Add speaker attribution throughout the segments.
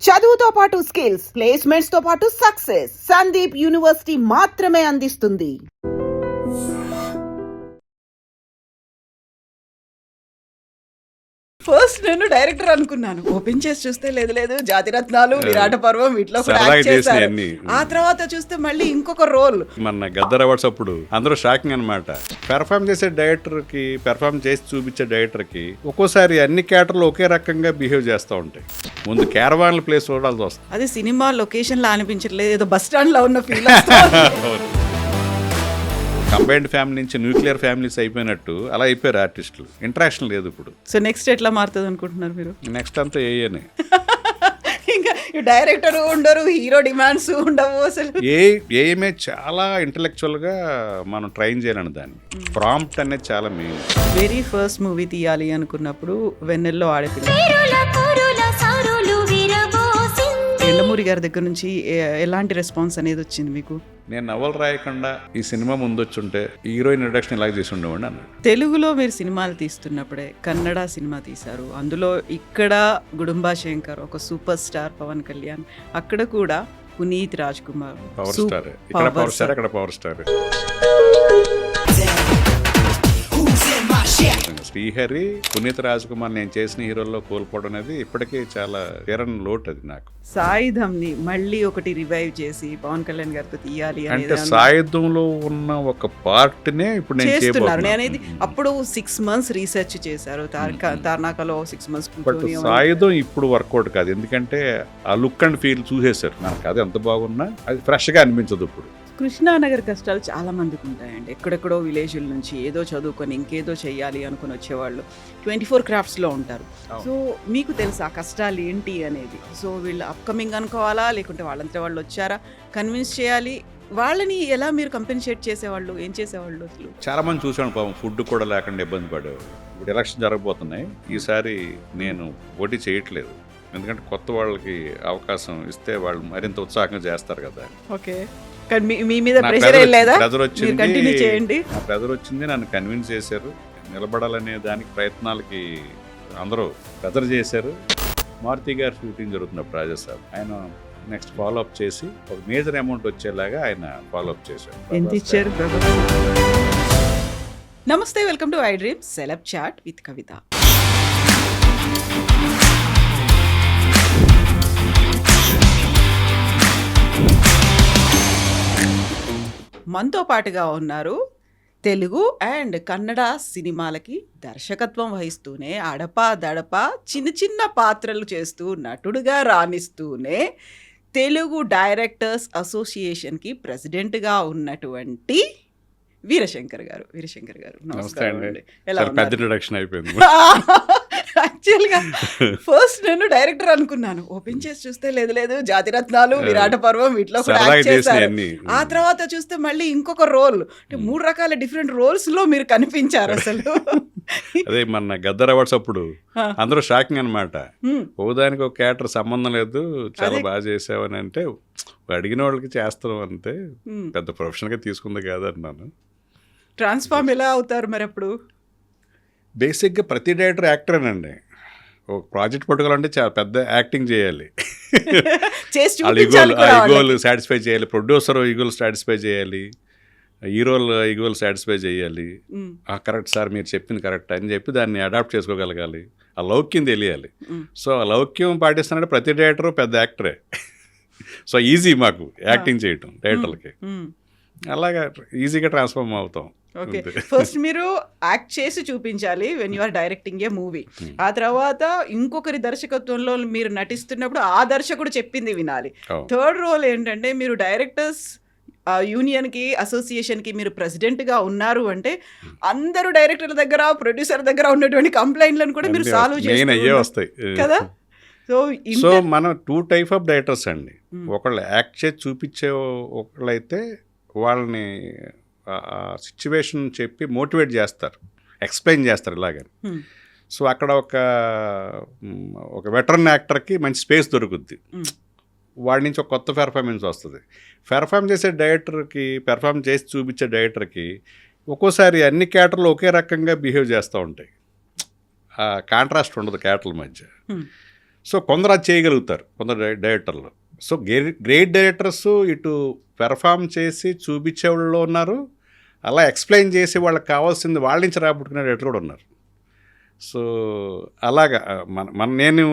Speaker 1: చదువుతో పాటు skills, placements తో పాటు సక్సెస్ సందీప్ యూనివర్సిటీ మాత్రమే అందిస్తుంది. ఫస్ట్ నేను డైరెక్టర్ అనుకున్నాను, ఓపెన్ చేసి చూస్తే లేదు జాతిరత్నాలు, విరాట పర్వం వీటిలో కూడా యాక్ట్ చేశారు. ఆ తర్వాత చూస్తే మళ్ళీ ఇంకొక రోల్.
Speaker 2: మన గద్దర్ అవార్డ్స్ అప్పుడు అందరూ షాకింగ్ అనమాట. పెర్ఫామ్ చేసే డైరెక్టర్ కి, పెర్ఫామ్ చేసి చూపించే డైరెక్టర్ కి ఒక్కోసారి అన్ని క్యారెక్టర్లు ఒకే రకంగా బిహేవ్ చేస్తూ ఉంటాయి. ముందు క్యారవాన్ ప్లేస్ చూడాల్సి వస్తుంది.
Speaker 1: అది సినిమా లొకేషన్ లా అనిపించట్లేదు, ఏదో బస్ స్టాండ్ లో ఉన్న ఫీల్.
Speaker 2: కంబైన్డ్ ఫ్యామిలీ నుంచి న్యూక్లియర్ ఫ్యామిలీస్ అయిపోయినట్టు అలా అయిపోయారు ఆర్టిస్టులు. ఇంటరాక్షన్ లేదు ఇప్పుడు.
Speaker 1: సో నెక్స్ట్ ఎట్లా మారుతుంది అనుకుంటున్నారు మీరు?
Speaker 2: నెక్స్ట్ అంతా ఏఏనే.
Speaker 1: ఇంకా డైరెక్టర్ ఉండరు, హీరో డిమాండ్స్ ఉండవు. అసలు
Speaker 2: ఏమే చాలా ఇంటలెక్చువల్ గా మనం ట్రైన్ చేయాలని దాన్ని. ప్రాంప్ట్ అనేది చాలా మెయిన్.
Speaker 1: వెరీ ఫస్ట్ మూవీ తీయాలి అనుకున్నప్పుడు వెన్నెల్లో ఆడపిల్ల ఎండమూరి గారి దగ్గర నుంచి ఎలాంటి రెస్పాన్స్ అనేది వచ్చింది మీకు?
Speaker 2: నేను నవలు రాయకుండా ఈ సినిమా ముందొచ్చుంటే హీరోయిన్ ఇంట్రడక్షన్ ఇలాగ చేసి ఉండేవాడిని అన్నాడు.
Speaker 1: తెలుగులో మీరు సినిమాలు తీస్తున్నప్పుడే కన్నడ సినిమా తీశారు. అందులో ఇక్కడ గుడుంబా శంకర్ ఒక సూపర్ స్టార్, పవన్ కళ్యాణ్, అక్కడ కూడా పునీత్ రాజ్ కుమార్
Speaker 2: పవర్ స్టార్, ఇక్కడ పవర్ స్టార్, అక్కడ పవర్ స్టార్. శ్రీహరి, పునీత్ రాజ్ కుమార్ నేను చేసిన హీరోల్లో కోల్పోవడం అనేది ఇప్పటికీ చాలా తీరని లోటు. అది నాకు
Speaker 1: సాయుధంని మళ్ళీ ఒకటి రివైవ్ చేసి పవన్ కళ్యాణ్ గారితో తీయాలి
Speaker 2: అంటే సాయుధంలో ఉన్న ఒక పార్ట్ నే ఇప్పుడు నేను
Speaker 1: చేస్తున్నారు. నేనేది అప్పుడు 6 months రీసెర్చ్ చేశారు, తార్నాకలో 6 months.
Speaker 2: బట్ సాయుధం ఇప్పుడు వర్కౌట్ కాదు, ఎందుకంటే ఆ లుక్ అండ్ ఫీల్ చూసేశారు. నాకు అది ఎంత బాగున్నా అది ఫ్రెష్ గా అనిపించదు ఇప్పుడు.
Speaker 1: కృష్ణానగర్ కష్టాలు చాలా మందికి ఉంటాయండి. ఎక్కడెక్కడో విలేజ్ల నుంచి ఏదో చదువుకొని ఇంకేదో చెయ్యాలి అనుకుని వచ్చేవాళ్ళు 24 క్రాఫ్ట్స్లో ఉంటారు. సో మీకు తెలుసు ఆ కష్టాలు ఏంటి అనేది. సో వీళ్ళు అప్కమింగ్ అనుకోవాలా, లేకుంటే వాళ్ళంతా వాళ్ళు వచ్చారా, కన్విన్స్ చేయాలి వాళ్ళని, ఎలా మీరు కంపెన్సేట్ చేసేవాళ్ళు, ఏం చేసేవాళ్ళు? అసలు
Speaker 2: చాలా మంది చూసాను పాపం, ఫుడ్ కూడా లేకుండా ఇబ్బంది పడేవారు. ఇప్పుడు ఎలక్షన్ జరగబోతున్నాయి, ఈసారి నేను పోటీ చేయట్లేదు, ఎందుకంటే కొత్త వాళ్ళకి అవకాశం ఇస్తే వాళ్ళు మరింత ఉత్సాహంగా చేస్తారు కదా.
Speaker 1: ఓకే, మీ మీద ప్రెజర్ కంటిన్యూ చేయండి.
Speaker 2: నా ప్రెజర్ వచ్చింది, నన్ను కన్విన్స్ చేశారు, నిలబడాలనే దానికి ప్రయత్నాలకి అందరూ ప్రెజర్ చేశారు. మారుతి గారు షూటింగ్ జరుగుతున్నప్పుడు రాజాసాబ్ ఆయన నెక్స్ట్ ఫాలో అప్ చేసి ఒక మేజర్ అమౌంట్ వచ్చేలాగా ఆయన ఫాలో అప్ చేశారు.
Speaker 1: ఎంత ఇచ్చారు? నమస్తే, welcome to I dream celeb chat with Kavitha. మనతో పాటుగా ఉన్నారు తెలుగు అండ్ కన్నడ సినిమాలకి దర్శకత్వం వహిస్తూనే అడపా దడపా చిన్న పాత్రలు చేస్తూ నటుడుగా రాణిస్తూనే తెలుగు డైరెక్టర్స్ అసోసియేషన్కి ప్రెసిడెంట్గా ఉన్నటువంటి వీరశంకర్ గారు. వీరశంకర్ గారు నమస్కారం అండి. ఎలా
Speaker 2: అయిపోయింది.
Speaker 1: యాక్చువల్గా ఫస్ట్ నేను డైరెక్టర్ అనుకున్నాను, ఓపెన్ చేసి చూస్తే లేదు జాతిరత్నాలు, విరాట పర్వం వీటిలో కూడా యాక్ట్ చేశారు. ఆ తర్వాత చూస్తే మళ్ళీ ఇంకొక రోల్, అంటే 3 రకాల డిఫరెంట్ రోల్స్ లో మీరు కనిపించారు. అసలు
Speaker 2: అదే మన గద్దర్ అవార్డ్స్ అప్పుడు అందరూ షాకింగ్ అనమాట. ఓదానికి ఒక క్యారెక్టర్ సంబంధం లేదు, చాలా బాగా చేసావని అంటే అడిగిన వాళ్ళకి చేస్తాం అంతే, పెద్ద ప్రొఫెషనల్ గా తీసుకుంది కాదన్నాను.
Speaker 1: ట్రాన్స్ఫార్మ్ ఎలా అవుతారు మరి అప్పుడు?
Speaker 2: బేసిక్గా ప్రతి డైరెక్టర్ యాక్టరేనండి. ఒక ప్రాజెక్ట్ పట్టుకోవాలంటే చాలా పెద్ద యాక్టింగ్ చేయాలి, ఈగోలు సాటిస్ఫై చేయాలి, ప్రొడ్యూసర్ ఈగోలు సాటిస్ఫై చేయాలి, హీరోలు ఈగోలు సాటిస్ఫై చేయాలి. కరెక్ట్ సార్ మీరు చెప్పింది కరెక్ట్ అని చెప్పి దాన్ని అడాప్ట్ చేసుకోగలగాలి, ఆ లౌక్యం తెలియాలి. సో ఆ లౌక్యం పాటిస్తానంటే ప్రతి డైరెక్టర్ పెద్ద యాక్టరే. సో ఈజీ మాకు యాక్టింగ్ చేయటం డైరెక్టర్లకి, అలాగా ఈజీగా ట్రాన్స్ఫార్మ్ అవుతాం.
Speaker 1: ఓకే, ఫస్ట్ మీరు యాక్ట్ చేసి చూపించాలి when you are directing a movie. ఆ తర్వాత ఇంకొకరి దర్శకత్వంలో మీరు నటిస్తున్నప్పుడు ఆ దర్శకుడు చెప్పింది వినాలి. థర్డ్ రోల్ ఏంటంటే మీరు డైరెక్టర్స్ యూనియన్కి, అసోసియేషన్కి మీరు ప్రెసిడెంట్గా ఉన్నారు అంటే అందరూ డైరెక్టర్ల దగ్గర, ప్రొడ్యూసర్ దగ్గర ఉన్నటువంటి కంప్లైంట్లను కూడా మీరు సాల్వ్
Speaker 2: వస్తాయి
Speaker 1: కదా.
Speaker 2: సో మనం 2 types ఆఫ్ డైరెక్టర్స్ అండి. ఒకళ్ళు యాక్ట్ చేసి చూపించే ఒకళ్ళైతే వాళ్ళని సిచ్యువేషన్ చెప్పి మోటివేట్ చేస్తారు, ఎక్స్ప్లెయిన్ చేస్తారు ఇలాగని. సో అక్కడ ఒక వెటరన్ యాక్టర్కి మంచి స్పేస్ దొరుకుద్ది, వాడి నుంచి ఒక కొత్త పెర్ఫార్మెన్స్ వస్తుంది. పెర్ఫామ్ చేసే డైరెక్టర్కి, పెర్ఫామ్ చేసి చూపించే డైరెక్టర్కి ఒక్కోసారి అన్ని క్యారెక్టర్లు ఒకే రకంగా బిహేవ్ చేస్తూ ఉంటాయి, కాంట్రాస్ట్ ఉండదు క్యారెక్టర్ల మధ్య. సో కొందరు అది చేయగలుగుతారు, కొందరు డైరెక్టర్లు. సో గ్రేట్ డైరెక్టర్స్ ఇటు పెర్ఫామ్ చేసి చూపించే వాళ్ళు ఉన్నారు, అలా ఎక్స్ప్లెయిన్ చేసి వాళ్ళకి కావాల్సింది వాళ్ళ నుంచి రాబట్టుకునే డైరెక్టర్ కూడా ఉన్నారు. సో అలాగా నేను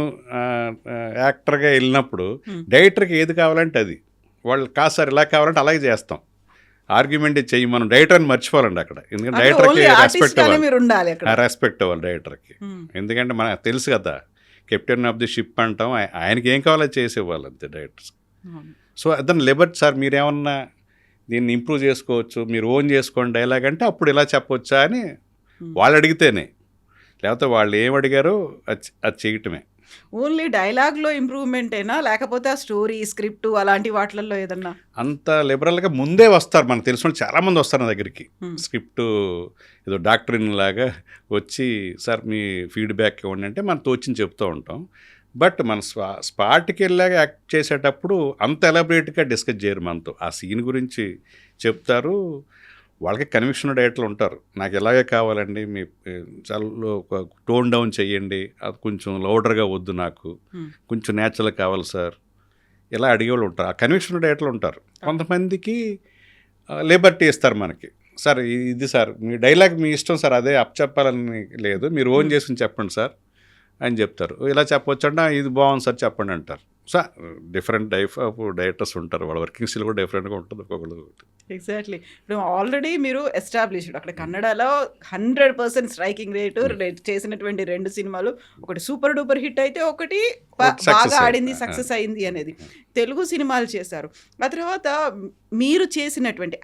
Speaker 2: యాక్టర్గా వెళ్ళినప్పుడు డైరెక్టర్కి ఏది కావాలంటే అది, వాళ్ళు కాదు సార్ ఇలా కావాలంటే అలాగే చేస్తాం, ఆర్గ్యుమెంట్ చెయ్యి, మనం డైరెక్టర్ని మర్చిపోవాలండి అక్కడ. ఎందుకంటే డైరెక్టర్కి రెస్పెక్ట్ ఇవ్వాలి, రెస్పెక్ట్ ఇవ్వాలి డైరెక్టర్కి. ఎందుకంటే మనకు తెలుసు కదా, కెప్టెన్ ఆఫ్ ది షిప్ అంటాం, ఆయనకి ఏం కావాలో చేసి ఇవ్వాలి అంతే డైరెక్టర్స్. సో అతను లిబర్టీ సార్ మీరేమన్నా దీన్ని ఇంప్రూవ్ చేసుకోవచ్చు, మీరు ఓన్ చేసుకోండి డైలాగ్ అంటే అప్పుడు ఇలా చెప్పొచ్చా అని వాళ్ళు అడిగితేనే, లేకపోతే వాళ్ళు ఏం అడిగారో అది చేయటమే.
Speaker 1: ఓన్లీ డైలాగ్లో ఇంప్రూవ్మెంట్ అయినా, లేకపోతే ఆ స్టోరీ స్క్రిప్ట్ అలాంటి వాటిల్లో ఏదన్నా
Speaker 2: అంత లిబరల్గా ముందే వస్తారు, మనకు తెలిసిన చాలామంది వస్తారు నా దగ్గరికి. స్క్రిప్ట్ ఏదో డాక్టరీన్ లాగా వచ్చి సార్ మీ ఫీడ్బ్యాక్ ఇవ్వండి అంటే మనం తోచింది చెప్తూ ఉంటాం. బట్ మన స్పాట్కి వెళ్ళాక యాక్ట్ చేసేటప్పుడు అంత ఎలాబరేట్గా డిస్కస్ చేయరు మనతో, ఆ సీన్ గురించి చెప్తారు. వాళ్ళకి కన్విక్షన్ డైరెక్టర్లు ఉంటారు, నాకు ఎలాగే కావాలండి, మీ చాలా ఒక టోన్ డౌన్ చేయండి, అది కొంచెం లౌడర్గా వద్దు, నాకు కొంచెం న్యాచురల్గా కావాలి సార్, ఇలా అడిగేవాళ్ళు ఉంటారు. ఆ కన్విక్షన్ డైరెక్టర్లు ఉంటారు. కొంతమందికి లిబర్టీ ఇస్తారు మనకి, సార్ ఇది సార్ మీ డైలాగ్ మీ ఇష్టం సార్, అదే అప్ చెప్పాలని లేదు, మీరు ఓన్ చేసుకుని చెప్పండి సార్ అని చెప్తారు. ఇలా చెప్పొచ్చు అంటే ఇది బాగుంది సార్ చెప్పండి అంటారు. So different type of directors ఉంటారు, వాళ్ళ వర్కింగ్ స్టైల్ కూడా డిఫరెంట్గా ఉంటుంది ఒక్కొక్కరు.
Speaker 1: ఎగ్జాక్ట్లీ. ఇప్పుడు ఆల్రెడీ మీరు ఎస్టాబ్లిష్డ్ అక్కడ కన్నడలో 100% స్ట్రైకింగ్ రేటు చేసినటువంటి 2 సినిమాలు, ఒకటి సూపర్ డూపర్ హిట్ అయితే ఒకటి బాగా ఆడింది, సక్సెస్ అయింది అనేది. తెలుగు సినిమాలు చేశారు. ఆ తర్వాత మీరు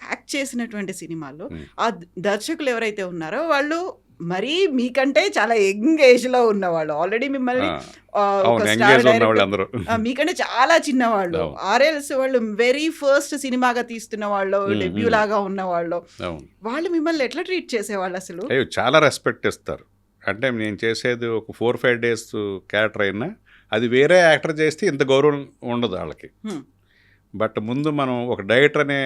Speaker 1: యాక్ట్ చేసినటువంటి సినిమాల్లో ఆ దర్శకులు ఎవరైతే ఉన్నారో వాళ్ళు మరీ మీకంటే చాలా యంగ్ ఏజ్ లో ఉన్నవాళ్ళు, ఆల్రెడీ మిమ్మల్ని మీకంటే చాలా చిన్నవాళ్ళు, ఆర్ఎల్స్ వాళ్ళు వెరీ ఫస్ట్ సినిమాగా తీస్తున్న వాళ్ళు, డెబ్యూ లాగా ఉన్నవాళ్ళు, వాళ్ళు మిమ్మల్ని ఎట్లా ట్రీట్ చేసేవాళ్ళు అసలు?
Speaker 2: చాలా రెస్పెక్ట్ ఇస్తారు. అంటే నేను చేసేది ఒక 4-5 days క్యారెక్టర్ అయినా అది వేరే యాక్టర్ చేస్తే ఇంత గౌరవం ఉండదు వాళ్ళకి. బట్ ముందు మనం ఒక డైరెక్టర్ అనే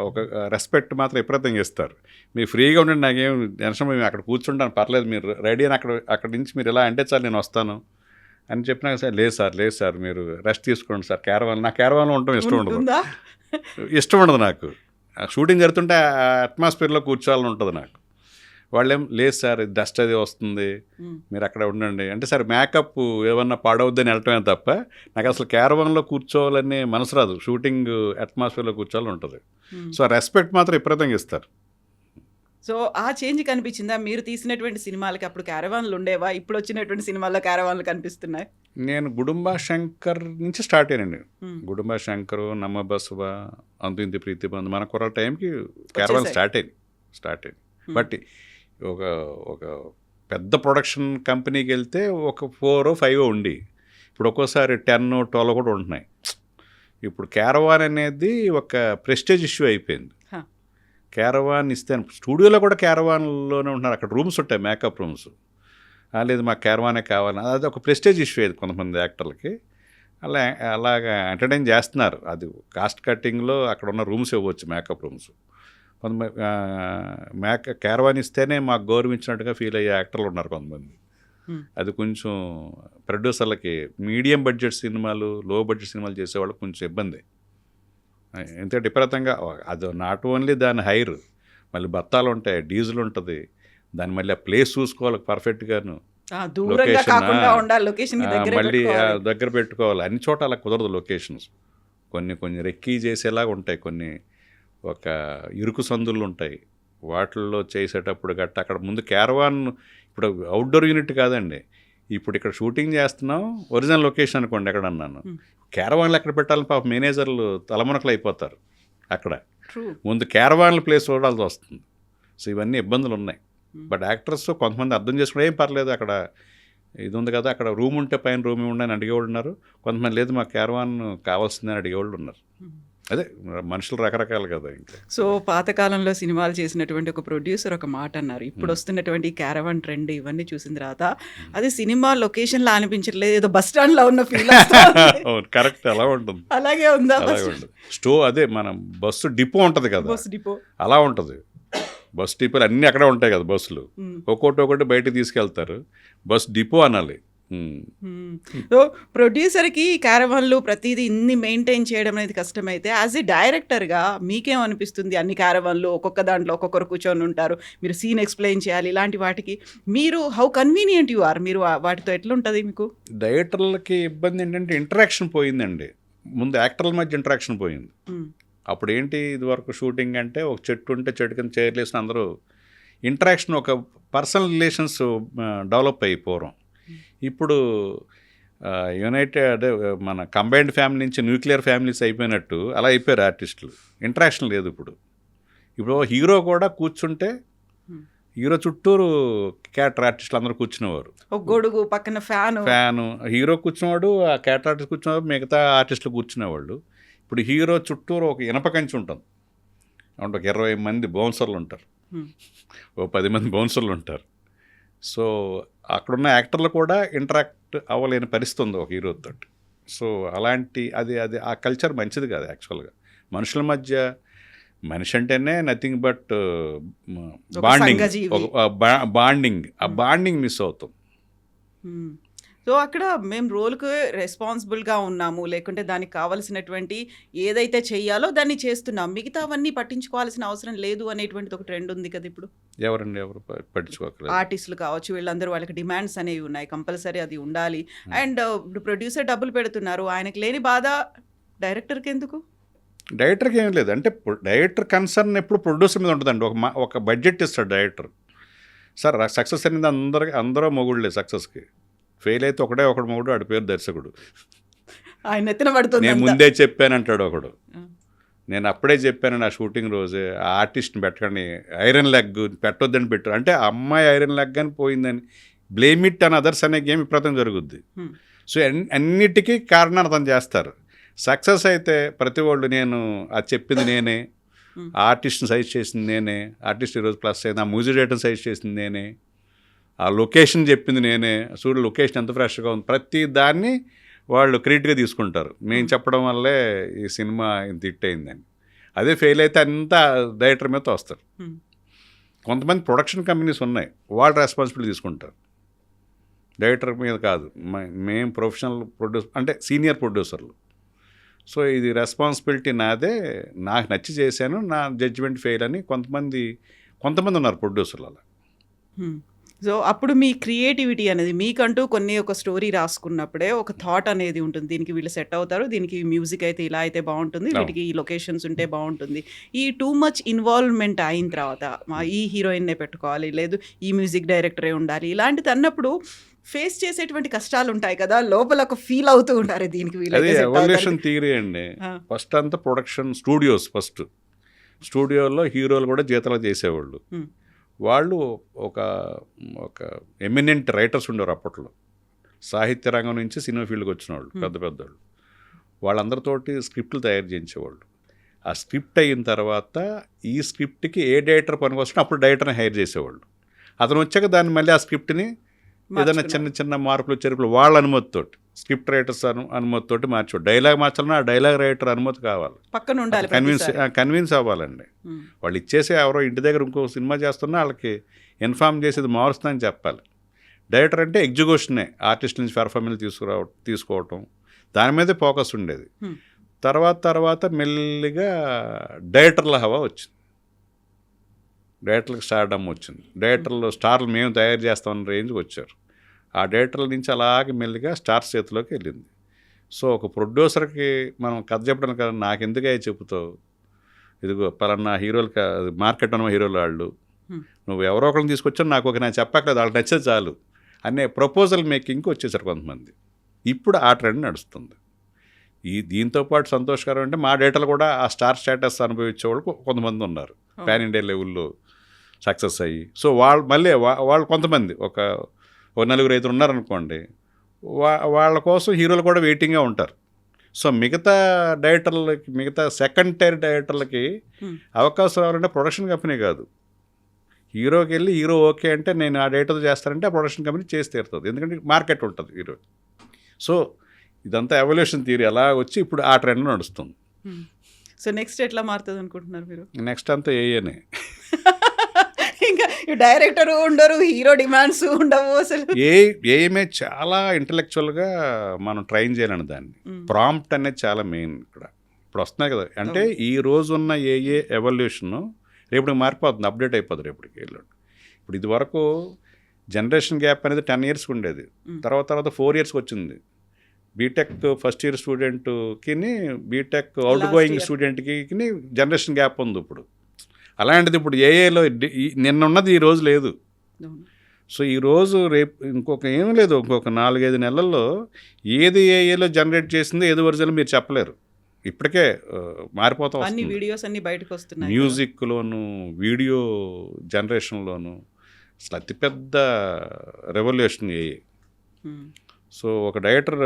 Speaker 2: ఒక రెస్పెక్ట్ మాత్రం విపరీతంగా ఇస్తారు. మీరు ఫ్రీగా ఉండండి, నాకేం టెన్షన్, మేము అక్కడ కూర్చుంటాను పర్లేదు, మీరు రెడీ అని అక్కడి నుంచి మీరు ఎలా అంటే చాలు నేను వస్తాను అని చెప్పినా సార్ లేదు సార్ మీరు రెస్ట్ తీసుకోండి సార్, నా క్యారవాన్లో ఉండటం ఇష్టం ఉండదు నాకు. షూటింగ్ జరుగుతుంటే ఆ అట్మాస్ఫియర్లో కూర్చోవాలని ఉంటుంది నాకు. వాళ్ళేం లేదు సార్ డస్ట్ అది వస్తుంది, మీరు అక్కడ ఉండండి అంటే, సరే మేకప్ ఏమన్నా పాడవద్దని వెళ్ళటమే తప్ప నాకు అసలు క్యారవాన్లో కూర్చోవాలనే మనసు రాదు, షూటింగ్ అట్మాస్ఫియర్లో కూర్చోవాలని ఉంటుంది. సో రెస్పెక్ట్ మాత్రం విపరీతంగా ఇస్తారు.
Speaker 1: సో ఆ చేంజ్ కనిపించిందా మీరు తీసినటువంటి సినిమాలకి? అప్పుడు క్యారవాన్లు ఉండేవా, ఇప్పుడు వచ్చినటువంటి సినిమాల్లో క్యారవాన్లు కనిపిస్తున్నాయి?
Speaker 2: నేను గుడుంబా శంకర్ నుంచి స్టార్ట్ అయ్యానండి. గుడుంబా శంకర్, నమ్మ బసవ, అంతు ఇంత ప్రీతి బంధు, మన కొర టైంకి క్యారవాన్ స్టార్ట్ అయింది. బట్ ఒక పెద్ద ప్రొడక్షన్ కంపెనీకి వెళ్తే ఒక 4 or 5 ఉండి, ఇప్పుడు ఒక్కోసారి 10, 12 కూడా ఉంటున్నాయి. ఇప్పుడు క్యారవాన్ అనేది ఒక ప్రెస్టేజ్ ఇష్యూ అయిపోయింది. క్యారవాన్ ఇస్తే స్టూడియోలో కూడా క్యారవాన్లోనే ఉంటున్నారు, అక్కడ రూమ్స్ ఉంటాయి, మేకప్ రూమ్స్. లేదు మాకు క్యారవానే కావాలి, అది ఒక ప్రెస్టేజ్ ఇష్యూ అయ్యేది కొంతమంది యాక్టర్లకి. అలాగా ఎంటర్టైన్ చేస్తున్నారు. అది కాస్ట్ కట్టింగ్లో అక్కడ ఉన్న రూమ్స్ ఇవ్వచ్చు, మేకప్ రూమ్స్. కొంతమంది క్యారవాన్ ఇస్తేనే మాకు గౌరవించినట్టుగా ఫీల్ అయ్యే యాక్టర్లు ఉన్నారు కొంతమంది. అది కొంచెం ప్రొడ్యూసర్లకి, మీడియం బడ్జెట్ సినిమాలు, లో బడ్జెట్ సినిమాలు చేసేవాళ్ళకి కొంచెం ఇబ్బంది. ఎందుకంటే విపరీతంగా అది నాట్ ఓన్లీ దాని హైర్, మళ్ళీ బత్తాలు ఉంటాయి, డీజిల్ ఉంటుంది, దాన్ని మళ్ళీ ఆ ప్లేస్ చూసుకోవాలి పర్ఫెక్ట్గాను, మళ్ళీ దగ్గర పెట్టుకోవాలి. అన్ని చోట అలా కుదరదు లొకేషన్స్. కొన్ని రెక్కీ చేసేలాగా ఉంటాయి, కొన్ని ఒక ఇరుకు సందులు ఉంటాయి, వాటిల్లో చేసేటప్పుడు గట్ట అక్కడ ముందు క్యారవాన్, ఇప్పుడు అవుట్డోర్ యూనిట్ కాదండి, ఇప్పుడు ఇక్కడ షూటింగ్ చేస్తున్నాం ఒరిజినల్ లొకేషన్ అనుకోండి ఎక్కడ అన్నాను, క్యారవాన్లు ఎక్కడ పెట్టాలని పాప మేనేజర్లు తలమునకలు అయిపోతారు. అక్కడ ముందు క్యారవాన్ల ప్లేస్ చూడాల్సి వస్తుంది. సో ఇవన్నీ ఇబ్బందులు ఉన్నాయి. బట్ యాక్టర్స్ కొంతమంది అర్థం చేసుకుంటే ఏం పర్లేదు, అక్కడ ఇది ఉంది కదా, అక్కడ రూమ్ ఉంటే పైన రూమ్ ఉండని అడిగేవాళ్ళు ఉన్నారు. కొంతమంది లేదు మాకు క్యారవాన్ కావాల్సిందని అడిగేవాళ్ళు ఉన్నారు. అదే మనుషులు రకరకాలు కదా. ఇంకా
Speaker 1: సో పాతకాలంలో సినిమాలు చేసినటువంటి ఒక ప్రొడ్యూసర్ ఒక మాట అన్నారు, ఇప్పుడు వస్తున్నటువంటి క్యారవాన్ ట్రెండ్ ఇవన్నీ చూసిన తర్వాత అది సినిమా లొకేషన్ లా అనిపించట్లేదు, ఏదో బస్ స్టాండ్ లో ఉన్న ఫీల్.
Speaker 2: కరెక్ట్, అలా ఉంటుంది.
Speaker 1: అలాగే ఉందా?
Speaker 2: అదే మనం బస్సు డిపో ఉంటుంది కదా, బస్ డిపో అలా ఉంటుంది. బస్ డిపోలు అన్నీ అక్కడే ఉంటాయి కదా బస్సులు, ఒక్కొక్కటి బయటకు తీసుకెళ్తారు. బస్ డిపో అనాలి,
Speaker 1: సో ప్రొడ్యూసర్కి క్యారవాన్లు ప్రతిదీ ఇన్ని మెయింటైన్ చేయడం అనేది కష్టమైతే యాజ్ ఏ డైరెక్టర్గా మీకేమనిపిస్తుంది? అన్ని క్యారవాన్లు ఒక్కొక్క దాంట్లో ఒక్కొక్కరు కూర్చొని ఉంటారు, మీరు సీన్ ఎక్స్ప్లెయిన్ చేయాలి, ఇలాంటి వాటికి మీరు హౌ కన్వీనియంట్ యు ఆర్, మీరు వాటితో ఎట్లుంటుంది మీకు?
Speaker 2: డైరెక్టర్లకి ఇబ్బంది ఏంటంటే ఇంటరాక్షన్ పోయిందండి. ముందు యాక్టర్ల మధ్య ఇంటరాక్షన్ పోయింది. అప్పుడు ఏంటి, ఇది వరకు షూటింగ్ అంటే ఒక చెట్టు ఉంటే చెట్టు కింద చైర్లు వేసిన అందరూ ఇంటరాక్షన్, ఒక పర్సనల్ రిలేషన్స్ డెవలప్ అయ్యి పూర్వం. ఇప్పుడు యునైటెడ్ అదే మన కంబైన్డ్ ఫ్యామిలీ నుంచి న్యూక్లియర్ ఫ్యామిలీస్ అయిపోయినట్టు అలా అయిపోయారు ఆర్టిస్టులు. ఇంటరాక్షన్ లేదు ఇప్పుడు. ఇప్పుడు హీరో కూడా కూర్చుంటే హీరో చుట్టూరు క్యారెక్టర్ ఆర్టిస్టులు అందరూ కూర్చునేవారు.
Speaker 1: ఒక గొడుగు పక్కన ఫ్యాను
Speaker 2: హీరో కూర్చునేవాడు, ఆ క్యారెక్టర్ ఆర్టిస్ట్ కూర్చునేవాడు, మిగతా ఆర్టిస్టులు కూర్చునేవాళ్ళు. ఇప్పుడు హీరో చుట్టూరు ఒక ఇనప కంచి ఉంటుంది. అంటే ఒక 20 మంది బౌన్సర్లు ఉంటారు, ఓ 10 మంది బౌన్సర్లు ఉంటారు. సో అక్కడున్న యాక్టర్లు కూడా ఇంటరాక్ట్ అవ్వలేని పరిస్థితి ఉంది ఒక హీరోతో. సో అలాంటి అది అది ఆ కల్చర్ మంచిది కాదు యాక్చువల్గా. మనుషుల మధ్య మనిషి అంటేనే నథింగ్ బట్ బాండింగ్, ఆ బాండింగ్ మిస్ అవుతాం.
Speaker 1: సో అక్కడ మేము రోల్కి రెస్పాన్సిబుల్గా ఉన్నాము, లేకుంటే దానికి కావాల్సినటువంటి ఏదైతే చెయ్యాలో దాన్ని చేస్తున్నాం, మిగతా అవన్నీ పట్టించుకోవాల్సిన అవసరం లేదు అనేటువంటిది ఒక ట్రెండ్ ఉంది కదా ఇప్పుడు.
Speaker 2: ఎవరు పట్టించుకోవాలి?
Speaker 1: ఆర్టిస్టులు కావచ్చు, వీళ్ళందరూ వాళ్ళకి డిమాండ్స్ అనేవి ఉన్నాయి, కంపల్సరీ అది ఉండాలి. అండ్ ఇప్పుడు ప్రొడ్యూసర్ డబ్బులు పెడుతున్నారు, ఆయనకు లేని బాధ డైరెక్టర్కి ఎందుకు?
Speaker 2: డైరెక్టర్కి ఏం లేదు అంటే డైరెక్టర్ కన్సర్న్ ఎప్పుడు ప్రొడ్యూసర్ మీద ఉంటుందండి. ఒక బడ్జెట్ ఇస్తాడు డైరెక్టర్. సార్ సక్సెస్ అనేది అందరూ మొగుళ్ళే. సక్సెస్కి ఫెయిల్ అయితే ఒకడు మొగుడు, ఆడి పేరు దర్శకుడు.
Speaker 1: ఆయన ఎత్తున పడుతుంది.
Speaker 2: నేను ముందే చెప్పానంటాడు ఒకడు. నేను అప్పుడే చెప్పాను నా షూటింగ్ రోజే, ఆ ఆర్టిస్ట్ని పెట్టకండి, ఐరన్ లెగ్ పెట్టొద్దని పెట్టారు అంటే అమ్మాయి ఐరన్ లెగ్ అని పోయిందని బ్లేమ్ ఇట్ అండ్ అదర్స్ అనే గేమ్ విపరీతం జరుగుద్ది. సో అన్నిటికీ కారణార్థం చేస్తారు. సక్సెస్ అయితే ప్రతి వాళ్ళు నేను అది చెప్పింది నేనే, ఆర్టిస్ట్ని సజెస్ట్ చేసింది నేనే, ఆర్టిస్ట్ ఈరోజు ప్లస్ అయింది, ఆ మ్యూజిక్ డైరెక్టర్ని సజెస్ట్ చేసింది నేనే, ఆ లొకేషన్ చెప్పింది నేనే, చూడు లొకేషన్ ఎంత ఫ్రెష్గా ఉంది, ప్రతి దాన్ని వాళ్ళు క్రెడిట్గా తీసుకుంటారు. మేము చెప్పడం వల్లే ఈ సినిమా ఇంత హిట్ అయిందని. అదే ఫెయిల్ అయితే అంతా డైరెక్టర్ మీద వస్తారు. కొంతమంది ప్రొడక్షన్ కంపెనీస్ ఉన్నాయి, వాళ్ళు రెస్పాన్సిబిలిటీ తీసుకుంటారు, డైరెక్టర్ మీద కాదు. మేము ప్రొఫెషనల్ అంటే సీనియర్ ప్రొడ్యూసర్లు. సో ఇది రెస్పాన్సిబిలిటీ నాదే, నాకు నచ్చి చేశాను, నా జడ్జిమెంట్ ఫెయిల్ అని కొంతమంది ఉన్నారు ప్రొడ్యూసర్లు అలా.
Speaker 1: సో అప్పుడు మీ క్రియేటివిటీ అనేది మీకంటూ ఒక స్టోరీ రాసుకున్నప్పుడే ఒక థాట్ అనేది ఉంటుంది, దీనికి వీళ్ళు సెట్ అవుతారు, దీనికి మ్యూజిక్ అయితే ఇలా అయితే బాగుంటుంది, వీటికి ఈ లొకేషన్స్ ఉంటే బాగుంటుంది. ఈ టూ మచ్ ఇన్వాల్వ్మెంట్ అయిన తర్వాత ఈ హీరోయిన్నే పెట్టుకోవాలి, లేదు ఈ మ్యూజిక్ డైరెక్టరే ఉండాలి, ఇలాంటిది అన్నప్పుడు ఫేస్ చేసేటువంటి కష్టాలు ఉంటాయి కదా, లోపల ఒక ఫీల్ అవుతూ ఉంటారు దీనికి
Speaker 2: వీళ్ళైతే. ఎవల్యూషన్ థియరీ అండి. ఫస్ట్ అంతా ప్రొడక్షన్ స్టూడియోస్, ఫస్ట్ స్టూడియోలో హీరోలు కూడా జీతాలు చేసేవాళ్ళు. వాళ్ళు ఒక ఎమినెంట్ రైటర్స్ ఉండేవారు అప్పట్లో, సాహిత్య రంగం నుంచి సినిమా ఫీల్డ్కి వచ్చిన వాళ్ళు, పెద్దవాళ్ళు. వాళ్ళందరితోటి స్క్రిప్ట్లు తయారు చేయించేవాళ్ళు. ఆ స్క్రిప్ట్ అయిన తర్వాత ఈ స్క్రిప్ట్కి ఏ డైరెక్టర్ పనికొస్తే అప్పుడు డైరెక్టర్ని హైర్ చేసేవాళ్ళు. అతను వచ్చాక దాన్ని మళ్ళీ ఆ స్క్రిప్ట్ని ఏదైనా చిన్న మార్పులు చెరుపులు వాళ్ళ అనుమతితోటి, స్క్రిప్ట్ రైటర్స్ అనుమతితోటి మార్చేవాడు. డైలాగ్ మార్చాలన్నా ఆ డైలాగ్ రైటర్ అనుమతి కావాలి,
Speaker 1: పక్కన ఉండాలి,
Speaker 2: కన్విన్స్ అవ్వాలండి. వాళ్ళు ఇచ్చేసి ఎవరో ఇంటి దగ్గర ఇంకో సినిమా చేస్తున్నా వాళ్ళకి ఇన్ఫార్మ్ చేసేది మారుస్తుందని చెప్పాలి. డైరెక్టర్ అంటే ఎగ్జిక్యూషనే, ఆర్టిస్ట్ నుంచి పెర్ఫార్మెన్స్ తీసుకోవటం, దాని మీదే ఫోకస్ ఉండేది. తర్వాత మెల్లిగా డైరెక్టర్ల హవా వచ్చింది, డైరెక్టర్లకు స్టార్డమ్ వచ్చింది. డైరెక్టర్లు స్టార్లు మేము తయారు చేస్తామన్న రేంజ్కి వచ్చారు. ఆ డైరెక్టర్ల నుంచి అలాగే మెల్లిగా స్టార్స్ చేతిలోకి వెళ్ళింది. సో ఒక ప్రొడ్యూసర్కి మనం కథ చెప్పడం కదా, నాకెందుకు అవి చెబుతావు, ఇదిగో పలానా హీరోలకి మార్కెట్ ఉన్న హీరోలు వాళ్ళు, నువ్వు ఎవరో ఒకరిని తీసుకొచ్చా నాకు నేను చెప్పక్కలేదు, వాళ్ళకి నచ్చేది చాలు అనే ప్రపోజల్ మేకింగ్కి వచ్చేసారు కొంతమంది. ఇప్పుడు ఆ ట్రెండ్ నడుస్తుంది. దీంతోపాటు సంతోషకరం అంటే మా డేటాలు కూడా ఆ స్టార్ స్టేటస్ అనుభవించే వాళ్ళు కొంతమంది ఉన్నారు, పాన్ ఇండియా లెవెల్లో సక్సెస్ అయ్యి. సో వాళ్ళు కొంతమంది ఒక 4-5 ఉన్నారనుకోండి, వాళ్ళ కోసం హీరోలు కూడా వెయిటింగ్గా ఉంటారు. సో మిగతా డైరెక్టర్లకి, మిగతా సెకండ్ టైర్ డైరెక్టర్లకి అవకాశం రావాలంటే ప్రొడక్షన్ కంపెనీ కాదు, హీరోకి వెళ్ళి హీరో ఓకే అంటే నేను ఆ డైరెక్టర్తో చేస్తానంటే ఆ ప్రొడక్షన్ కంపెనీ చేసి తీరుతుంది, ఎందుకంటే మార్కెట్ ఉంటుంది హీరో. సో ఇదంతా ఎవల్యూషన్ థియరీ అలా వచ్చి ఇప్పుడు ఆ ట్రెండ్ నడుస్తుంది.
Speaker 1: సో నెక్స్ట్ ఎట్లా మారుతుంది అనుకుంటున్నారు మీరు?
Speaker 2: నెక్స్ట్ అంతా ఏఏనే.
Speaker 1: డైరెక్టర్ ఉండరు, హీరో డిమాండ్స్ ఉండవు అసలు.
Speaker 2: ఏమే చాలా ఇంటలెక్చువల్గా మనం ట్రైన్ చేయాలండి దాన్ని. ప్రాంప్ట్ అనేది చాలా మెయిన్ ఇక్కడ. ఇప్పుడు వస్తున్నాయి కదా, అంటే ఈ రోజు ఉన్న ఎవల్యూషన్ రేపటికి మారిపోతుంది, అప్డేట్ అయిపోతుంది రేపటికి వెళ్ళాడు. ఇప్పుడు ఇది వరకు జనరేషన్ గ్యాప్ అనేది 10 years ఉండేది, తర్వాత 4 years వచ్చింది. బీటెక్ ఫస్ట్ ఇయర్ స్టూడెంట్కి బీటెక్ అవుట్ గోయింగ్ స్టూడెంట్కి జనరేషన్ గ్యాప్ ఉంది ఇప్పుడు. అలాంటిది ఇప్పుడు ఏఏలో నిన్న ఉన్నది ఈ రోజు లేదు. సో ఈరోజు రేపు ఏం లేదు, ఇంకొక 4-5 నెలల్లో ఏది ఏఏలో జనరేట్ చేసిందో ఏది ఒరిజినల్ మీరు చెప్పలేరు. ఇప్పటికే మారిపోతా
Speaker 1: వస్తుంది, వీడియోస్ అన్ని బయటకు వస్తున్నాయి.
Speaker 2: మ్యూజిక్లోను, వీడియో జనరేషన్లోను అసలు అతిపెద్ద రెవల్యూషన్ ఏఏ. సో ఒక డైరెక్టర్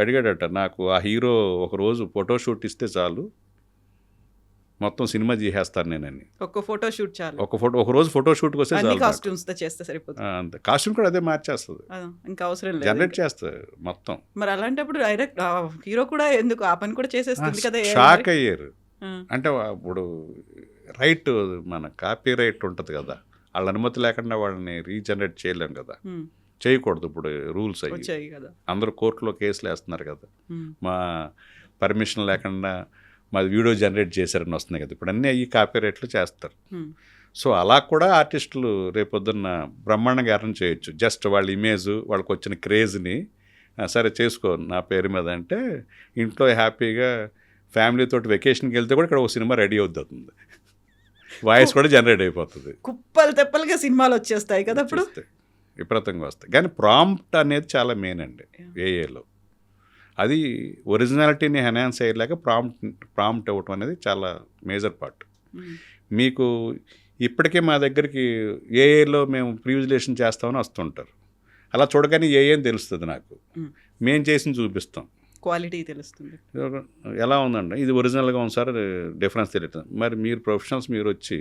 Speaker 2: అడిగాడట, నాకు ఆ హీరో ఒకరోజు ఫోటోషూట్ ఇస్తే చాలు మొత్తం సినిమా చేసేస్తాను నేనని.
Speaker 1: ఒక ఫోటోషూట్ చాలు,
Speaker 2: ఒక రోజు ఫోటోషూట్కి వస్తే చాలు,
Speaker 1: కాస్ట్యూమ్స్తో చేస్తే సరిపోతుంది.
Speaker 2: అంతే, కాస్ట్యూమ్ కూడా అదే మార్చేస్తుంది,
Speaker 1: ఇంకా అవసరం లేదు,
Speaker 2: జనరేట్ చేస్తుంది మొత్తం.
Speaker 1: మరి అలాంటప్పుడు డైరెక్ట్ హీరో కూడా ఎందుకు ఆ పని కూడా చేసేస్తుంది కదా.
Speaker 2: షాక్ అయ్యారు. అంటే ఇప్పుడు రైట్, మన కాపీ రైట్ ఉంటుంది కదా, వాళ్ళ అనుమతి లేకుండా వాళ్ళని రీజనరేట్ చేయలేం కదా, చేయకూడదు. ఇప్పుడు రూల్స్ అయ్యి
Speaker 1: కదా, అందరూ
Speaker 2: కోర్టులో కేసులు వేస్తున్నారు కదా, మా పర్మిషన్ లేకుండా మాది వీడియో జనరేట్ చేశారని వస్తున్నాయి కదా, ఇప్పుడు అన్నీ అయ్యి కాపీ రైట్లు చేస్తారు. సో అలా కూడా ఆర్టిస్టులు రేపొద్దున్న బ్రహ్మాండంగా అర్న్ చేయొచ్చు. జస్ట్ వాళ్ళ ఇమేజ్, వాళ్ళకి వచ్చిన క్రేజ్ని సరే చేసుకో నా పేరు మీద అంటే ఇంట్లో హ్యాపీగా ఫ్యామిలీతో వెకేషన్కి వెళ్తే కూడా ఇక్కడ ఒక సినిమా రెడీ అవుతుంది, వాయిస్ కూడా జనరేట్ అయిపోతుంది,
Speaker 1: కుప్పలు తెప్పలుగా సినిమాలు వచ్చేస్తాయి కదా అప్పుడు,
Speaker 2: విపరీతంగా వస్తాయి. కానీ ప్రాంప్ట్ అనేది చాలా మెయిన్ అండి ఏఏలో. అది ఒరిజినాలిటీని ఎన్హాన్స్ అయ్యేలాగా ప్రాంప్ట్ ఇవ్వటం అనేది చాలా మేజర్ పార్ట్. మీకు ఇప్పటికే మా దగ్గరికి ఏఏలో మేము ప్రీవిజులేషన్ చేస్తామని వస్తుంటారు, అలా చూడగానే ఏఏ అని తెలుస్తుంది నాకు, మేము చేసి చూపిస్తాం,
Speaker 1: క్వాలిటీ తెలుస్తుంది,
Speaker 2: ఎలా ఉందండి ఇది ఒరిజినల్గా ఉంది సార్, డిఫరెన్స్ తెలియదు. మరి మీరు ప్రొఫెషనల్స్ మీరు వచ్చి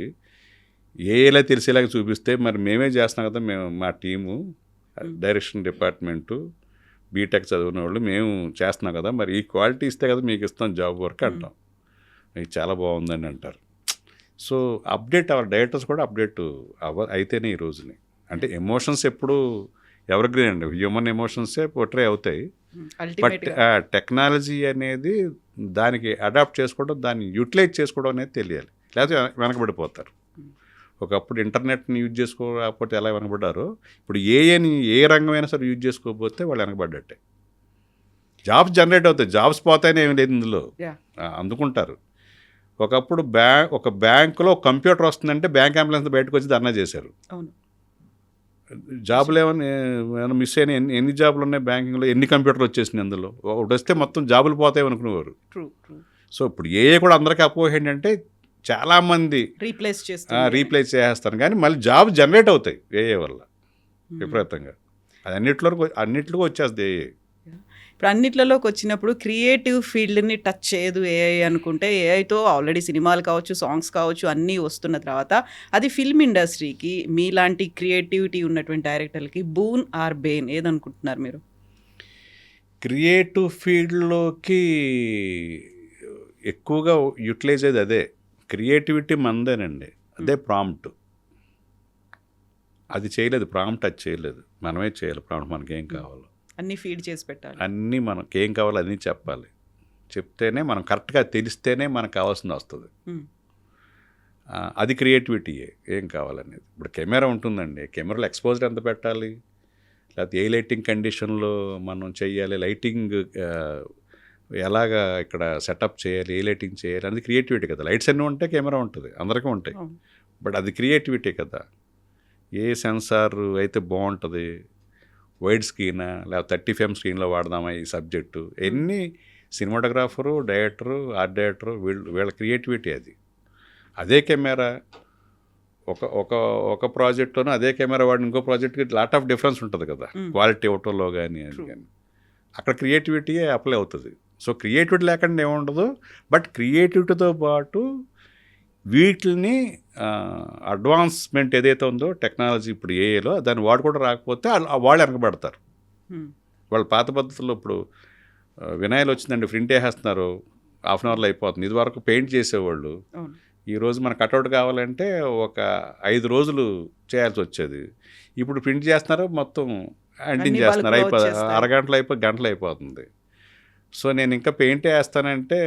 Speaker 2: ఏఏలా తెలిసేలాగా చూపిస్తే మరి మేమే చేస్తున్నాం కదా, మేము మా టీము డైరెక్షన్ డిపార్ట్మెంటు బీటెక్ చదివిన వాళ్ళు మేము చేస్తున్నాం కదా, మరి ఈ క్వాలిటీ ఇస్తే కదా మీకు ఇస్తాం జాబ్ వర్క్ అంటాం, మీకు చాలా బాగుందని అంటారు. సో అప్డేట్ అవ్వాలి, డైరెక్టర్స్ కూడా అప్డేట్ అయితేనే ఈ రోజుని. అంటే ఎమోషన్స్ ఎప్పుడు ఎవర్ గ్రీన్ అండి, హ్యూమన్ ఎమోషన్సే పోర్ట్రే అవుతాయి, బట్ టెక్నాలజీ అనేది దానికి అడాప్ట్ చేసుకోవడం, దాన్ని యూటిలైజ్ చేసుకోవడం అనేది తెలియాలి, లేకపోతే వెనకబడిపోతారు. ఒకప్పుడు ఇంటర్నెట్ని యూజ్ చేసుకోకపోతే ఎలా వెనకబడ్డారో, ఇప్పుడు ఏఏని ఏ రంగమైనా సరే యూజ్ చేసుకోకపోతే వాళ్ళు వెనకబడ్డట్టే. జాబ్స్ జనరేట్ అవుతాయి, జాబ్స్ పోతాయని ఏమి లేదు ఇందులో, అందుకుంటారు. ఒకప్పుడు ఒక బ్యాంకులో కంప్యూటర్ వస్తుందంటే బ్యాంక్ అంబులెన్స్ బయటకు వచ్చి ధర్నా చేశారు. జాబులు ఏమైనా మిస్ అయినా ఎన్ని జాబులు ఉన్నాయి బ్యాంకింగ్లో, ఎన్ని కంప్యూటర్లు వచ్చేసినాయి అందులో, ఒకటి వస్తే మొత్తం జాబులు పోతాయి అనుకునేవారు. సో ఇప్పుడు ఏఏ కూడా అందరికీ అపోహ ఏంటంటే చాలామంది రీప్లేస్ చేసేస్తాను, కానీ మళ్ళీ జాబ్ జనరేట్ అవుతాయి ఏఏ వల్ల విపరీతంగా. అది అన్నిట్లో వచ్చేస్తుంది ఏఏ.
Speaker 1: ఇప్పుడు అన్నిట్లలోకి వచ్చినప్పుడు క్రియేటివ్ ఫీల్డ్ని టచ్ చేయదు ఏఐ అనుకుంటే, ఏఐతో ఆల్రెడీ సినిమాలు కావచ్చు, సాంగ్స్ కావచ్చు, అన్నీ వస్తున్న తర్వాత అది ఫిల్మ్ ఇండస్ట్రీకి, మీలాంటి క్రియేటివిటీ ఉన్నటువంటి డైరెక్టర్లకి బూన్ ఆర్ బెయిన్ ఏదనుకుంటున్నారు మీరు?
Speaker 2: క్రియేటివ్ ఫీల్డ్లోకి ఎక్కువగా యూటిలైజ్ అయ్యేది అదే, క్రియేటివిటీ మందేనండి, అదే ప్రాంప్ట్. అది చేయలేదు, ప్రాంప్ట్ అది చేయలేదు, మనమే చేయాలి. ప్రాంప్ట్ మనకేం కావాలో
Speaker 1: అన్నీ ఫీడ్ చేసి పెట్టాలి,
Speaker 2: అన్నీ మనకి ఏం కావాలో అన్నీ చెప్పాలి, చెప్తేనే మనం కరెక్ట్గా తెలిస్తేనే మనకు కావాల్సింది వస్తుంది. అది క్రియేటివిటీయే, ఏం కావాలనేది. ఇప్పుడు కెమెరా ఉంటుందండి, కెమెరాలో ఎక్స్పోజర్ ఎంత పెట్టాలి, లేకపోతే ఏ లైటింగ్ కండిషన్లో మనం చెయ్యాలి, లైటింగ్ ఎలాగా ఇక్కడ సెటప్ చేయాలి, ఏ లైటింగ్ చేయాలి అనేది క్రియేటివిటీ కదా. లైట్స్ అన్నీ ఉంటే కెమెరా ఉంటుంది, అందరికీ ఉంటాయి, బట్ అది క్రియేటివిటీ కదా. ఏ సెన్సార్ అయితే బాగుంటుంది, వైడ్ స్క్రీనా లేకపోతే 30 frame స్క్రీన్లో వాడదామా ఈ సబ్జెక్టు, ఎన్ని సినిమాటోగ్రాఫరు, డైరెక్టరు, ఆర్ట్ డైరెక్టరు వీళ్ళ క్రియేటివిటీ అది. అదే కెమెరా ఒక ప్రాజెక్ట్లోనూ అదే కెమెరా వాడిన ఇంకో ప్రాజెక్ట్కి లాట్ ఆఫ్ డిఫరెన్స్ ఉంటుంది కదా, క్వాలిటీ ఇవ్వటంలో కానీ అది కానీ. అక్కడ క్రియేటివిటీయే అప్లై అవుతుంది. సో క్రియేటివిటీ లేకుండా ఏముండదు, బట్ క్రియేటివిటీతో పాటు వీటిని అడ్వాన్స్మెంట్ ఏదైతే ఉందో టెక్నాలజీ ఇప్పుడు ఏఏలో దాన్ని వాడుకోవడం రాకపోతే వాళ్ళు వెనకబడతారు. వాళ్ళ పాత పద్ధతుల్లో ఇప్పుడు వినాయలు వచ్చిందండి, ప్రింట్ వేసేస్తున్నారు, 1/2 hourలో అయిపోతుంది. ఇది వరకు పెయింట్ చేసేవాళ్ళు, ఈరోజు మన కటౌట్ కావాలంటే ఒక 5 రోజులు చేయాల్సి వచ్చేది. ఇప్పుడు ప్రింట్ చేస్తున్నారు, మొత్తం అంటించేస్తున్నారు, అరగంటలో గంటలు అయిపోతుంది. సో నేను ఇంకా పెయింటే వేస్తానంటే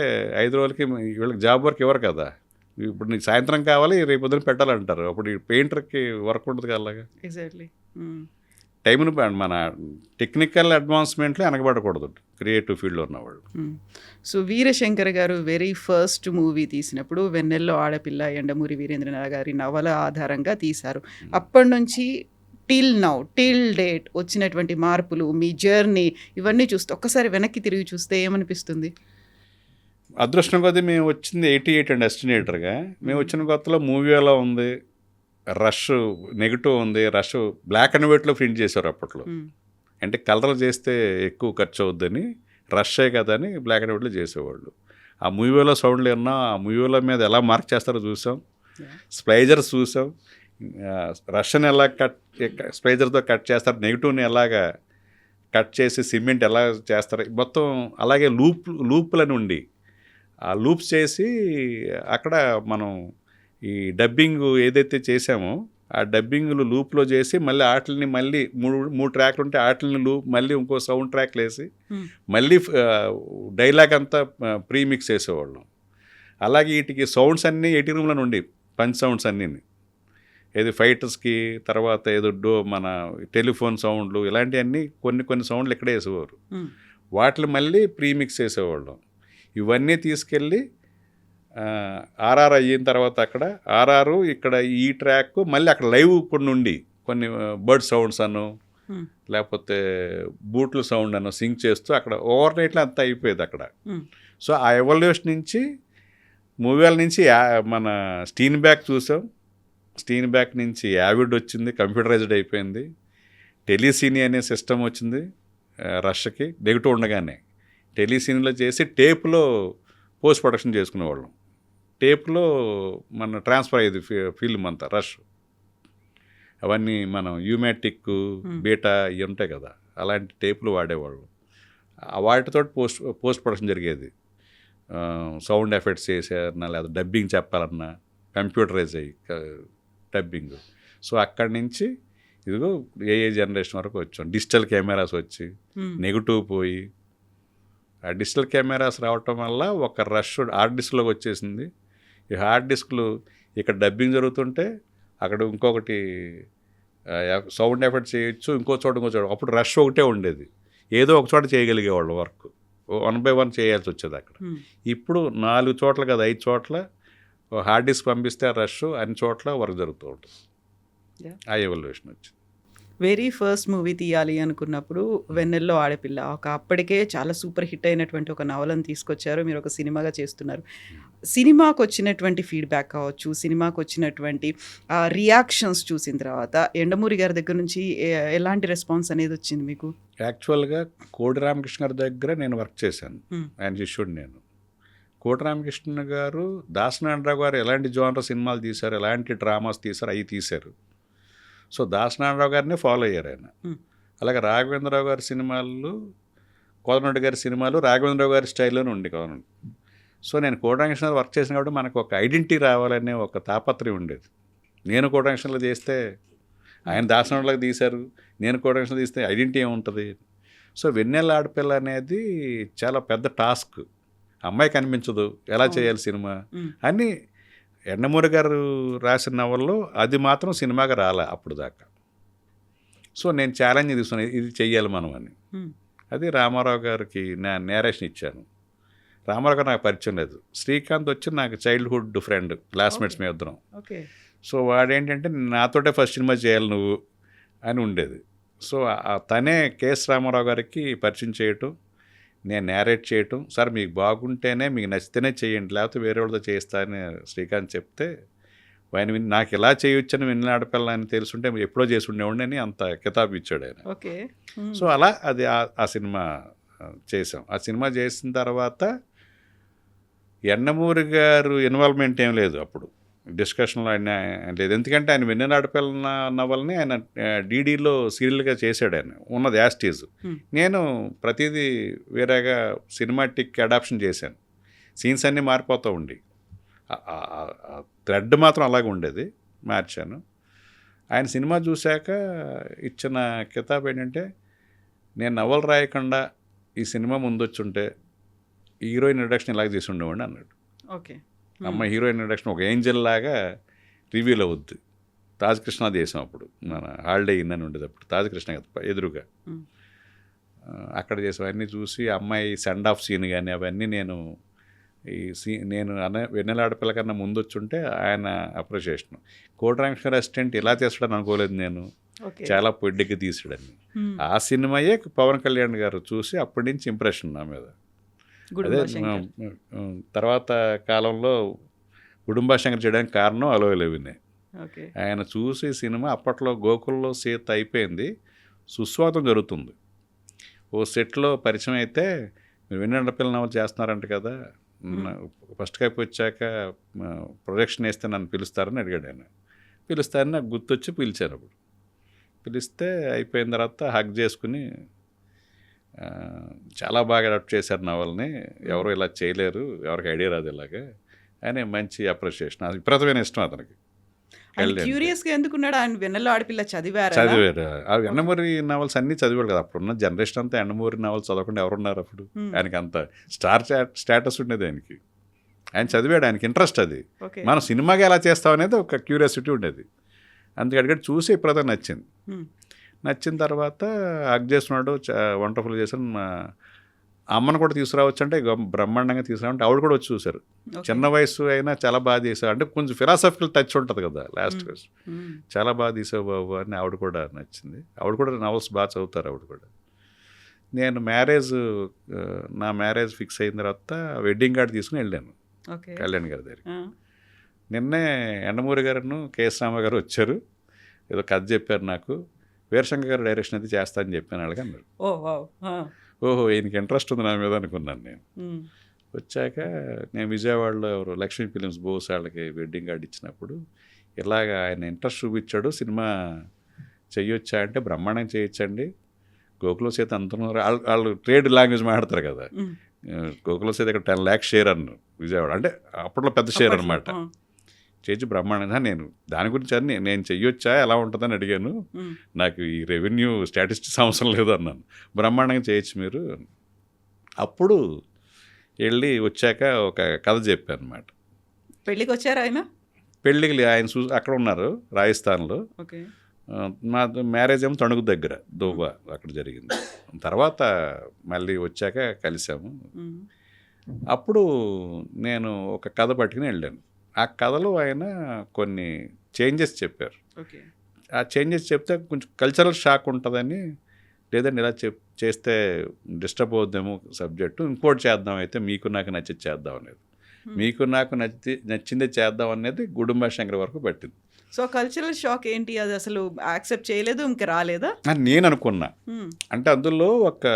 Speaker 2: 5 రోజులకి వీళ్ళకి జాబ్ వర్క్ ఇవ్వరు కదా. ఇప్పుడు నీకు సాయంత్రం కావాలి, రేపు పొద్దున పెట్టాలంటారు. అప్పుడు ఈ పెయింటర్కి వర్క్ ఉంటుంది కదా. అలాగా
Speaker 1: ఎగ్జాక్ట్లీ
Speaker 2: టైంను మన టెక్నికల్ అడ్వాన్స్మెంట్లో వెనకబడకూడదు క్రియేటివ్ ఫీల్డ్లో ఉన్నవాళ్ళు.
Speaker 1: సో వీరశంకర్ గారు వెరీ ఫస్ట్ మూవీ తీసినప్పుడు వెన్నెల్లో ఆడపిల్ల యండమూరి వీరేంద్రనాథ్ గారి నవల ఆధారంగా తీశారు. అప్పటి నుంచి టిల్ డేట్ వచ్చినటువంటి మార్పులు, మీ జర్నీ, ఇవన్నీ చూస్తే ఒక్కసారి వెనక్కి తిరిగి చూస్తే ఏమనిపిస్తుంది?
Speaker 2: అదృష్టం కొద్దీ మేము వచ్చింది 88 అండి ఎస్టినేటర్గా. మేము వచ్చిన కొత్తలో మూవీ ఎలా ఉంది, రష్ నెగిటివ్ ఉంది, రష్ బ్లాక్ అండ్ వైట్లో ప్రింట్ చేశారు అప్పట్లో. అంటే కలర్ చేస్తే ఎక్కువ ఖర్చు అవుద్దని, రష్ే కదా అని బ్లాక్ అండ్ వైట్లో చేసేవాళ్ళు. ఆ మూవీలో సౌండ్లు విన్నాం, ఆ మూవీల మీద ఎలా మార్క్ చేస్తారో చూసాం, స్ప్లైజర్స్ చూసాం, రష్ని ఎలా స్ప్లైజర్తో కట్ చేస్తారు, నెగిటివ్ని ఎలాగా కట్ చేసి సిమెంట్ ఎలా చేస్తారు, మొత్తం అలాగే లూప్లని ఉండి ఆ లూప్స్ చేసి అక్కడ మనం ఈ డబ్బింగ్ ఏదైతే చేసామో ఆ డబ్బింగ్లు లూప్లో చేసి మళ్ళీ ఆటలని మళ్ళీ మూడు ట్రాక్లు ఉంటే ఆటలని లూప్ మళ్ళీ ఇంకో సౌండ్ ట్రాక్లు వేసి మళ్ళీ డైలాగ్ అంతా ప్రీమిక్స్ చేసేవాళ్ళం. అలాగే వీటికి సౌండ్స్ అన్నీ 80 రూమ్లో నుండి పంచ్ సౌండ్స్ అన్నీ, ఏది ఫైటర్స్కి, తర్వాత ఏదో మన టెలిఫోన్ సౌండ్లు, ఇలాంటివన్నీ కొన్ని సౌండ్లు ఇక్కడే వేసేవారు. వాటిని మళ్ళీ ప్రీమిక్స్ చేసేవాళ్ళం. ఇవన్నీ తీసుకెళ్ళి ఆర్ఆర్ అయిన తర్వాత అక్కడ ఆర్ఆర్ ఇక్కడ ఈ ట్రాక్ మళ్ళీ అక్కడ లైవ్ కొన్ని బర్డ్ సౌండ్స్ అను లేకపోతే బూట్ల సౌండ్ అను సింగ్ చేస్తూ అక్కడ ఓవర్ నైట్లో అంతా అయిపోయేది అక్కడ. సో ఆ ఎవల్యూషన్ నుంచి మూవీల నుంచి మన స్టీన్ బ్యాక్ చూసాం, స్టీన్ బ్యాక్ నుంచి యావిడ్ వచ్చింది, కంప్యూటరైజ్డ్ అయిపోయింది, టెలిసీనీ అనే సిస్టమ్ వచ్చింది రష్కి. నెగిటివ్ ఉండగానే టెలిసీన్లో చేసి టేప్లో పోస్ట్ ప్రొడక్షన్ చేసుకునేవాళ్ళం. టేప్లో మన ట్రాన్స్ఫర్ అయ్యేది ఫిల్మ్ అంతా రష్. అవన్నీ మనం యూమాటిక్, బీటా ఇవి ఉంటాయి కదా, అలాంటి టేపులు వాడేవాళ్ళు. వాటితో పోస్ట్ ప్రొడక్షన్ జరిగేది. సౌండ్ ఎఫెక్ట్స్ చేసారన్నా లేదా డబ్బింగ్ చెప్పాలన్నా కంప్యూటరైజ్ అయ్యి డబ్బింగ్. సో అక్కడి నుంచి ఇదిగో ఏ జనరేషన్ వరకు వచ్చాం. డిజిటల్ కెమెరాస్ వచ్చి నెగిటివ్ పోయి ఆ డిజిటల్ కెమెరాస్ రావటం వల్ల ఒక రష్ హార్డ్ డిస్క్లోకి వచ్చేసింది. ఈ హార్డ్ డిస్క్లు ఇక్కడ డబ్బింగ్ జరుగుతుంటే అక్కడ ఇంకొకటి సౌండ్ ఎఫెక్ట్ చేయొచ్చు, ఇంకో చోట. అప్పుడు రష్ ఒకటే ఉండేది, ఏదో ఒక చోట చేయగలిగేవాళ్ళు వర్క్, 1 by 1 చేయాల్సి వచ్చేది అక్కడ. ఇప్పుడు 4 చోట్ల కదా 5 చోట్ల హార్డ్ డిస్క్ పంపిస్తే ఆ రష్ అన్ని చోట్ల వర్క్ జరుగుతూ ఉంటుంది. ఆ ఎవల్యూషన్ వచ్చింది.
Speaker 1: వెరీ ఫస్ట్ మూవీ తీయాలి అనుకున్నప్పుడు వెన్నెల్లో ఆడపిల్ల అప్పటికే చాలా సూపర్ హిట్ అయినటువంటి ఒక నవలను తీసుకొచ్చారు, మీరు ఒక సినిమాగా చేస్తున్నారు. సినిమాకు వచ్చినటువంటి ఫీడ్బ్యాక్ కావచ్చు, సినిమాకు వచ్చినటువంటి రియాక్షన్స్ చూసిన తర్వాత యండమూరి గారి దగ్గర నుంచి ఎలాంటి రెస్పాన్స్ అనేది వచ్చింది మీకు?
Speaker 2: యాక్చువల్గా కోడి రామకృష్ణ గారి దగ్గర నేను వర్క్ చేశాను, ఆయన శిష్యుడు నేను. కోటి రామకృష్ణ గారు, దాసనారాయణరావు గారు ఎలాంటి జోనర్ సినిమాలు తీశారు, ఎలాంటి డ్రామాస్ తీశారు అవి తీశారు. సో దాసనారాయణరావు గారిని ఫాలో అయ్యారు ఆయన. అలాగే రాఘవేంద్రరావు గారి సినిమాలు, కోదండరెడ్డి గారి సినిమాలు రాఘవేంద్రరావు గారి స్టైల్లోనే ఉండి కోదండ. సో నేను కోటరామకృష్ణ వర్క్ చేసిన కాబట్టి మనకు ఒక ఐడెంటిటీ రావాలనే ఒక తాపత్రయం ఉండేది. నేను కోటరామకృష్ణలో చేస్తే ఆయన దాసనారాయణరావుకి తీశారు, నేను కోటరామకృష్ణ తీస్తే ఐడెంటిటీ ఏముంటుంది. సో వెన్నెల ఆడపిల్ల అనేది చాలా పెద్ద టాస్క్. అమ్మాయి కనిపించదు, ఎలా చేయాలి సినిమా అని యండమూరి గారు రాసిన నవల్లో అది మాత్రం సినిమాగా రాలే అప్పుడు దాకా. సో నేను ఛాలెంజ్ తీసుకున్నాను, ఇది చెయ్యాలి మనం అని. అది రామారావు గారికి నేరేషన్ ఇచ్చాను. రామారావు గారు నాకు పరిచయం లేదు, శ్రీకాంత్ వచ్చి నాకు చైల్డ్హుడ్ ఫ్రెండ్, క్లాస్మేట్స్ మేము ఇద్దరం. సో వాడేంటంటే నాతోటే ఫస్ట్ సినిమా చేయాలి నువ్వు అని ఉండేది. సో తనే కేఎస్ రామారావు గారికి పరిచయం చేయటం, నేను నేరేట్ చేయటం, సార్ మీకు బాగుంటేనే, మీకు నచ్చితేనే చేయండి, లేకపోతే వేరే వాళ్ళతో చేస్తా అని శ్రీకాంత్ చెప్తే ఆయన నాకు ఎలా చేయొచ్చని వెన్నెల ఆడపిల్ల అని తెలుసుంటే ఎప్పుడో చేసి ఉండేవాడిని అని అంత కితాబు ఇచ్చాడు ఆయన. సో అలా అది ఆ సినిమా చేసాం. ఆ సినిమా చేసిన తర్వాత యండమూరి గారు ఇన్వాల్వ్మెంట్ ఏం లేదు అప్పుడు డిస్కషన్లో, ఆయన లేదు. ఎందుకంటే ఆయన వెన్నెల ఆడపిల్ల నవల్ని ఆయన డీడీలో సీరియల్గా చేశాడు, ఆయన ఉన్నది యాస్టీజ్. నేను ప్రతిదీ వేరేగా సినిమాటిక్ అడాప్షన్ చేశాను, సీన్స్ అన్నీ మారిపోతూ ఉండి. థ్రెడ్ మాత్రం అలాగే ఉండేది, మార్చాను. ఆయన సినిమా చూశాక ఇచ్చిన కితాబ్ ఏంటంటే, నేను నవలు రాయకుండా ఈ సినిమా ముందొచ్చుంటే హీరోయిన్ ఇంట్రడక్షన్ ఇలాగ చేసి ఉండేవాడిని అన్నాడు.
Speaker 1: ఓకే.
Speaker 2: అమ్మ హీరోయిన్ ఇంట్రడక్షన్ ఒక ఏంజల్ లాగా రివ్యూలో అవుద్ది. తాజ్ కృష్ణ దేశం అప్పుడు మన హాలిడే ఇన్ అని ఉండేది అప్పుడు, తాజ్ కృష్ణ ఎదురుగా అక్కడ చేసాం. అన్నీ చూసి అమ్మాయి సెండ్ ఆఫ్ సీన్ కానీ అవన్నీ నేను నేను వెన్నెలాడపిల్ల కన్నా ముందు వచ్చుంటే ఆయన అప్రిషియేషన్. కోటరామకృష్ణ అసిస్టెంట్ ఇలా చేస్తాడని అనుకోలేదు నేను, చాలా పొడ్డికి తీసాడని. ఆ సినిమాయే పవన్ కళ్యాణ్ గారు చూసి అప్పటి నుంచి ఇంప్రెషన్ నా మీద. అదే తర్వాత కాలంలో గుడుంబా శంకర్ చేయడానికి కారణం అలోయలేవినే. ఆయన చూసి సినిమా అప్పట్లో గోకుల్లో సీత అయిపోయింది, సుస్వాగతం జరుగుతుంది. ఓ సెట్లో పరిచయం అయితే, మీరు వెన్నెలాడపిల్ల నవలు చేస్తున్నారంట కదా, ఫస్ట్ కైపు వచ్చాక ప్రొజెక్షన్ వేస్తే నన్ను పిలుస్తారని అడిగాడు ఆయన. పిలుస్తారని నాకు గుర్తొచ్చి పిలిచాను. అప్పుడు పిలిస్తే అయిపోయిన తర్వాత హగ్ చేసుకుని, చాలా బాగా అడాప్ట్ చేశారు నవల్ని, ఎవరు ఇలా చేయలేరు, ఎవరికి ఐడియా రాదు ఇలాగా అని మంచి అప్రిషియేషన్. అది విపరీతమైన ఇష్టం అతనికి.
Speaker 1: క్యూరియస్గా ఎందుకున్నాడు ఆయన? వెన్నెల ఆడపిల్ల చదివారు.
Speaker 2: ఆ ఎండమూరి నవల్స్ అన్నీ చదివాడు కదా. అప్పుడున్న జనరేషన్ అంతా ఎండమూరి నవల్స్ చదవకుండా ఎవరున్నారు అప్పుడు? ఆయనకి అంత స్టాటస్ ఉండేది ఆయనకి. ఆయన చదివాడు, ఆయనకి ఇంట్రెస్ట్ అది. మనం సినిమాగా ఎలా చేస్తాం అనేది ఒక క్యూరియాసిటీ ఉండేది. అందుకడికి చూసి ఇప్పుడు నచ్చింది. నచ్చిన తర్వాత హగ్ చేస్తున్నాడు, వండర్ఫుల్ చేశాను. మా అమ్మను కూడా తీసుకురావచ్చు అంటే బ్రహ్మాండంగా తీసుకురావంటే ఆవిడ కూడా వచ్చి చూశారు. చిన్న వయసు అయినా చాలా బాగా చేశావు అంటే కొంచెం ఫిలాసఫికల్ టచ్ ఉంటుంది కదా లాస్ట్. చాలా బాగా తీసావు బాబు అని ఆవిడ కూడా నచ్చింది. ఆవిడ కూడా నవల్స్ బాగా చదువుతారు ఆవిడ కూడా. నేను నా మ్యారేజ్ ఫిక్స్ అయిన తర్వాత వెడ్డింగ్ కార్డు తీసుకుని వెళ్ళాను కళ్యాణ్ గారి దగ్గరికి. నిన్నే ఎండమూరి గారును కేఎస్ రామ గారు వచ్చారు, ఏదో కథ చెప్పారు నాకు, వీరశంకర్ గారు డైరెక్షన్ అయితే చేస్తా అని చెప్పాను అలాగే అన్నారు. ఓహో ఈయనకి ఇంట్రెస్ట్ ఉంది నా మీద అనుకున్నాను నేను. వచ్చాక నేను విజయవాడలో ఎవరు లక్ష్మీ ఫిలిమ్స్ బోస్ వాళ్ళకి వెడ్డింగ్ కార్డు ఇచ్చినప్పుడు ఇలాగ ఆయన ఇంట్రెస్ట్ చూపించాడు, సినిమా చెయ్యొచ్చా అంటే బ్రహ్మాండం చేయొచ్చండి, గోకుల సీత అంటున్నారు. వాళ్ళు ట్రేడ్ లాంగ్వేజ్ మాట్లాడతారు కదా. గోకుల సీత ఇక్కడ 10 lakhs షేర్ అన్నారు విజయవాడ, అంటే అప్పట్లో పెద్ద షేర్ అనమాట. చేసి బ్రహ్మాండంగా నేను దాని గురించి అని నేను చెయ్యొచ్చా ఎలా ఉంటుందని అడిగాను. నాకు ఈ రెవెన్యూ స్టాటిస్టిక్స్ అవసరం లేదు అన్నాను. బ్రహ్మాండంగా చేయొచ్చు మీరు. అప్పుడు వెళ్ళి వచ్చాక ఒక కథ చెప్పాను అనమాట.
Speaker 1: పెళ్ళికి వచ్చారు ఆయన?
Speaker 2: పెళ్ళికి ఆయన అక్కడ ఉన్నారు రాజస్థాన్లో. మా మ్యారేజ్ ఏమో తణుకు దగ్గర దోబా అక్కడ జరిగింది. తర్వాత మళ్ళీ వచ్చాక కలిసాము. అప్పుడు నేను ఒక కథ పట్టుకుని వెళ్ళాను. ఆ కథలో ఆయన కొన్ని చేంజెస్ చెప్పారు. ఆ చేంజెస్ చెప్తే కొంచెం కల్చరల్ షాక్ ఉంటుందని, లేదండి ఇలా చేస్తే డిస్టర్బ్ అవుద్దేమో సబ్జెక్టు, ఇంకోటి చేద్దాం అయితే మీకు నాకు నచ్చింది చేద్దాం అనేది, మీకు నాకు నచ్చిందే చేద్దాం అనేది గుడుంబా శంకర్ వరకు పట్టింది.
Speaker 1: సో కల్చరల్ షాక్ ఏంటి? అది అసలు యాక్సెప్ట్ చేయలేదు, ఇంకా రాలేదా
Speaker 2: అని నేను అనుకున్నా. అంటే అందులో ఒక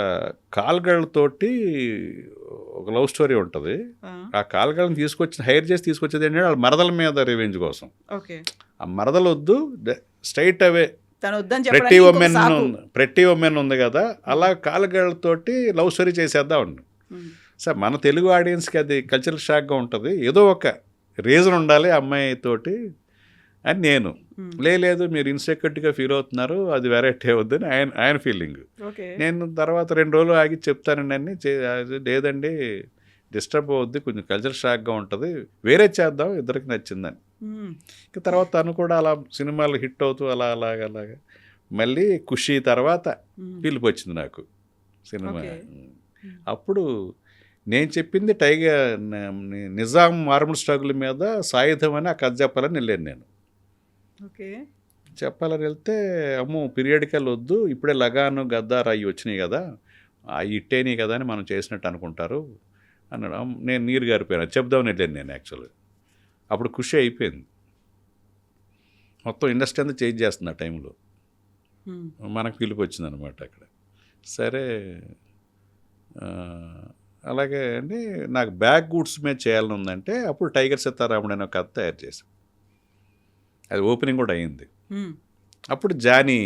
Speaker 2: కాల్గళ్ళతోటి ఒక లవ్ స్టోరీ ఉంటుంది. ఆ కాల్గళ్ళని హైర్ చేసి తీసుకొచ్చేది ఏంటంటే వాళ్ళ మరదల మీద రివెంజ్ కోసం. ఆ మరదలు వద్దు, స్ట్రైట్ అవే ప్రతి ఉమెన్ ఉంది కదా, అలా కాల్గళ్ళతోటి లవ్ స్టోరీ చేసేద్దాం అన్న. సార్ మన తెలుగు ఆడియన్స్కి అది కల్చరల్ షాక్గా ఉంటుంది, ఏదో ఒక రీజన్ ఉండాలి అమ్మాయితోటి అని నేను. లేదు మీరు ఇన్సెక్యూరిటీగా ఫీల్ అవుతున్నారు, అది వెరైటీ అవుద్దని ఆయన ఫీలింగ్. నేను తర్వాత 2 రోజులు ఆగి చెప్తానండి అన్ని, లేదండి డిస్టర్బ్ అవుద్ది, కొంచెం కల్చర్ షాక్గా ఉంటుంది, వేరే చేద్దాం ఇద్దరికి నచ్చిందని. ఇంకా తర్వాత తను కూడా అలా సినిమాలు హిట్ అవుతూ అలాగా మళ్ళీ ఖుషి తర్వాత పిలుపు వచ్చింది నాకు సినిమా. అప్పుడు నేను చెప్పింది నిజాం మార్మల్ స్ట్రగుల్ మీద సాయుధం అని ఆ కథ చెప్పాలని వెళ్ళాను నేను. చెప్పాలని వెళ్తే అమ్మో పీరియడికల్ వద్దు, ఇప్పుడే లగాను గద్దార్ అవి వచ్చినాయి కదా, అవి ఇట్టేనాయి కదా అని మనం చేసినట్టు అనుకుంటారు అన్నాడు. నేను నీరు గారిపోయాను, చెప్దామని వెళ్ళాను నేను. యాక్చువల్గా అప్పుడు ఖుషి అయిపోయింది, మొత్తం ఇండస్ట్రీ అంతా చేంజ్ చేస్తుంది ఆ టైంలో. మనకు పిలుపు వచ్చింది అనమాట అక్కడ. సరే అలాగే అండి, నాకు బ్యాక్ గూడ్స్ మీద చేయాలని ఉందంటే అప్పుడు టైగర్ సీతారాముడు అనే కథ తయారు చేశాం. అది ఓపెనింగ్ కూడా అయింది. అప్పుడు జానీ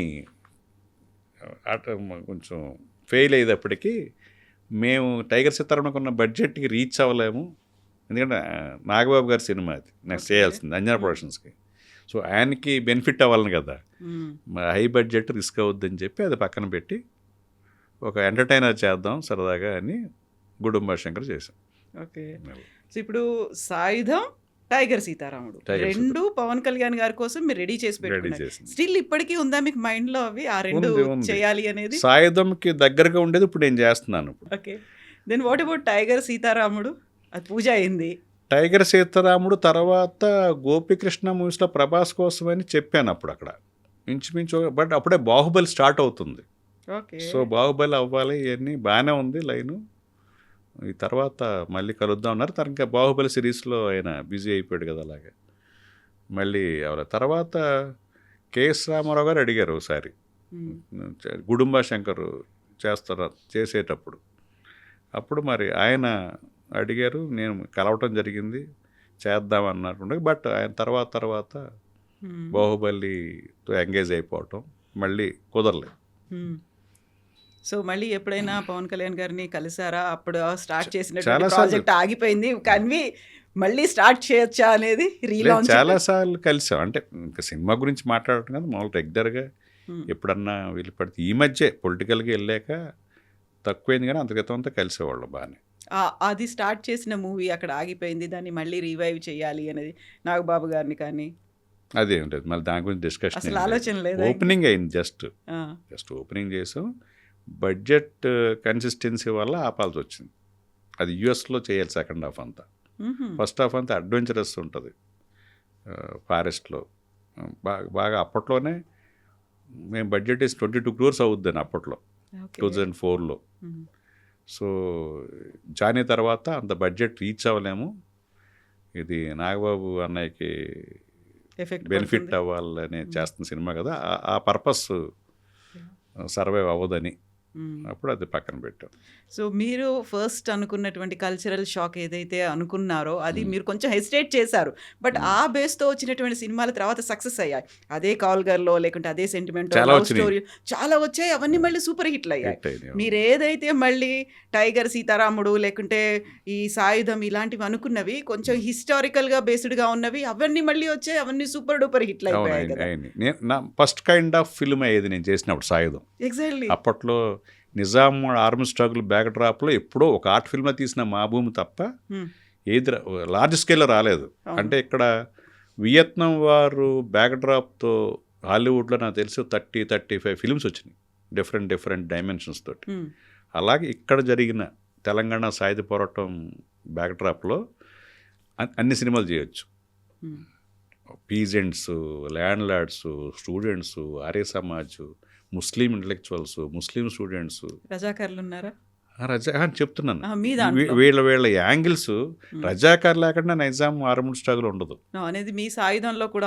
Speaker 2: కొంచెం ఫెయిల్ అయ్యేటప్పటికీ మేము టైగర్ సీతారాముడికి ఉన్న బడ్జెట్కి రీచ్ అవ్వలేము ఎందుకంటే నాగబాబు గారి సినిమా అది నెక్స్ట్ చేయాల్సింది అంజనా ప్రొడక్షన్స్కి. సో ఆయనకి బెనిఫిట్ అవ్వాలని కదా, హై బడ్జెట్ రిస్క్ అవుద్దని చెప్పి అది పక్కన పెట్టి ఒక ఎంటర్టైనర్ చేద్దాం సరదాగా అని గుడుంబా శంకర్ చేశాం.
Speaker 1: ఓకే. సో ఇప్పుడు సాయుధం, టైగర్ సీతారాముడు రెండు పవన్ కళ్యాణ్ గారి కోసం మీరు రెడీ చేసి పెట్టుకున్నారు. స్టిల్ ఇప్పటికీ ఉందా మీకు మైండ్ లో అవి ఆ రెండు చేయాలి అనేది?
Speaker 2: సాయుధంకి దగ్గరగా ఉండేది ఇప్పుడు నేను చేస్తున్నాను.
Speaker 1: Okay. Then what about tiger Sitaramudu? అది పూజ అయింది.
Speaker 2: టైగర్ సీతారాముడు తర్వాత గోపికృష్ణ మూవీస్లో ప్రభాస్ కోసం అని చెప్పాను అప్పుడు అక్కడ ఇంచుమించు. బట్ అప్పుడే బాహుబలి స్టార్ట్ అవుతుంది.
Speaker 1: ఓకే.
Speaker 2: సో బాహుబలి అవ్వాలి, ఇవన్నీ బాగానే ఉంది లైను. ఈ తర్వాత మళ్ళీ కలుద్దాం అన్నారు. ఇంకా బాహుబలి సిరీస్లో ఆయన బిజీ అయిపోయాడు కదా, అలాగే మళ్ళీ ఎవరు తర్వాత కేఎస్ రామారావు గారు అడిగారు ఒకసారి గుడుంబా శంకర్ చేసేటప్పుడు. అప్పుడు మరి ఆయన అడిగారు, నేను కలవటం జరిగింది, చేద్దామన్నట్టు. బట్ ఆయన తర్వాత బాహుబలితో ఎంగేజ్ అయిపోవటం మళ్ళీ కుదరలేదు.
Speaker 1: సో మళ్ళీ ఎప్పుడైనా పవన్ కళ్యాణ్ గారిని కలిసారా? అప్పుడు స్టార్ట్ చేసిన ప్రాజెక్ట్ ఆగిపోయింది, కానీ మళ్ళీ స్టార్ట్ చేయొచ్చా అనేది రీలాంచ్?
Speaker 2: చాలాసార్లు కలిసాం. అంటే ఇంకా సినిమా గురించి మాట్లాడటం కదా, మామూలు రెగ్యులర్గా ఎప్పుడన్నా వీళ్ళు పడితే. ఈ మధ్య పొలిటికల్గా వెళ్ళాక తక్కువైంది, కానీ అంత క్రితం కలిసేవాళ్ళు బాగానే.
Speaker 1: అది స్టార్ట్ చేసిన మూవీ అక్కడ ఆగిపోయింది, దాన్ని మళ్ళీ రివైవ్ చేయాలి అనేది నాగబాబు గారిని కానీ
Speaker 2: అదేం లేదు, మళ్ళీ దాని గురించి డిస్కషన్
Speaker 1: అసలు ఆలోచన లేదు.
Speaker 2: ఓపెనింగ్ అయింది, జస్ట్ ఓపెనింగ్ చేసాం. బడ్జెట్ కన్సిస్టెన్సీ వల్ల ఆపాల్సి వచ్చింది. అది యుఎస్లో చేయాలి సెకండ్ హాఫ్ అంతా. ఫస్ట్ హాఫ్ అంతా అడ్వెంచరస్ ఉంటుంది ఫారెస్ట్లో. బాగా అప్పట్లోనే మేము బడ్జెట్ వేసి 22 crores అవుద్దని అప్పట్లో 2004లో. సో జానీ తర్వాత అంత బడ్జెట్ రీచ్ అవ్వలేము, ఇది నాగబాబు అన్నయ్యకి బెనిఫిట్ అవ్వాలని చేస్తున్న సినిమా కదా, ఆ పర్పస్ సర్వైవ్ అవ్వదని అప్పుడు అది పక్కన పెట్టాం.
Speaker 1: సో మీరు ఫస్ట్ అనుకున్నటువంటి కల్చరల్ షాక్ ఏదైతే అనుకున్నారో అది మీరు కొంచెం హెసిటేట్ చేశారు, బట్ ఆ బేస్తో వచ్చినటువంటి సినిమాల తర్వాత సక్సెస్ అయ్యాయి. అదే కాల్ గర్లో లేకుంటే అదే సెంటిమెంట్ స్టోరీ చాలా వచ్చాయి, అవన్నీ మళ్ళీ సూపర్ హిట్లు అయ్యాయి. మీరు ఏదైతే మళ్ళీ టైగర్ సీతారాముడు లేకుంటే ఈ సాయుధం ఇలాంటివి అనుకున్నవి కొంచెం హిస్టారికల్గా బేస్డ్గా ఉన్నవి అవన్నీ మళ్ళీ వచ్చాయి, అవన్నీ సూపర్ డూపర్ హిట్లు అయిపోయాయి.
Speaker 2: నా ఫస్ట్ కైండ్ ఆఫ్ ఫిల్మ్ అయ్యేది నేను చేసినప్పుడు సాయుధం.
Speaker 1: ఎగ్జాక్ట్లీ.
Speaker 2: అప్పట్లో నిజాం ఆర్మీ స్ట్రగుల్ బ్యాక్ డ్రాప్లో ఎప్పుడో ఒక ఆర్ట్ ఫిల్మ్లో తీసిన మా భూమి తప్ప ఏది లార్జ్ స్కేల్లో రాలేదు. అంటే ఇక్కడ వియత్నాం వారు బ్యాక్ డ్రాప్తో హాలీవుడ్లో నాకు తెలిసి 30-35 ఫిల్మ్స్ వచ్చినాయి డిఫరెంట్ డైమెన్షన్స్ తోటి. అలాగే ఇక్కడ జరిగిన తెలంగాణ సాయుధ పోరాటం బ్యాక్ డ్రాప్లో అన్ని సినిమాలు చేయొచ్చు. Peasants, land lords, students, Arya Samaj, Muslim intellectuals, Muslim students,
Speaker 1: రజాకార్లు ఉన్నారా?
Speaker 2: చెప్తున్నాను, వీళ్ళ యాంగిల్స్ రజాకార్ లేకుండా నిజాం ఆర్మడ్ స్ట్రగుల్ ఉండదు
Speaker 1: అనేది మీ సాయుధంలో కూడా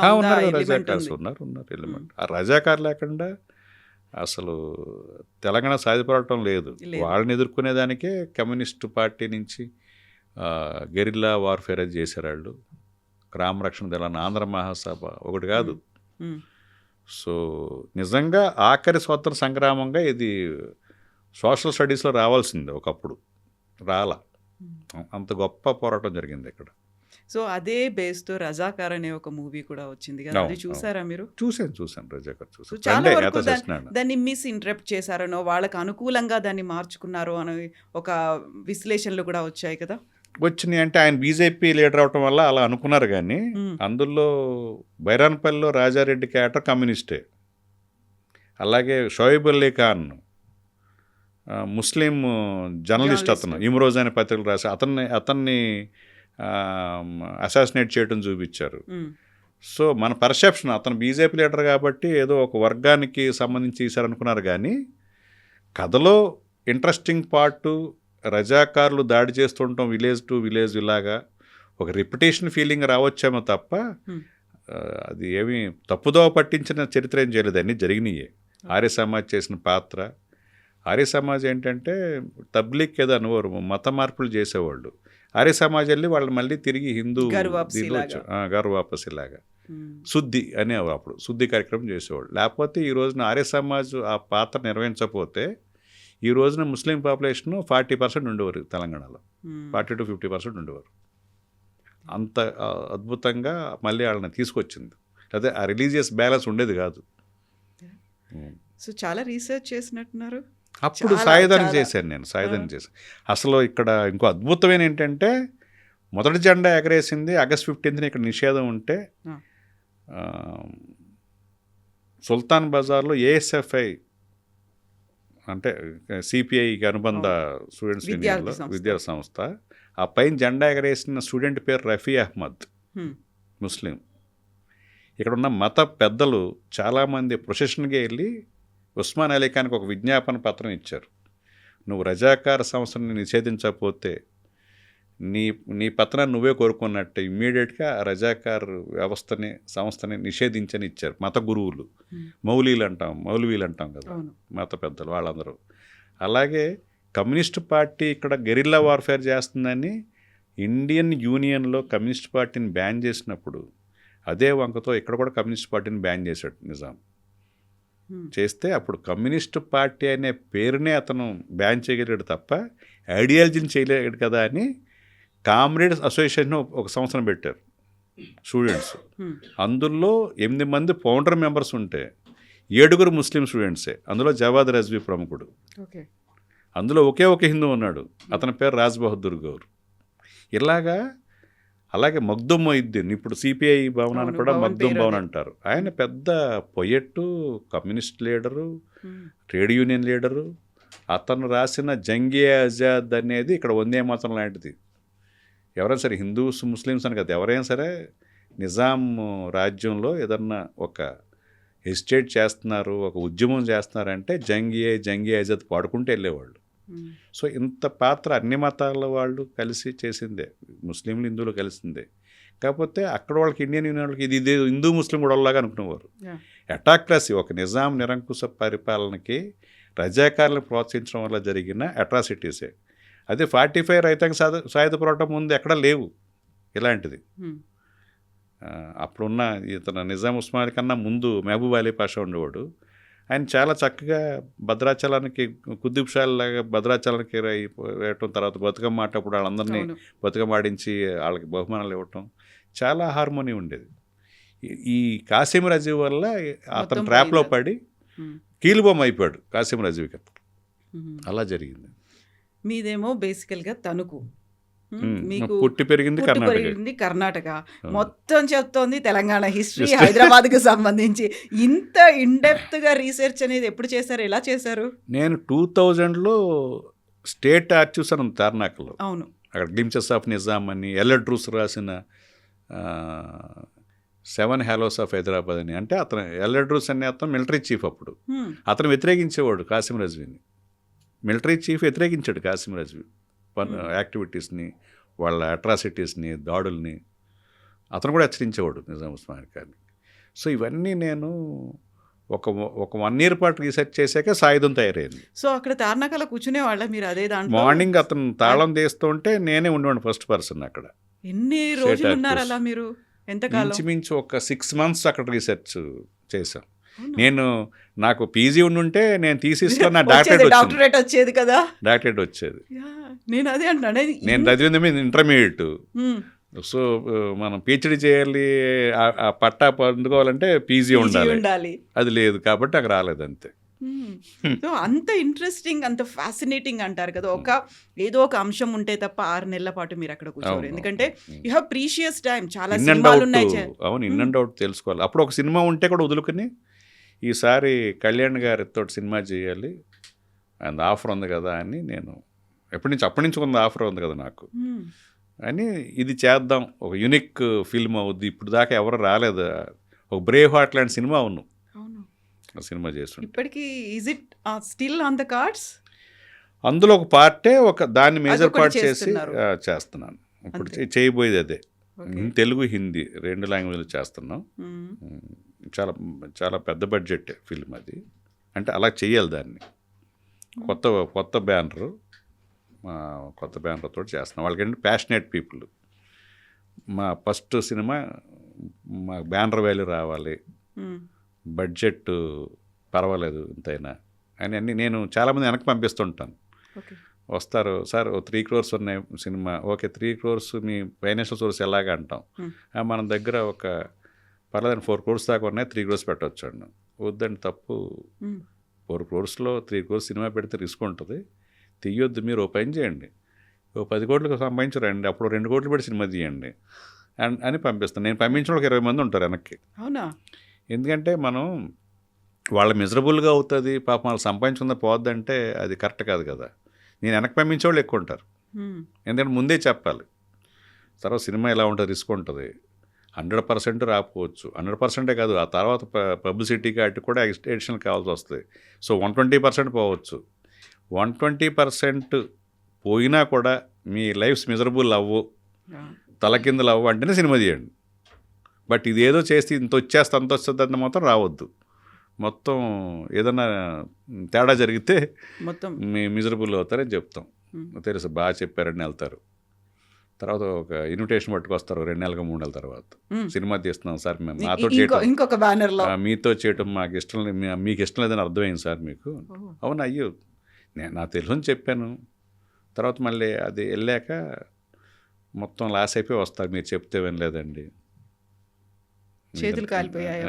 Speaker 2: రజాకార్స్ ఉన్నారు ఎలిమెంట్. ఆ రజాకార్ లేకుండా అసలు తెలంగాణ సాయుధ పోరాటం లేదు. వాళ్ళని ఎదుర్కొనేదానికే కమ్యూనిస్టు పార్టీ నుంచి గెరిల్లా వార్ఫేర్ అది చేశారు వాళ్ళు. గ్రామరక్షణ దళాన్ని, ఆంధ్ర మహాసభ ఒకటి కాదు. సో నిజంగా ఆఖరి స్వాతంత్ర సంగ్రామంగా ఇది సోషల్ స్టడీస్లో రావాల్సింది, ఒకప్పుడు రాలా. అంత గొప్ప పోరాటం జరిగింది ఇక్కడ.
Speaker 1: సో అదే బేస్తో రజాకార్ అనే ఒక మూవీ కూడా వచ్చింది కదా, అది చూసారా మీరు?
Speaker 2: చూసాను రజాకార్ చూసాను.
Speaker 1: చాలా వరకు దాన్ని మిస్ ఇంటరప్ట్ చేశారనో వాళ్ళకి అనుకూలంగా దాన్ని మార్చుకున్నారో అని ఒక విశ్లేషణలు కూడా వచ్చాయి కదా.
Speaker 2: వచ్చినాయి అంటే ఆయన బీజేపీ లీడర్ అవటం వల్ల అలా అనుకున్నారు, కానీ అందులో బైరాన్పల్లిలో రాజారెడ్డి క్యారెక్టర్ కమ్యూనిస్టే. అలాగే షోయిబ్ అలీ ఖాన్ ముస్లిం జర్నలిస్ట్, అతను ఇమ్రోజ్ అనే పత్రికలు రాసి అతన్ని అసాసినేట్ చేయడం చూపించారు. సో మన పర్సెప్షన్ అతను బీజేపీ లీడర్ కాబట్టి ఏదో ఒక వర్గానికి సంబంధించి చేశారనుకున్నారు, కానీ కథలో ఇంట్రెస్టింగ్ పార్టు రజాకార్లు దాడి చేస్తుంటాం విలేజ్ టు విలేజ్, ఇలాగా ఒక రిపిటేషన్ ఫీలింగ్ రావచ్చేమో తప్ప అది ఏమి తప్పుదోవ పట్టించిన చరిత్ర ఏం చేయలేదు, అన్నీ జరిగినాయే. ఆర్య సమాజ్ చేసిన పాత్ర, ఆర్య సమాజ్ ఏంటంటే తబ్లీగ్ ఏదో అనువారు, మత మార్పులు చేసేవాళ్ళు. ఆర్య సమాజ్ వెళ్ళి వాళ్ళు మళ్ళీ తిరిగి హిందూ దీనిలో గర్ వాపస్ ఇలాగా శుద్ధి అనే అప్పుడు శుద్ధి కార్యక్రమం చేసేవాళ్ళు. లేకపోతే ఈ రోజున ఆర్య సమాజ్ ఆ పాత్ర నిర్వహించకపోతే ఈ రోజున ముస్లిం పాపులేషన్ 40% ఉండేవారు తెలంగాణలో, 40 to 50% ఉండేవారు. అంత అద్భుతంగా మళ్ళీ వాళ్ళని తీసుకొచ్చింది. అదే ఆ రిలీజియస్ బ్యాలెన్స్ ఉండేది కాదు.
Speaker 1: సో చాలా రీసెర్చ్ చేసినట్టున్నారు.
Speaker 2: అప్పుడు సాయుధానికి చేశాను నేను, సాయుధానికి చేశాను. అసలు ఇక్కడ ఇంకో అద్భుతమైన ఏంటంటే మొదటి జెండా ఎగరేసింది August 15th ఇక్కడ నిషేధం ఉంటే సుల్తాన్ బజార్లో ASFI అంటే CPIకి అనుబంధ స్టూడెంట్స్ యూనియన్లో విద్యా సంస్థ, ఆ పైన జెండా ఎగరేసిన స్టూడెంట్ పేరు రఫీ అహ్మద్, ముస్లిం. ఇక్కడ ఉన్న మత పెద్దలు చాలామంది ప్రొసెషన్గా వెళ్ళి ఉస్మాన్ అలీ ఖాన్కి ఒక విజ్ఞాపన పత్రం ఇచ్చారు. నువ్వు రజాకార సంస్థని నిషేధించకపోతే నీ పత్రాన్ని నువ్వే కోరుకున్నట్టు ఇమ్మీడియట్గా రజాకార్ సంస్థని నిషేధించని ఇచ్చారు మత గురువులు. మౌలీలు అంటాం కదా మత పెద్దలు వాళ్ళందరూ. అలాగే కమ్యూనిస్ట్ పార్టీ ఇక్కడ గెరిల్లా వార్ఫేర్ చేస్తుందని ఇండియన్ యూనియన్లో కమ్యూనిస్ట్ పార్టీని బ్యాన్ చేసినప్పుడు అదే వంకతో ఇక్కడ కూడా కమ్యూనిస్ట్ పార్టీని బ్యాన్ చేశాడు నిజాం. చేస్తే అప్పుడు కమ్యూనిస్ట్ పార్టీ అనే పేరునే అతను బ్యాన్ చేయగలిగాడు తప్ప ఐడియాలజీని చేయలేడు కదా అని కామ్రేడ్స్ అసోసియేషన్ ఒక సంవత్సరం పెట్టారు స్టూడెంట్స్. అందులో 8 మంది ఫౌండర్ మెంబర్స్ ఉంటే 7 ముస్లిం స్టూడెంట్సే. అందులో జవాద్ రజ్వీ ప్రముఖుడు. అందులో ఒకే ఒక హిందూ ఉన్నాడు, అతని పేరు రాజ్ బహదూర్ గౌర్. అలాగే మగ్దుమ్ మొయిద్దీన్, ఇప్పుడు CPI భవనాన్ని కూడా మగ్దుమ్ భవన్ అంటారు. ఆయన పెద్ద poet, communist leader, trade union leader. అతను రాసిన జంగే ఆజాద్ అనేది ఇక్కడ వందే మాతరం లాంటిది. ఎవరైనా సరే హిందూస్ ముస్లిమ్స్ అని కదా, ఎవరైనా సరే నిజాం రాజ్యంలో ఏదన్నా ఒక ఎస్టేట్ చేస్తున్నారు, ఒక ఉద్యమం చేస్తున్నారంటే జంగే ఆజాద్ పాడుకుంటూ వెళ్ళేవాళ్ళు. సో ఇంత పాత్ర అన్ని మతాల వాళ్ళు కలిసి చేసిందే, ముస్లింలు హిందువులు కలిసిందే. కాకపోతే అక్కడ వాళ్ళకి ఇండియన్ యూనియన్ వాళ్ళకి ఇది హిందూ ముస్లిం గొడవలాగా అనుకునేవారు. అటాక్రసీ, ఒక నిజాం నిరంకుశ పరిపాలనకి రజాకారులను ప్రోత్సహించడం వల్ల జరిగిన అట్రాసిటీసే. అదే 45 రైతాంగ సాయుధ పోరాటం ముందు ఎక్కడా లేవు ఇలాంటిది. అప్పుడున్న ఇతను నిజాం ఉస్మాన్ కన్నా ముందు మహబూబ్ అలీ పాషా ఉండేవాడు. ఆయన చాలా చక్కగా భద్రాచలానికి కుతుబ్షాలాగా భద్రాచలానికి వేయటం, తర్వాత బతుకమ్మ ఆటప్పుడు వాళ్ళందరినీ బతుకమ్మ ఆడించి వాళ్ళకి బహుమానాలు ఇవ్వటం, చాలా హార్మోనీ ఉండేది. ఈ కాసిం రజీ వల్ల అతను ట్రాప్లో పడి కీలుబొమ్మ అయిపోయాడు కాసిం రజీకి. అలా జరిగింది.
Speaker 1: మీదేమో బేసికల్గా తణుకు, మీకు
Speaker 2: పుట్టి పెరిగింది
Speaker 1: కర్ణాటక, మొత్తం చెప్తోంది తెలంగాణ హిస్టరీ, హైదరాబాద్కి సంబంధించి. ఇంత ఇన్డెప్త్గా రీసెర్చ్ అనేది ఎప్పుడు చేశారు, ఎలా చేశారు?
Speaker 2: నేను 2000లో స్టేట్ ఆర్చివ్స్ అని తార్నాకలో,
Speaker 1: అవును,
Speaker 2: అక్కడ గ్లింప్సెస్ ఆఫ్ నిజాం అని ఎల్లెడ్ రూస్ రాసిన 7 హెలోస్ ఆఫ్ హైదరాబాద్ అని. అంటే అతను ఎల్లెడ్ రూస్ అనే అతను మిలిటరీ చీఫ్. అప్పుడు అతను వ్యతిరేకించేవాడు కాసిం రజ్వీని. మిలిటరీ చీఫ్ వ్యతిరేకించాడు కాసిం రజ్వీ యాక్టివిటీస్ని, వాళ్ళ అట్రాసిటీస్ని, దాడుల్ని. అతను కూడా హెచ్చరించేవాడు నిజాం ఉస్మాన్ ఖాన్ని. సో ఇవన్నీ నేను ఒక 1 year పాటు రీసెర్చ్ చేశాక సాయుధం తయారైంది.
Speaker 1: సో అక్కడ తార్నాకలో కూర్చునేవాళ్ళ మీరు? అదే దాంట్లో
Speaker 2: మార్నింగ్ అతను తాళం తీస్తూ ఉంటే నేనే ఉండేవాడిని ఫస్ట్ పర్సన్ అక్కడ.
Speaker 1: ఎన్ని రోజులు ఉన్నారు అలా మీరు? ఎంతకాలం?
Speaker 2: ఇంచుమించు ఒక 6 months అక్కడ రీసెర్చ్ చేశాం. నాకు PG ఉండుంటే నేను థీసిస్లో నా
Speaker 1: డాక్టరేట్ వచ్చేది కదా.
Speaker 2: డాక్టరేట్ వచ్చేది.
Speaker 1: నేను అదే అంటున్నాను,
Speaker 2: నేను చదివింది మీద ఇంటర్మీడియట్. సో మనం PhD చేయాలి, ఆ పట్టా పొందుకోవాలంటే PG ఉండాలి. అది లేదు కాబట్టి అక్కడ రాలేదు అంతే.
Speaker 1: సో అంత ఇంట్రెస్టింగ్, అంత ఫ్యాసినేటింగ్ అంటారు కదా. ఏదో ఒక అంశం ఉంటే తప్ప 6 నెలల పాటు మీరు అక్కడ కూర్చోరు. ఎందుకంటే యూ హ్యావ్ ప్రీషియస్ టైం. చాలా సినిమాలు ఉన్నాయి.
Speaker 2: అవును, ఇన్ అండ్ అవుట్ తెలుసుకోవాలి. అప్పుడు ఒక సినిమా ఉంటే కూడా వదులుకుని ఈసారి కళ్యాణ్ గారితో సినిమా చేయాలి, అండ్ ఆఫర్ ఉంది కదా అని నేను అప్పటి నుంచి కొంత ఆఫర్ ఉంది కదా నాకు అని, ఇది చేద్దాం, ఒక యూనిక్ ఫిల్మ్ అవుద్ది, ఇప్పుడు దాకా ఎవరు రాలేదు, ఒక బ్రేవ్ హార్ట్ లాంటి సినిమా ఉన్నాం, సినిమా చేస్తుంటే.
Speaker 1: ఇప్పటికీ is it still on the cards?
Speaker 2: అందులో ఒక పార్టే, దాన్ని మేజర్ పార్ట్ చేసి చేస్తున్నాను ఇప్పుడు. చేయబోయేది అదే, తెలుగు హిందీ 2 languages చేస్తున్నాం. చాలా చాలా పెద్ద బడ్జెట్ ఫిల్మ్ అది. అంటే అలా చెయ్యాలి దాన్ని. కొత్త బ్యానర్, కొత్త బ్యానర్తో చేస్తున్నాం. వాళ్ళకంటే ప్యాషనేట్ పీపుల్. మా ఫస్ట్ సినిమా మా బ్యానర్ వాల్యూ రావాలి, బడ్జెట్ పర్వాలేదు ఇంతైనా అని అన్నీ నేను చాలామంది వెనక్కి పంపిస్తుంటాను. వస్తారు, సార్ 3 crores ఉన్నాయి సినిమా, ఓకే 3 crores మీ ఫైనాన్షియల్ సోర్స్ ఎలాగ అంటాం. మన దగ్గర ఒక పర్లేదండి 4 crores దాకా ఉన్నాయి, 3 crores పెట్టవచ్చు అండి. వద్దండి, తప్పు. 4 crores-లో 3 crores సినిమా పెడితే రిస్క్ ఉంటుంది, తీయొద్దు. మీరు ఓ పని చేయండి, ఓ 10 కోట్లు సంపాదించరండి, అప్పుడు 2 కోట్లు పెట్టి సినిమా తీయండి అని పంపిస్తాను. నేను పంపించిన వాళ్ళకి 20 మంది ఉంటారు వెనక్కి.
Speaker 1: అవునా?
Speaker 2: ఎందుకంటే మనం వాళ్ళ మిజరబుల్గా అవుతుంది, పాపం వాళ్ళు సంపాదించుకుందా పోద్దంటే అది కరెక్ట్ కాదు కదా. నేను వెనక్కి పంపించే వాళ్ళు ఎక్కువ ఉంటారు, ఎందుకంటే ముందే చెప్పాలి. తర్వాత సినిమా ఎలా ఉంటుంది, రిస్క్ ఉంటుంది, 100% రాకపోవచ్చు, 100% కాదు, ఆ తర్వాత పబ్లిసిటీకి అటు కూడా ఎడిషనల్ కావాల్సి వస్తుంది. సో 120% పోవచ్చు. 120% పోయినా కూడా మీ లైఫ్స్ మిజరబుల్ అవ్వు, తలకిందులు అవ్వు అంటేనే సినిమా తీయండి. బట్ ఇదేదో చేస్తే ఇంత వచ్చేస్తే అంత వస్తుంది అంటే మాత్రం రావద్దు. మొత్తం ఏదన్నా తేడా జరిగితే
Speaker 1: మొత్తం
Speaker 2: మీ మిజరబుల్ అవుతారని చెప్తాం. తెలుసు, బాగా చెప్పారని వెళ్తారు. తర్వాత ఒక ఇన్విటేషన్ పట్టుకొస్తారు 2 నెలలకు 3 నెలల తర్వాత, సినిమా తీస్తున్నాం సార్ మేము, మాతో చేయటం,
Speaker 1: ఇంకొక బ్యానర్లో
Speaker 2: మీతో చేయటం మాకు ఇష్టం లేదు, మీకు ఇష్టం లేదని అర్థమైంది సార్ మీకు. అవును, అయ్యో నా తెలుసుని చెప్పాను. తర్వాత మళ్ళీ అది వెళ్ళాక మొత్తం లాస్ అయిపోయి వస్తారు, మీరు చెప్తే వినలేదండి,
Speaker 1: చేతులు కాలిపోయాయి,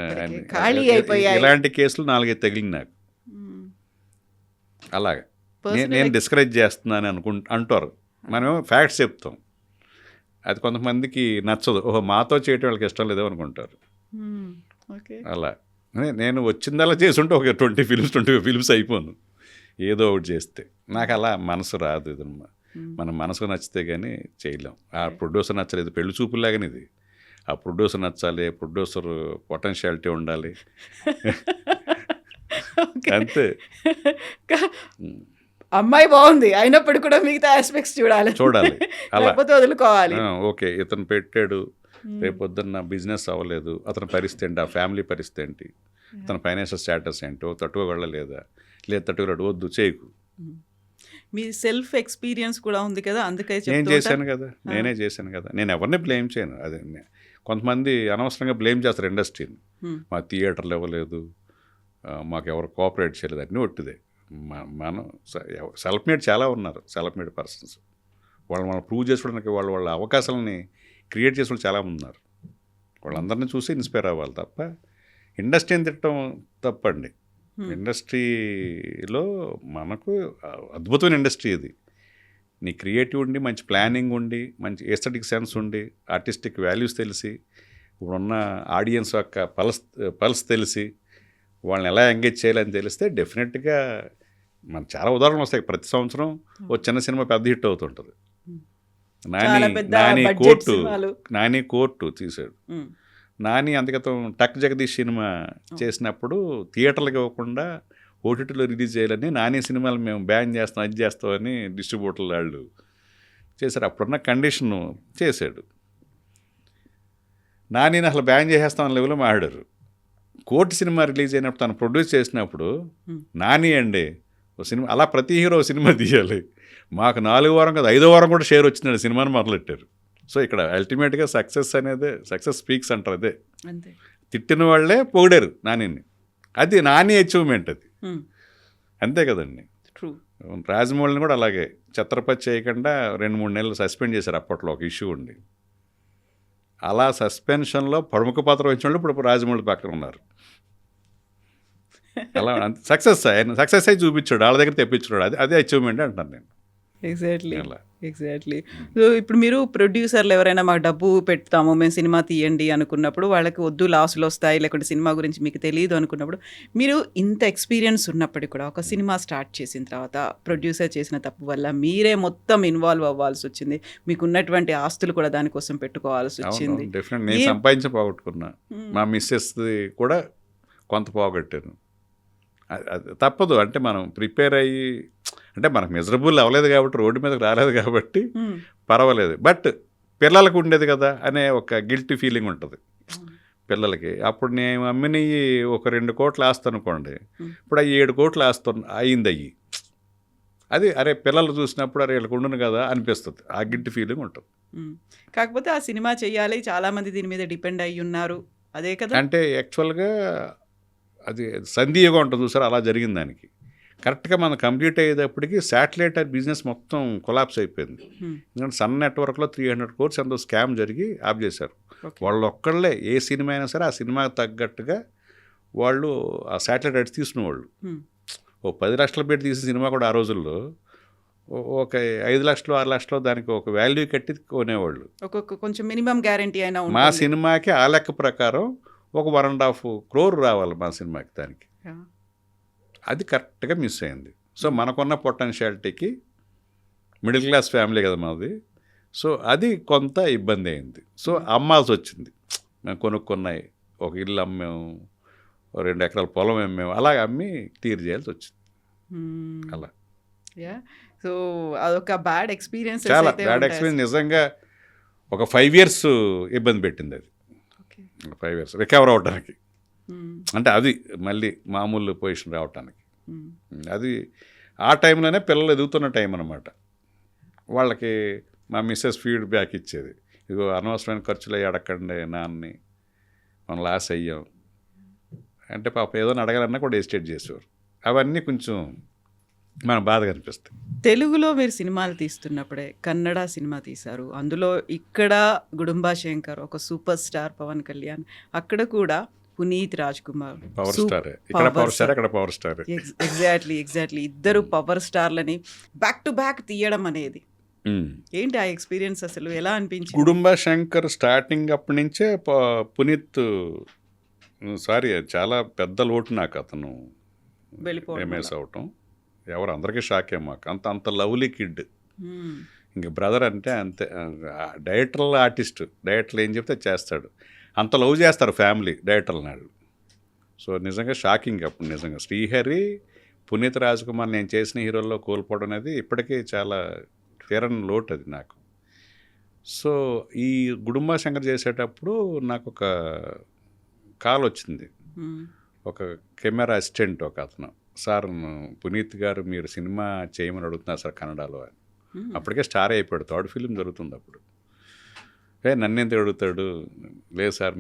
Speaker 1: ఖాళీ అయిపోయాయి.
Speaker 2: ఇలాంటి కేసులు 4-5 తగిలింది నాకు. అలాగే నేను డిస్కరేజ్ చేస్తున్నాను అంటారు, మనమేమో ఫ్యాక్ట్స్ చెప్తాం. అది కొంతమందికి నచ్చదు, ఓహో మాతో చేయటం వాళ్ళకి ఇష్టం లేదో అనుకుంటారు. అలా నేను వచ్చిందలా చేసుంటే ఒక 25 ఫిల్మ్స్ అయిపోను, ఏదో ఒకటి చేస్తే. నాకు అలా మనసు రాదు, ఇదమ్మా మన మనసు నచ్చితే కానీ చేయలేం. ఆ ప్రొడ్యూసర్ నచ్చలేదు, పెళ్లి చూపులాగానే ఇది. ఆ ప్రొడ్యూసర్ నచ్చాలి, ప్రొడ్యూసర్ పొటెన్షియాలిటీ ఉండాలి, అంతే.
Speaker 1: అమ్మాయి బాగుంది అయినప్పుడు కూడా మిగతా ఆస్పెక్ట్స్ చూడాలి, అలా వదులుకోవాలి.
Speaker 2: ఓకే, ఇతను పెట్టాడు, రేపు పొద్దున్న బిజినెస్ అవ్వలేదు, అతని పరిస్థితి ఏంటి, ఆ ఫ్యామిలీ పరిస్థితి ఏంటి, అతని ఫైనాన్షియల్ స్టేటస్ ఏంటో, తట్టుకోగలలేదా, లేదా తట్టుకోలేడు, వద్దు చేయకు.
Speaker 1: మీ సెల్ఫ్ ఎక్స్పీరియన్స్ కూడా ఉంది కదా, అందుకే
Speaker 2: నేను చేశాను కదా, నేనే చేశాను కదా. నేను ఎవరిని బ్లేమ్ చేయను. అదే కొంతమంది అనవసరంగా బ్లేమ్ చేస్తారు ఇండస్ట్రీని, మా థియేటర్లు ఇవ్వలేదు, మాకు ఎవరు కోఆపరేట్ చేయలేదు, అన్నీ ఒట్టిదే. మనం సెల్ఫ్ మేడ్ చాలా ఉన్నారు, సెల్ఫ్ మేడ్ పర్సన్స్. మనం ప్రూవ్ చేసుకోవడానికి వాళ్ళ అవకాశాలని క్రియేట్ చేసే వాళ్ళు చాలామంది ఉన్నారు. వాళ్ళందరినీ చూసి ఇన్స్పైర్ అవ్వాలి తప్ప ఇండస్ట్రీని తిట్టడం తప్పండి. ఇండస్ట్రీలో మనకు అద్భుతమైన ఇండస్ట్రీ ఇది. నీ క్రియేటివ్ ఉండి, మంచి ప్లానింగ్ ఉండి, మంచి ఎస్థెటిక్ సెన్స్ ఉండి, ఆర్టిస్టిక్ వాల్యూస్ తెలిసి, ఇప్పుడున్న ఆడియన్స్ యొక్క పల్స్ తెలిసి, వాళ్ళని ఎలా ఎంగేజ్ చేయాలని తెలిస్తే డెఫినెట్గా మనకు చాలా ఉదాహరణలు వస్తాయి. ప్రతి సంవత్సరం ఓ చిన్న సినిమా పెద్ద హిట్ అవుతుంటుంది. నాని కోర్టు తీశాడు. నాని అంతగతం టక్ జగదీష్ సినిమా చేసినప్పుడు థియేటర్లకు ఇవ్వకుండా ఓటీటీలో రిలీజ్ చేయాలని, నాని సినిమాలు మేము బ్యాన్ చేస్తాం, అది చేస్తామని డిస్ట్రిబ్యూటర్లు వాళ్ళు చేశారు. అప్పుడున్న కండిషన్ చేశాడు. నానిని అసలు బ్యాన్ చేసేస్తామని లెవెల్లో మాట్లాడారు. కోర్టు సినిమా రిలీజ్ అయినప్పుడు తను ప్రొడ్యూస్ చేసినప్పుడు, నాని అండి ఓ సినిమా, అలా ప్రతి హీరో సినిమా తీయాలి, మాకు 4వ వారం కదా 5వ వారం కూడా షేర్ వచ్చిందండి సినిమాని మొదలెట్టారు. సో ఇక్కడ అల్టిమేట్గా సక్సెస్ అనేది, సక్సెస్ స్పీక్స్ అంటారు. అదే తిట్టిన వాళ్ళే పొగిడారు నానిని, అది నాని అచీవ్మెంట్ అది, అంతే కదండి. రాజమౌళిని కూడా అలాగే ఛత్రపతి చేయకుండా 2-3 నెలలు సస్పెండ్ చేశారు. అప్పట్లో ఒక ఇష్యూ ఉండి, అలా సస్పెన్షన్లో ప్రముఖ పాత్ర వచ్చిన వాళ్ళు ఇప్పుడు రాజమౌళి పక్కన ఉన్నారు. అలా సక్సెస్ అయి చూపించాడు, వాళ్ళ దగ్గర తెప్పించాడు, అదే అచీవ్మెంట్ అంటాను నేను.
Speaker 1: ఎగ్జాక్ట్లీ. సో ఇప్పుడు మీరు ప్రొడ్యూసర్లు ఎవరైనా మాకు డబ్బు పెడతాము, మేము సినిమా తీయండి అనుకున్నప్పుడు, వాళ్ళకి వద్దు లాసులు వస్తాయి, లేకుంటే సినిమా గురించి మీకు తెలియదు అనుకున్నప్పుడు, మీరు ఇంత ఎక్స్పీరియన్స్ ఉన్నప్పటికీ కూడా ఒక సినిమా స్టార్ట్ చేసిన తర్వాత ప్రొడ్యూసర్ చేసిన తప్పు వల్ల మీరే మొత్తం ఇన్వాల్వ్ అవ్వాల్సి వచ్చింది, మీకు ఉన్నటువంటి ఆస్తులు కూడా దానికోసం పెట్టుకోవాల్సి వచ్చింది.
Speaker 2: డెఫినెట్ నేను సంపాదించి పోగొట్టుకున్నా, మా మిస్సెస్ కూడా కొంత పోగొట్టాను. తప్పదు, అంటే మనం ప్రిపేర్ అయ్యి, అంటే మనకు మిజరబుల్ అవ్వలేదు కాబట్టి, రోడ్డు మీదకి రాలేదు కాబట్టి పర్వాలేదు. బట్ పిల్లలకు ఉండేది కదా అనే ఒక గిల్టీ ఫీలింగ్ ఉంటుంది పిల్లలకి. అప్పుడు నేను అమ్మినవి ఒక 2 కోట్లు ఆస్తనుకోండి, ఇప్పుడు అవి 7 కోట్లు అయింది. అది అరే పిల్లలు చూసినప్పుడు అరే వీళ్ళకి ఉండును కదా అనిపిస్తుంది, ఆ గిల్టీ ఫీలింగ్ ఉంటుంది.
Speaker 1: కాకపోతే ఆ సినిమా చేయాలి, చాలామంది దీని మీద డిపెండ్ అయ్యి ఉన్నారు, అదే కదా.
Speaker 2: అంటే యాక్చువల్గా అది సంధిగా ఉంటుంది చూసారు, అలా జరిగింది దానికి. కరెక్ట్గా మనం కంప్లీట్ అయ్యేటప్పటికి శాటిలైట్ బిజినెస్ మొత్తం కొలాప్స్ అయిపోయింది. ఎందుకంటే సన్ నెట్వర్క్లో 300 crores ఎంతో స్కామ్ జరిగి ఆఫ్ చేశారు. వాళ్ళు ఒక్కళ్ళే ఏ సినిమా అయినా సరే ఆ సినిమాకి తగ్గట్టుగా వాళ్ళు ఆ శాటిలైట్ రైట్స్ తీసుకునేవాళ్ళు. ఓ 10 లక్షలు పెట్టి తీసిన సినిమా కూడా ఆ రోజుల్లో ఒక 5 లక్షలు 6 లక్షలు దానికి ఒక వాల్యూ కట్టి కొనేవాళ్ళు.
Speaker 1: కొంచెం మినిమం గ్యారంటీ అయినా
Speaker 2: మా సినిమాకి ఆ లెక్క ప్రకారం ఒక 1.5 crore రావాలి మా సినిమాకి. దానికి అది కరెక్ట్గా మిస్ అయింది. సో మనకున్న పొటెన్షియాలిటీకి మిడిల్ క్లాస్ ఫ్యామిలీ కదా మాది. సో అది కొంత ఇబ్బంది అయింది. సో అమ్మాల్సి వచ్చింది. మేము కొనుక్కున్నాయి, ఒక ఇల్లు అమ్మాము, 2 ఎకరాల పొలం అమ్మాము, అలాగ అమ్మి క్లియర్ చేయాల్సి వచ్చింది. అలా
Speaker 1: సో అదొక బ్యాడ్ ఎక్స్పీరియన్స్.
Speaker 2: చాలా బ్యాడ్ ఎక్స్పీరియన్స్. నిజంగా ఒక 5 years ఇబ్బంది పెట్టింది అది. 5 years రికవర్ అవడానికి, అంటే అది మళ్ళీ మామూలు పొజిషన్ రావటానికి. అది ఆ టైంలోనే పిల్లలు ఎదుగుతున్న టైం అన్నమాట. వాళ్ళకి మా మిస్సెస్ ఫీడ్బ్యాక్ ఇచ్చేది, ఇగో అనవసరమైన ఖర్చులు అయ్యి అడగండి నాన్ని, మనం లాస్ అయ్యాం అంటే పాప ఏదో అడగాలన్నా కూడా ఎస్టేట్ చేసేవారు. అవన్నీ కొంచెం మన బాధగా అనిపిస్తాయి.
Speaker 1: తెలుగులో మీరు సినిమాలు తీస్తున్నప్పుడే కన్నడ సినిమా తీశారు. అందులో ఇక్కడ గుడుంబా శంకర్ ఒక సూపర్ స్టార్, పవన్ కళ్యాణ్, అక్కడ కూడా పునీత్ రాజ్ కుమార్
Speaker 2: పవర్ స్టార్, ఇక్కడ పవర్ స్టార్, అక్కడ పవర్ స్టార్.
Speaker 1: ఎగ్జాక్ట్లీ ఇద్దరు పవర్ స్టార్లని బ్యాక్ టు బ్యాక్ తీయడం అనేది ఏంటి ఆ ఎక్స్పీరియన్స్, అసలు ఎలా అనిపించింది?
Speaker 2: గుడుంబా శంకర్ స్టార్టింగ్ అప్పటి నుంచే పునీత్ సారీ చాలా పెద్ద లోటు నాకు అతను ఎంఎస్ అవటం. ఎవరు అందరికీ షాకే మాకు. అంత లవ్లీ కిడ్. ఇంక బ్రదర్ అంటే అంతే, డైరెక్టర్లు ఆర్టిస్ట్, డైరెక్టర్లు ఏం చెప్తే చేస్తాడు. అంత లవ్ చేస్తారు ఫ్యామిలీ డైరెక్టర్ల నాళ్ళు. సో నిజంగా షాకింగ్ అప్పుడు. నిజంగా శ్రీహరి, పునీత్ రాజ్ కుమార్ నేను చేసిన హీరోల్లో కోల్పోవడం అనేది ఇప్పటికీ చాలా తీరని లోటు అది నాకు. సో ఈ గుడుంబా శంకర్ చేసేటప్పుడు నాకు ఒక కాల్ వచ్చింది, ఒక కెమెరా అసిస్టెంట్ ఒక అతను, సార్ పునీత్ గారు మీరు సినిమా చేయమని అడుగుతున్నారు సార్ కన్నడలో అని. అప్పటికే స్టార్ అయిపోయాడు, 3rd film జరుగుతుంది అప్పుడు. నన్ను ఎంత అడుగుతాడు, లేదు సార్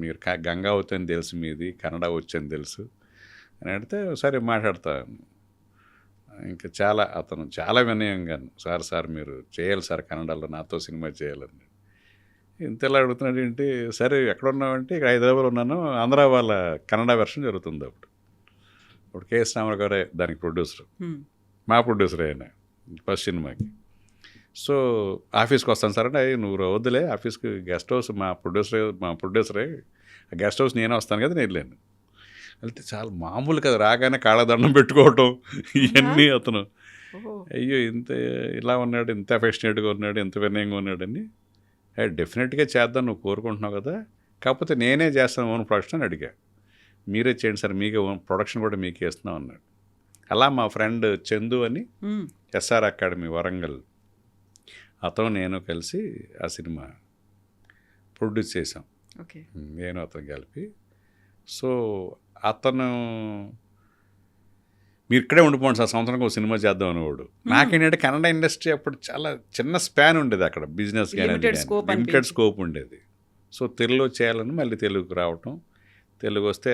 Speaker 2: మీరు గంగావతి అని తెలుసు, మీది కన్నడ వచ్చని తెలుసు అని అడిగితే సరే మాట్లాడతాను. ఇంకా అతను చాలా వినయంగా, సార్ మీరు చేయాలి సార్ కన్నడలో, నాతో సినిమా చేయాలని. ఇంతలా అడుగుతున్నాడు ఏంటి, సరే ఎక్కడ ఉన్నావంటే ఇక్కడ హైదరాబాద్లో ఉన్నాను, ఆంధ్ర వాళ్ళ కన్నడ వెర్షన్ జరుగుతుంది అప్పుడు. ఇప్పుడు కేఎస్ రామారావు గారే దానికి ప్రొడ్యూసర్, మా ప్రొడ్యూసర్ అయినా ఫస్ట్ సినిమాకి. సో ఆఫీస్కి వస్తాను సార్ అంటే, నువ్వు వద్దులే ఆఫీస్కి, గెస్ట్ హౌస్ మా ప్రొడ్యూసరే గెస్ట్ హౌస్ నేనే వస్తాను కదా, నేను వెళ్ళాను. వెళ్తే చాలా మామూలు కదా, రాగానే కాళ్ళదండం పెట్టుకోవటం ఇవన్నీ. అతను అయ్యో ఇంత ఇలా ఉన్నాడు, ఇంత అఫెక్షనేట్గా ఉన్నాడు, ఇంత వినయంగా ఉన్నాడని. డెఫినెట్గా చేద్దాం, నువ్వు కోరుకుంటున్నావు కదా, కాకపోతే నేనే చేస్తాను ఓన్ ప్రొడక్షన్ అని అడిగా. మీరే చేయండి సార్, మీకే ఓన్ ప్రొడక్షన్ కూడా మీకే ఇస్తున్నాం అన్నాడు. అలా మా ఫ్రెండ్ చందు అని ఎస్ఆర్ అకాడమీ వరంగల్, అతను నేను కలిసి ఆ సినిమా ప్రొడ్యూస్ చేసాం, నేను అతను కలిపి. సో అతను మీరు ఇక్కడే ఉండిపోండి సార్, సంవత్సరానికి ఒక సినిమా చేద్దాం అనేవాడు. నాకేంటంటే కన్నడ ఇండస్ట్రీ అప్పుడు చాలా చిన్న స్పాన్ ఉండేది అక్కడ, బిజినెస్ కానీ లిమిటెడ్ స్కోప్ ఉండేది. సో తెలుగులో చేయాలని మళ్ళీ తెలుగుకు రావటం, తెలుగు వస్తే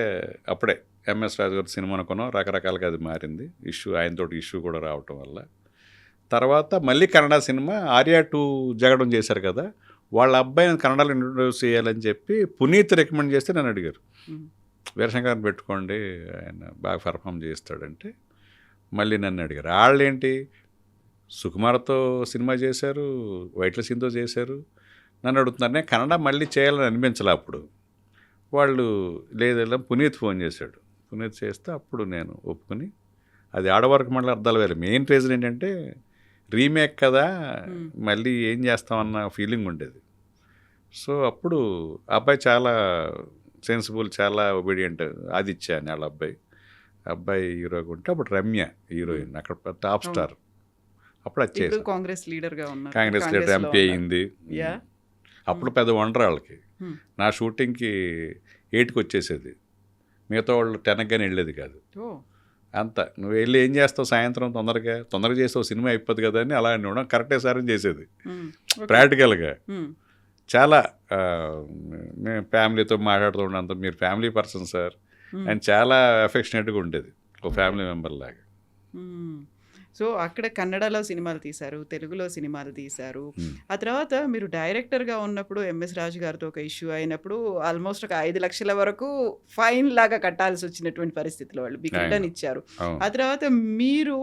Speaker 2: అప్పుడే ఎంఎస్ రాజు గారి సినిమా అనుకున్నాం, రకరకాలుగా అది మారింది. ఆయనతోటి ఇష్యూ కూడా రావటం వల్ల. తర్వాత మళ్ళీ కన్నడ సినిమా ఆర్యా 2 జగడం చేశారు కదా, వాళ్ళ అబ్బాయిని కన్నడలో ఇంట్రొడ్యూస్ చేయాలని చెప్పి పునీత్ రికమెండ్ చేస్తే నన్ను అడిగారు, వీరశంకర్ని పెట్టుకోండి ఆయన బాగా పర్ఫామ్ చేస్తాడంటే. మళ్ళీ నన్ను అడిగారు. వాళ్ళేంటి సుకుమార్తో సినిమా చేశారు, వైట్ల సింతో చేశారు, నన్ను అడుగుతున్నారు. నేను కన్నడ మళ్ళీ చేయాలని అనిపించలే అప్పుడు. వాళ్ళు లేదు, పునీత్ ఫోన్ చేశాడు, పునీత్ చేస్తే అప్పుడు నేను ఒప్పుకొని, అది ఆడవరకు మళ్ళీ అర్థాలు వేరే. మెయిన్ రీజన్ ఏంటంటే రీమేక్ కదా, మళ్ళీ ఏం చేస్తామన్న ఫీలింగ్ ఉండేది. సో అప్పుడు అబ్బాయి చాలా సెన్సిబుల్, చాలా ఒబీడియంట్. ఆదిత్య అని వాళ్ళ అబ్బాయి హీరోగా ఉంటే అప్పుడు రమ్య హీరోయిన్, అక్కడ టాప్ స్టార్. అప్పుడు వచ్చేసి
Speaker 1: కాంగ్రెస్ లీడర్
Speaker 2: ఎంపీ అయింది. అప్పుడు పెద్ద వండర్ వాళ్ళకి. నా షూటింగ్కి 8కి వచ్చేసేది, మిగతా వాళ్ళు 10కి కానీ వెళ్ళేది కాదు. అంత నువ్వు వెళ్ళి ఏం చేస్తావు, సాయంత్రం తొందరగా చేస్తావు, సినిమా అయిపోద్ది కదా అని అలా అని కరెక్టే సార్ అని చేసేది. ప్రాక్టికల్గా చాలా మేము ఫ్యామిలీతో మాట్లాడుతూ ఉన్నంత, మీరు ఫ్యామిలీ పర్సన్ సార్ అని చాలా అఫెక్షనేట్గా ఉండేది, ఒక ఫ్యామిలీ మెంబర్ లాగా.
Speaker 1: సో అక్కడ కన్నడలో సినిమాలు తీశారు, తెలుగులో సినిమాలు తీశారు. ఆ తర్వాత మీరు డైరెక్టర్గా ఉన్నప్పుడు ఎంఎస్ రాజు గారితో ఒక ఇష్యూ అయినప్పుడు ఆల్మోస్ట్ ఒక 5 లక్షల వరకు ఫైన్ లాగా కట్టాల్సి వచ్చినటువంటి పరిస్థితిలో వాళ్ళు మీకు రిటర్న్ ఇచ్చారు. ఆ తర్వాత మీరు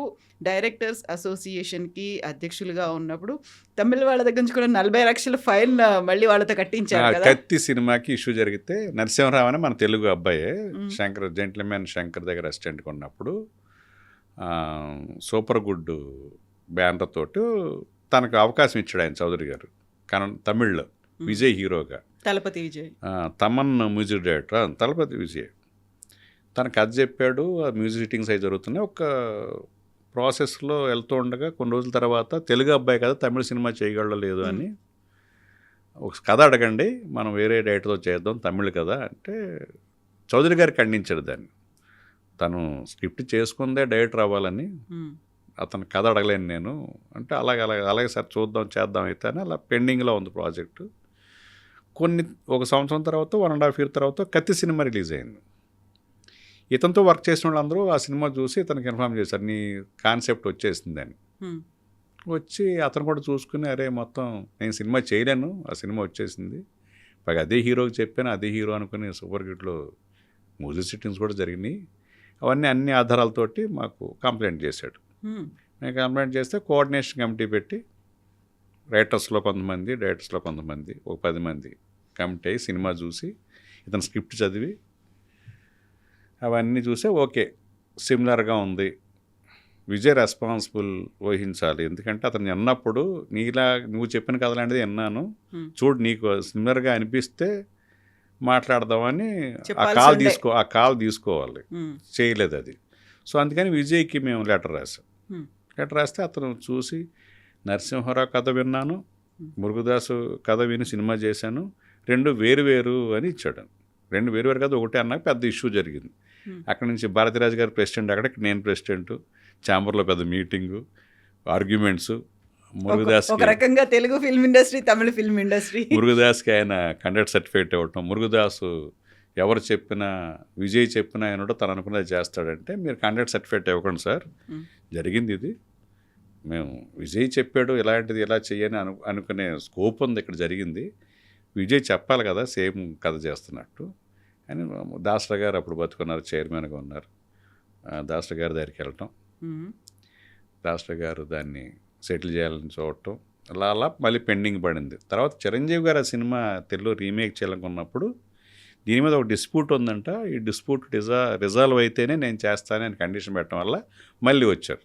Speaker 1: డైరెక్టర్స్ అసోసియేషన్కి అధ్యక్షులుగా ఉన్నప్పుడు తమిళ వాళ్ళ దగ్గర నుంచి కూడా 40 లక్షల ఫైన్ మళ్ళీ వాళ్ళతో కట్టించారు కదా.
Speaker 2: కత్తి సినిమాకి ఇష్యూ జరిగితే నరసింహరావు అని మన తెలుగు అబ్బాయే శంకర్ జెంట్లమెన్ శంకర్ దగ్గర అసిస్టెంట్గా ఉన్నప్పుడు సూపర్ గుడ్ బ్యానర్ తోటి తనకు అవకాశం ఇచ్చాడు ఆయన చౌదరి గారు. కానీ తమిళ్లో విజయ్ హీరోగా,
Speaker 1: తలపతి విజయ్,
Speaker 2: తమన్ మ్యూజిక్ డైరెక్టర్ తలపతి విజయ్. తనకు అది చెప్పాడు. ఆ మ్యూజిక్ రీడింగ్స్ అవి జరుగుతున్నాయి. ఒక ప్రాసెస్లో వెళ్తూ ఉండగా కొన్ని రోజుల తర్వాత తెలుగు అబ్బాయి కదా తమిళ సినిమా చేయగలడో లేదు అని ఒక కథ అడగండి, మనం వేరే డైరెక్టర్తో చేద్దాం తమిళ్ కదా అంటే చౌదరి గారు ఖండించాడు దాన్ని. తను స్క్రిప్ట్ చేసుకుందే డైరెక్టర్ అవ్వాలని, అతను కథ అడగలేను నేను అంటే అలాగే సార్ చూద్దాం చేద్దాం అయితే అని అలా పెండింగ్లో ఉంది ప్రాజెక్టు. ఒక సంవత్సరం తర్వాత 1.5 year తర్వాత కత్తి సినిమా రిలీజ్ అయింది. ఇతనితో వర్క్ చేసిన వాళ్ళందరూ ఆ సినిమా చూసి ఇతనికి ఇన్ఫార్మ్ చేశారు, నీ కాన్సెప్ట్ వచ్చేసిందని. వచ్చి అతను కూడా చూసుకుని అరే మొత్తం నేను సినిమా చేయలేను, ఆ సినిమా వచ్చేసింది, పైగా అదే హీరోకి చెప్పాను, అదే హీరో అనుకుని సూపర్ హిట్లో మ్యూజిక్ సిట్టింగ్స్ కూడా జరిగినాయి. అవన్నీ అన్ని ఆధారాలతోటి మాకు కంప్లైంట్ చేశాడు. నేను కంప్లైంట్ చేస్తే కోఆర్డినేషన్ కమిటీ పెట్టి రైటర్స్లో కొంతమంది, డైరెక్టర్స్లో కొంతమంది, ఒక 10 మంది కమిటీ అయ్యి సినిమా చూసి ఇతను స్క్రిప్ట్ చదివి అవన్నీ చూసే ఓకే సిమిలర్గా ఉంది, విజయ్ రెస్పాన్సిబుల్ వహించాలి, ఎందుకంటే అతను విన్నప్పుడు నీలా నువ్వు చెప్పిన కథ లాంటిది విన్నాను చూడు, నీకు సిమిలర్గా అనిపిస్తే మాట్లాడదామని ఆ కాల్ తీసుకోవాలి, చేయలేదు అది. సో అందుకని విజయ్కి మేము లెటర్ రాస్తే అతను చూసి నరసింహారావు కథ విన్నాను, మురుగుదాసు కథ విని సినిమా చేశాను, 2 వేరు అని ఇచ్చాడు. 2 వేరు కథ ఒకటే అన్నాక పెద్ద ఇష్యూ జరిగింది. అక్కడి నుంచి భారతీరాజు గారు ప్రెసిడెంట్, అక్కడ నేను ప్రెసిడెంట్, ఛాంబర్లో పెద్ద మీటింగు, ఆర్గ్యుమెంట్స్. మురుగుదాస్
Speaker 1: ఒక రకంగా తెలుగు ఫిల్మ్ ఇండస్ట్రీ, తమిళ ఫిల్మ్ ఇండస్ట్రీ.
Speaker 2: మురుగుదాస్కి ఆయన కండక్ట్ సర్టిఫికేట్ ఇవ్వటం, మురుగుదాసు ఎవరు చెప్పినా విజయ్ చెప్పినా ఆయన తను అనుకున్నది చేస్తాడంటే మీరు కండక్ట్ సర్టిఫికేట్ ఇవ్వకండి సార్, జరిగింది ఇది, మేము విజయ్ చెప్పాడు ఇలాంటిది ఇలా చెయ్యని అనుకునే స్కోప్ ఉంది, ఇక్కడ జరిగింది, విజయ్ చెప్పాలి కదా సేమ్ కథ చేస్తున్నట్టు అని. దాసరా గారు అప్పుడు బతుకున్నారు, చైర్మన్గా ఉన్నారు. దాసరా గారి దగ్గరికి వెళ్ళటం, దాసరా గారు దాన్ని సెటిల్ చేయాలని చూడటం, అలా మళ్ళీ పెండింగ్ పడింది. తర్వాత చిరంజీవి గారు ఆ సినిమా తెలుగు రీమేక్ చేయాలనుకున్నప్పుడు దీని మీద ఒక డిస్ప్యూట్ ఉందంట, ఈ డిస్ప్యూట్ రిజాల్వ్ అయితేనే నేను చేస్తానని కండిషన్ పెట్టడం వల్ల మళ్ళీ వచ్చారు.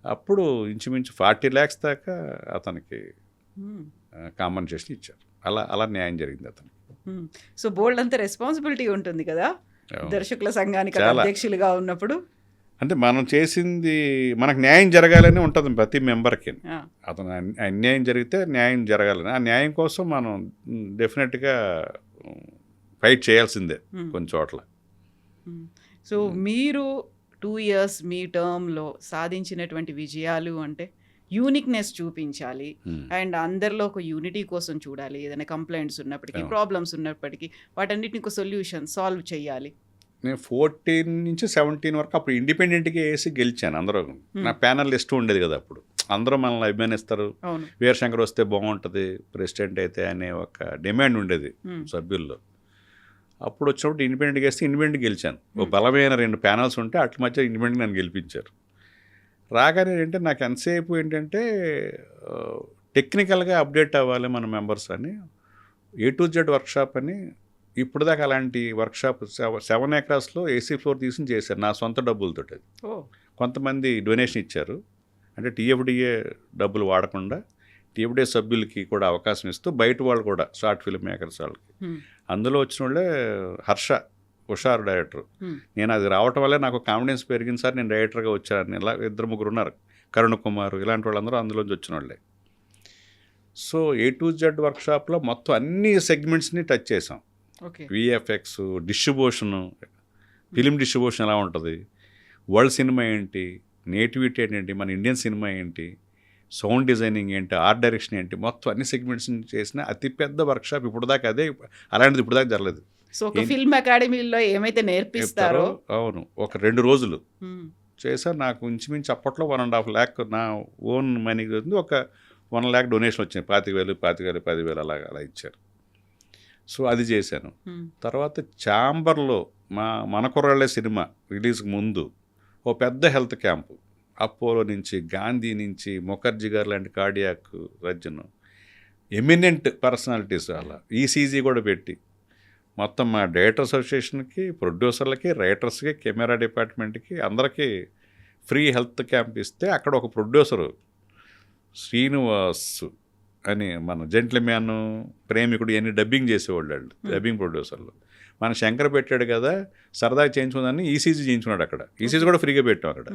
Speaker 2: అప్పుడు ఇంచుమించు 40 lakhs దాకా అతనికి కాంపన్సేషన్ ఇచ్చారు. అలా న్యాయం జరిగింది అతనికి.
Speaker 1: సో బోల్డ్ అంత రెస్పాన్సిబిలిటీ ఉంటుంది కదా దర్శకుల సంఘానికి అధ్యక్షులుగా ఉన్నప్పుడు.
Speaker 2: అంటే మనం చేసింది మనకు న్యాయం జరగాలని ఉంటుంది ప్రతి మెంబర్కి. అతను అన్యాయం జరిగితే న్యాయం జరగాలని, ఆ న్యాయం కోసం మనం డెఫినెట్గా ఫైట్ చేయాల్సిందే కొన్ని చోట్ల.
Speaker 1: సో మీరు 2 years మీ టర్మ్లో సాధించినటువంటి విజయాలు అంటే యూనిక్నెస్ చూపించాలి అండ్ అందరిలో ఒక యూనిటీ కోసం చూడాలి, ఏదైనా కంప్లైంట్స్ ఉన్నప్పటికీ ప్రాబ్లమ్స్ ఉన్నప్పటికీ వాటన్నిటిని ఒక సొల్యూషన్ సాల్వ్ చేయాలి.
Speaker 2: నేను 14 నుంచి 17 వరకు అప్పుడు ఇండిపెండెంట్గా వేసి గెలిచాను. అందరూ నా ప్యానల్ లిస్ట్ ఉండేది కదా, అప్పుడు అందరూ మనల్ని అభిమానిస్తారు, వీరశంకర్ వస్తే బాగుంటుంది ప్రెసిడెంట్ అయితే అనే ఒక డిమాండ్ ఉండేది సభ్యుల్లో. అప్పుడు వచ్చినప్పుడు ఇండిపెండెంట్గా వేస్తే ఇండిపెండెంట్ గెలిచాను. ఒక బలమైన 2 ప్యానల్స్ ఉంటే అట్ల మధ్య ఇండిపెండెంట్ నన్ను గెలిపించారు. రాగానే ఏంటంటే నాకు ఎంతసేపు ఏంటంటే టెక్నికల్గా అప్డేట్ అవ్వాలి మన మెంబర్స్ అని A to Z వర్క్షాప్ అని, ఇప్పుడు దాకా అలాంటి వర్క్షాప్ 7 acres AC ఫ్లోర్ తీసుకుని చేశారు నా సొంత డబ్బులతో. అది కొంతమంది డొనేషన్ ఇచ్చారు, అంటే TFDA డబ్బులు వాడకుండా TFDA సభ్యులకి కూడా అవకాశం ఇస్తూ బయట వాళ్ళు కూడా షార్ట్ ఫిల్మ్ మేకర్స్ వాళ్ళకి. అందులో వచ్చిన వాళ్ళే హుషారు డైరెక్టర్. నేను అది రావటం వల్లే నాకు కాన్ఫిడెన్స్ పెరిగింది సార్, నేను డైరెక్టర్గా వచ్చాను. ఇలా 2-3 ఉన్నారు, కరుణ కుమార్ ఇలాంటి వాళ్ళందరూ అందులోంచి వచ్చిన వాళ్ళే. సో A to Z వర్క్షాప్లో మొత్తం అన్ని సెగ్మెంట్స్ని టచ్ చేసాం. VFX, డిస్ట్రిబ్యూషను, ఫిలిం డిస్ట్రిబ్యూషన్ ఎలా ఉంటుంది, వరల్డ్ సినిమా ఏంటి, నేటివిటీ ఏంటి, మన ఇండియన్ సినిమా ఏంటి, సౌండ్ డిజైనింగ్ ఏంటి, ఆర్ట్ డైరెక్షన్ ఏంటి, మొత్తం అన్ని సెగ్మెంట్స్ని చేసిన అతిపెద్ద వర్క్షాప్. ఇప్పుడు దాకా అదే, అలాంటిది ఇప్పుడు దాకా జరగలేదు.
Speaker 1: సో ఒక ఫిల్మ్ అకాడమీలో ఏమైతే నేర్పిస్తారో,
Speaker 2: అవును, ఒక 2 రోజులు చేశారు. నాకు ఇంచుమించు అప్పట్లో 1.5 lakh నా ఓన్ మనీ ఒక 1 lakh డొనేషన్ వచ్చింది. 25,000 10,000 అలా ఇచ్చారు. సో అది చేశాను. తర్వాత ఛాంబర్లో మన కుర్రాళ్ళే సినిమా రిలీజ్కి ముందు ఓ పెద్ద హెల్త్ క్యాంపు అపోలో నుంచి, గాంధీ నుంచి, ముఖర్జీ గారు లాంటి కార్డియాక్ సర్జన్, ఎమినెంట్ పర్సనాలిటీస్ అలా ఈసీజీ కూడా పెట్టి మొత్తం మా డైరెక్టర్ అసోసియేషన్కి, ప్రొడ్యూసర్లకి, రైటర్స్కి, కెమెరా డిపార్ట్మెంట్కి అందరికీ ఫ్రీ హెల్త్ క్యాంప్ ఇస్తే అక్కడ ఒక ప్రొడ్యూసరు శ్రీనివాస్ అని మన జెంట్లమ్యాన్, ప్రేమికుడు ఇవన్నీ డబ్బింగ్ చేసేవాళ్ళు వాళ్ళు, డబ్బింగ్ ప్రొడ్యూసర్లు. మన శంకర్ పెట్టాడు కదా సరదాగా చేయించుకుందని ఈసీజీ చేయించుకున్నాడు అక్కడ. ఈసీజీ కూడా ఫ్రీగా పెట్టాం అక్కడ.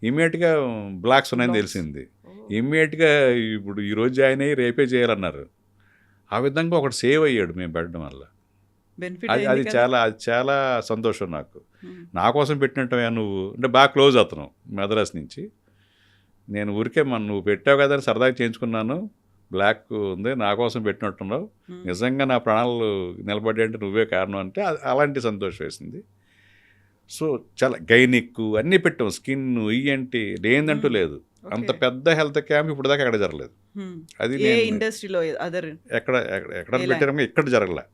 Speaker 2: ఇమ్మీడియట్గా బ్లాక్స్ ఉన్నాయని తెలిసింది. ఇమ్మీడియట్గా ఇప్పుడు ఈరోజు జాయిన్ అయ్యి రేపే చేయాలన్నారు. ఆ విధంగా ఒకటి సేవ్ అయ్యాడు మేము పెట్టడం వల్ల. అది చాలా సంతోషం నాకు. నా కోసం పెట్టినట్టు నువ్వు అంటే బాగా క్లోజ్ అవుతున్నావు మద్రాస్ నుంచి. నేను ఊరికే నువ్వు పెట్టావు కదా అని సరదాగా చేయించుకున్నాను, బ్లాక్ ఉంది, నా కోసం పెట్టినట్టున్నావు, నిజంగా నా ప్రాణాలు నిలబడి అంటే నువ్వే కారణం అంటే అలాంటి సంతోషం వేసింది. సో చాలా గైనిక్ అన్నీ పెట్టాం, స్కిన్ ఈఎన్టీ లేదంటూ లేదు. అంత పెద్ద హెల్త్ క్యాంప్ ఇప్పుడు దాకా ఎక్కడ జరగలేదు. అది
Speaker 1: ఇండస్ట్రీలో
Speaker 2: ఎక్కడ పెట్టాము, ఇక్కడ జరగలే.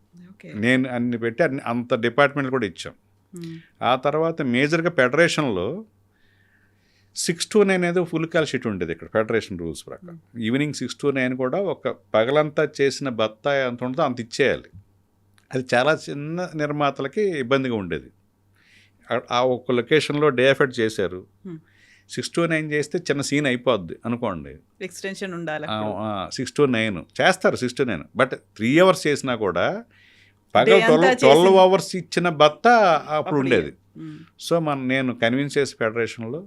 Speaker 2: నేను అన్ని పెట్టి అంత డిపార్ట్మెంట్ కూడా ఇచ్చాం. ఆ తర్వాత మేజర్గా ఫెడరేషన్లో 6 to 9 అనేది ఫుల్ కాల్ షీట్ ఉండేది ఇక్కడ ఫెడరేషన్ రూల్స్ ప్రకారం. ఈవినింగ్ 6 to 9 కూడా ఒక పగలంతా చేసిన బత్తాయి అంత ఉంటుందో అంత ఇచ్చేయాలి. అది చాలా చిన్న నిర్మాతలకి ఇబ్బందిగా ఉండేది. ఆ ఒక్క లొకేషన్లో డే ఎఫెక్ట్ చేశారు. 6 to 9 చేస్తే చిన్న సీన్ అయిపోద్ది అనుకోండి,
Speaker 1: ఎక్స్టెన్షన్ ఉండాలి.
Speaker 2: 6 to 9 చేస్తారు, 6 to 9. బట్ 3 hours చేసినా కూడా పగల 12 hours ఇచ్చిన బత్త అప్పుడు ఉండేది. సో నేను కన్విన్స్ చేసి ఫెడరేషన్లో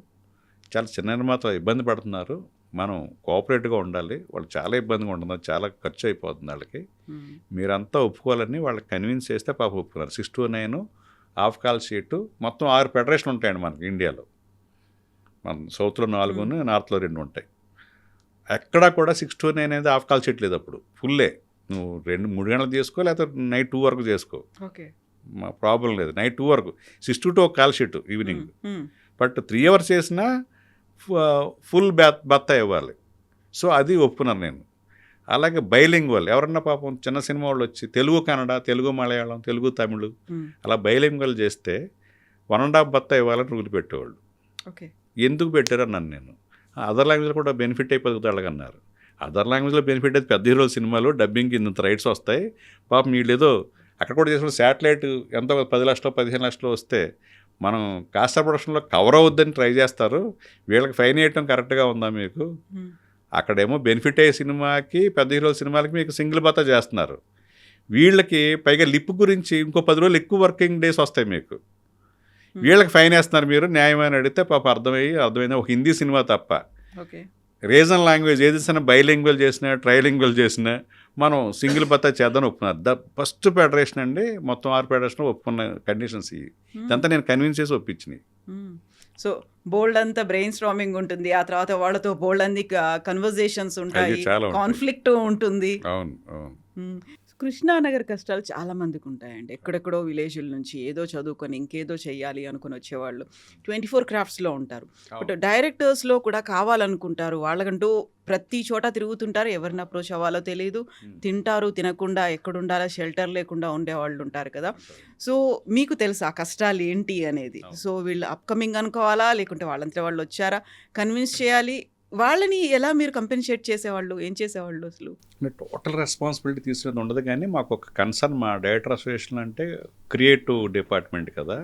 Speaker 2: చాలా చిన్న నిర్మాతలు ఇబ్బంది పడుతున్నారు, మనం కోఆపరేటివ్గా ఉండాలి, వాళ్ళు చాలా ఇబ్బందిగా ఉంటున్నారు, చాలా ఖర్చు అయిపోతుంది వాళ్ళకి, మీరంతా ఒప్పుకోవాలని వాళ్ళకి కన్విన్స్ చేస్తే పాప ఒప్పుకున్నారు. 6 to 9 హాఫ్ కాల్ షీటు. మొత్తం 6 ఫెడరేషన్లు ఉంటాయండి మనకి ఇండియాలో. మన సౌత్లో 4, నార్త్లో 2 ఉంటాయి. ఎక్కడా కూడా 6 to 9 అనేది హాఫ్ కాల్ షీట్ లేదు. అప్పుడు ఫుల్లే, నువ్వు 2-3 గంటలు చేసుకో, లేకపోతే నైట్ 2 వరకు చేసుకో, మా ప్రాబ్లం లేదు. నైట్ 2 వరకు 6 to 2 ఒక call sheet evening. But 3 hours చేసినా ఫుల్ బత్తా ఇవ్వాలి. సో అది ఒప్పుకున్నాను నేను. అలాగే బైలింగ్వల్ ఎవరన్నా పాపం చిన్న సినిమా వాళ్ళు వచ్చి తెలుగు కన్నడ, తెలుగు మలయాళం, తెలుగు తమిళ్ అలా బైలింగ్వల్ చేస్తే 1.5 బత్తా ఇవ్వాలని రూల్ పెట్టేవాళ్ళు. ఎందుకు పెట్టారన్నాను నేను. అదర్ లాంగ్వేజ్లో కూడా బెనిఫిట్ అయిపోతుంది వాళ్ళకన్నారు. అదర్ లాంగ్వేజ్లో బెనిఫిట్ అయితే పెద్ద హీరోల సినిమాలు డబ్బింగ్కి ఇంత రైట్స్ వస్తాయి, పాపం వీళ్ళు ఏదో అక్కడ కూడా చేసిన శాటిలైట్ ఎంతో 10 లక్షలు 15 లక్షలు వస్తే మనం కాస్ట్ ప్రొడక్షన్లో కవర్ అవుద్దని ట్రై చేస్తారు, వీళ్ళకి ఫైన్ వేయటం కరెక్ట్గా ఉందా మీకు? అక్కడేమో బెనిఫిట్ అయ్యే సినిమాకి పెద్ద హీరోల సినిమాలకి మీకు సింగిల్ బత్తా చేస్తున్నారు, వీళ్ళకి పైగా లిప్ గురించి ఇంకో 10 రోజులు ఎక్కువ వర్కింగ్ డేస్ వస్తాయి మీకు, వీళ్ళకి ఫైన్ వేస్తున్నారు మీరు న్యాయమని అడిగితే పాప అర్థమైంది. ఒక హిందీ సినిమా తప్ప రీజనల్ లాంగ్వేజ్ ఏదైనా బైలింగ్వల్ చేసినా ట్రైలింగ్వల్ చేసినా మనం సింగిల్ బత్తా చేద్దామని ఒప్పుకున్నారు. ఫస్ట్ ఫెడరేషన్ అండి, మొత్తం 6 ఫెడరేషన్ ఒప్పుకున్న కండిషన్స్ ఇదంతా నేను కన్విన్స్ చేసి ఒప్పించినాయి.
Speaker 1: సో బోల్డ్ అంతా బ్రెయిన్ స్ట్రామింగ్ ఉంటుంది, ఆ తర్వాత వాళ్ళతో బోల్డ్ అంది కన్వర్జేషన్స్ ఉంటాయి, కాన్ఫ్లిక్ట్ ఉంటుంది. కృష్ణానగర్ కష్టాలు చాలా మందికి ఉంటాయండి. ఎక్కడెక్కడో విలేజ్ల నుంచి ఏదో చదువుకొని ఇంకేదో చెయ్యాలి అనుకుని వచ్చేవాళ్ళు 24 క్రాఫ్ట్స్లో ఉంటారు. బట్ డైరెక్టర్స్లో కూడా కావాలనుకుంటారు, వాళ్ళకంటూ ప్రతి చోట తిరుగుతుంటారు, ఎవరిని అప్రోచ్ అవ్వాలో తెలియదు, తింటారు తినకుండా ఎక్కడుండాలో షెల్టర్ లేకుండా ఉండేవాళ్ళు ఉంటారు కదా. సో మీకు తెలుసు ఆ కష్టాలు ఏంటి అనేది. సో వీళ్ళు అప్కమింగ్ అనుకోవాలా, లేకుంటే వాళ్ళంతా వాళ్ళు వచ్చారా, కన్విన్స్ చేయాలి, వాళ్ళని ఎలా మీరు కంపెన్సేట్ చేసేవాళ్ళు, ఏం చేసేవాళ్ళు? అసలు
Speaker 2: టోటల్ రెస్పాన్సిబిలిటీ తీసుకునేది ఉండదు, కానీ మాకు ఒక కన్సర్న్ మా డైరెక్టర్ అసోసియేషన్ అంటే క్రియేటివ్ డిపార్ట్మెంట్ కదా,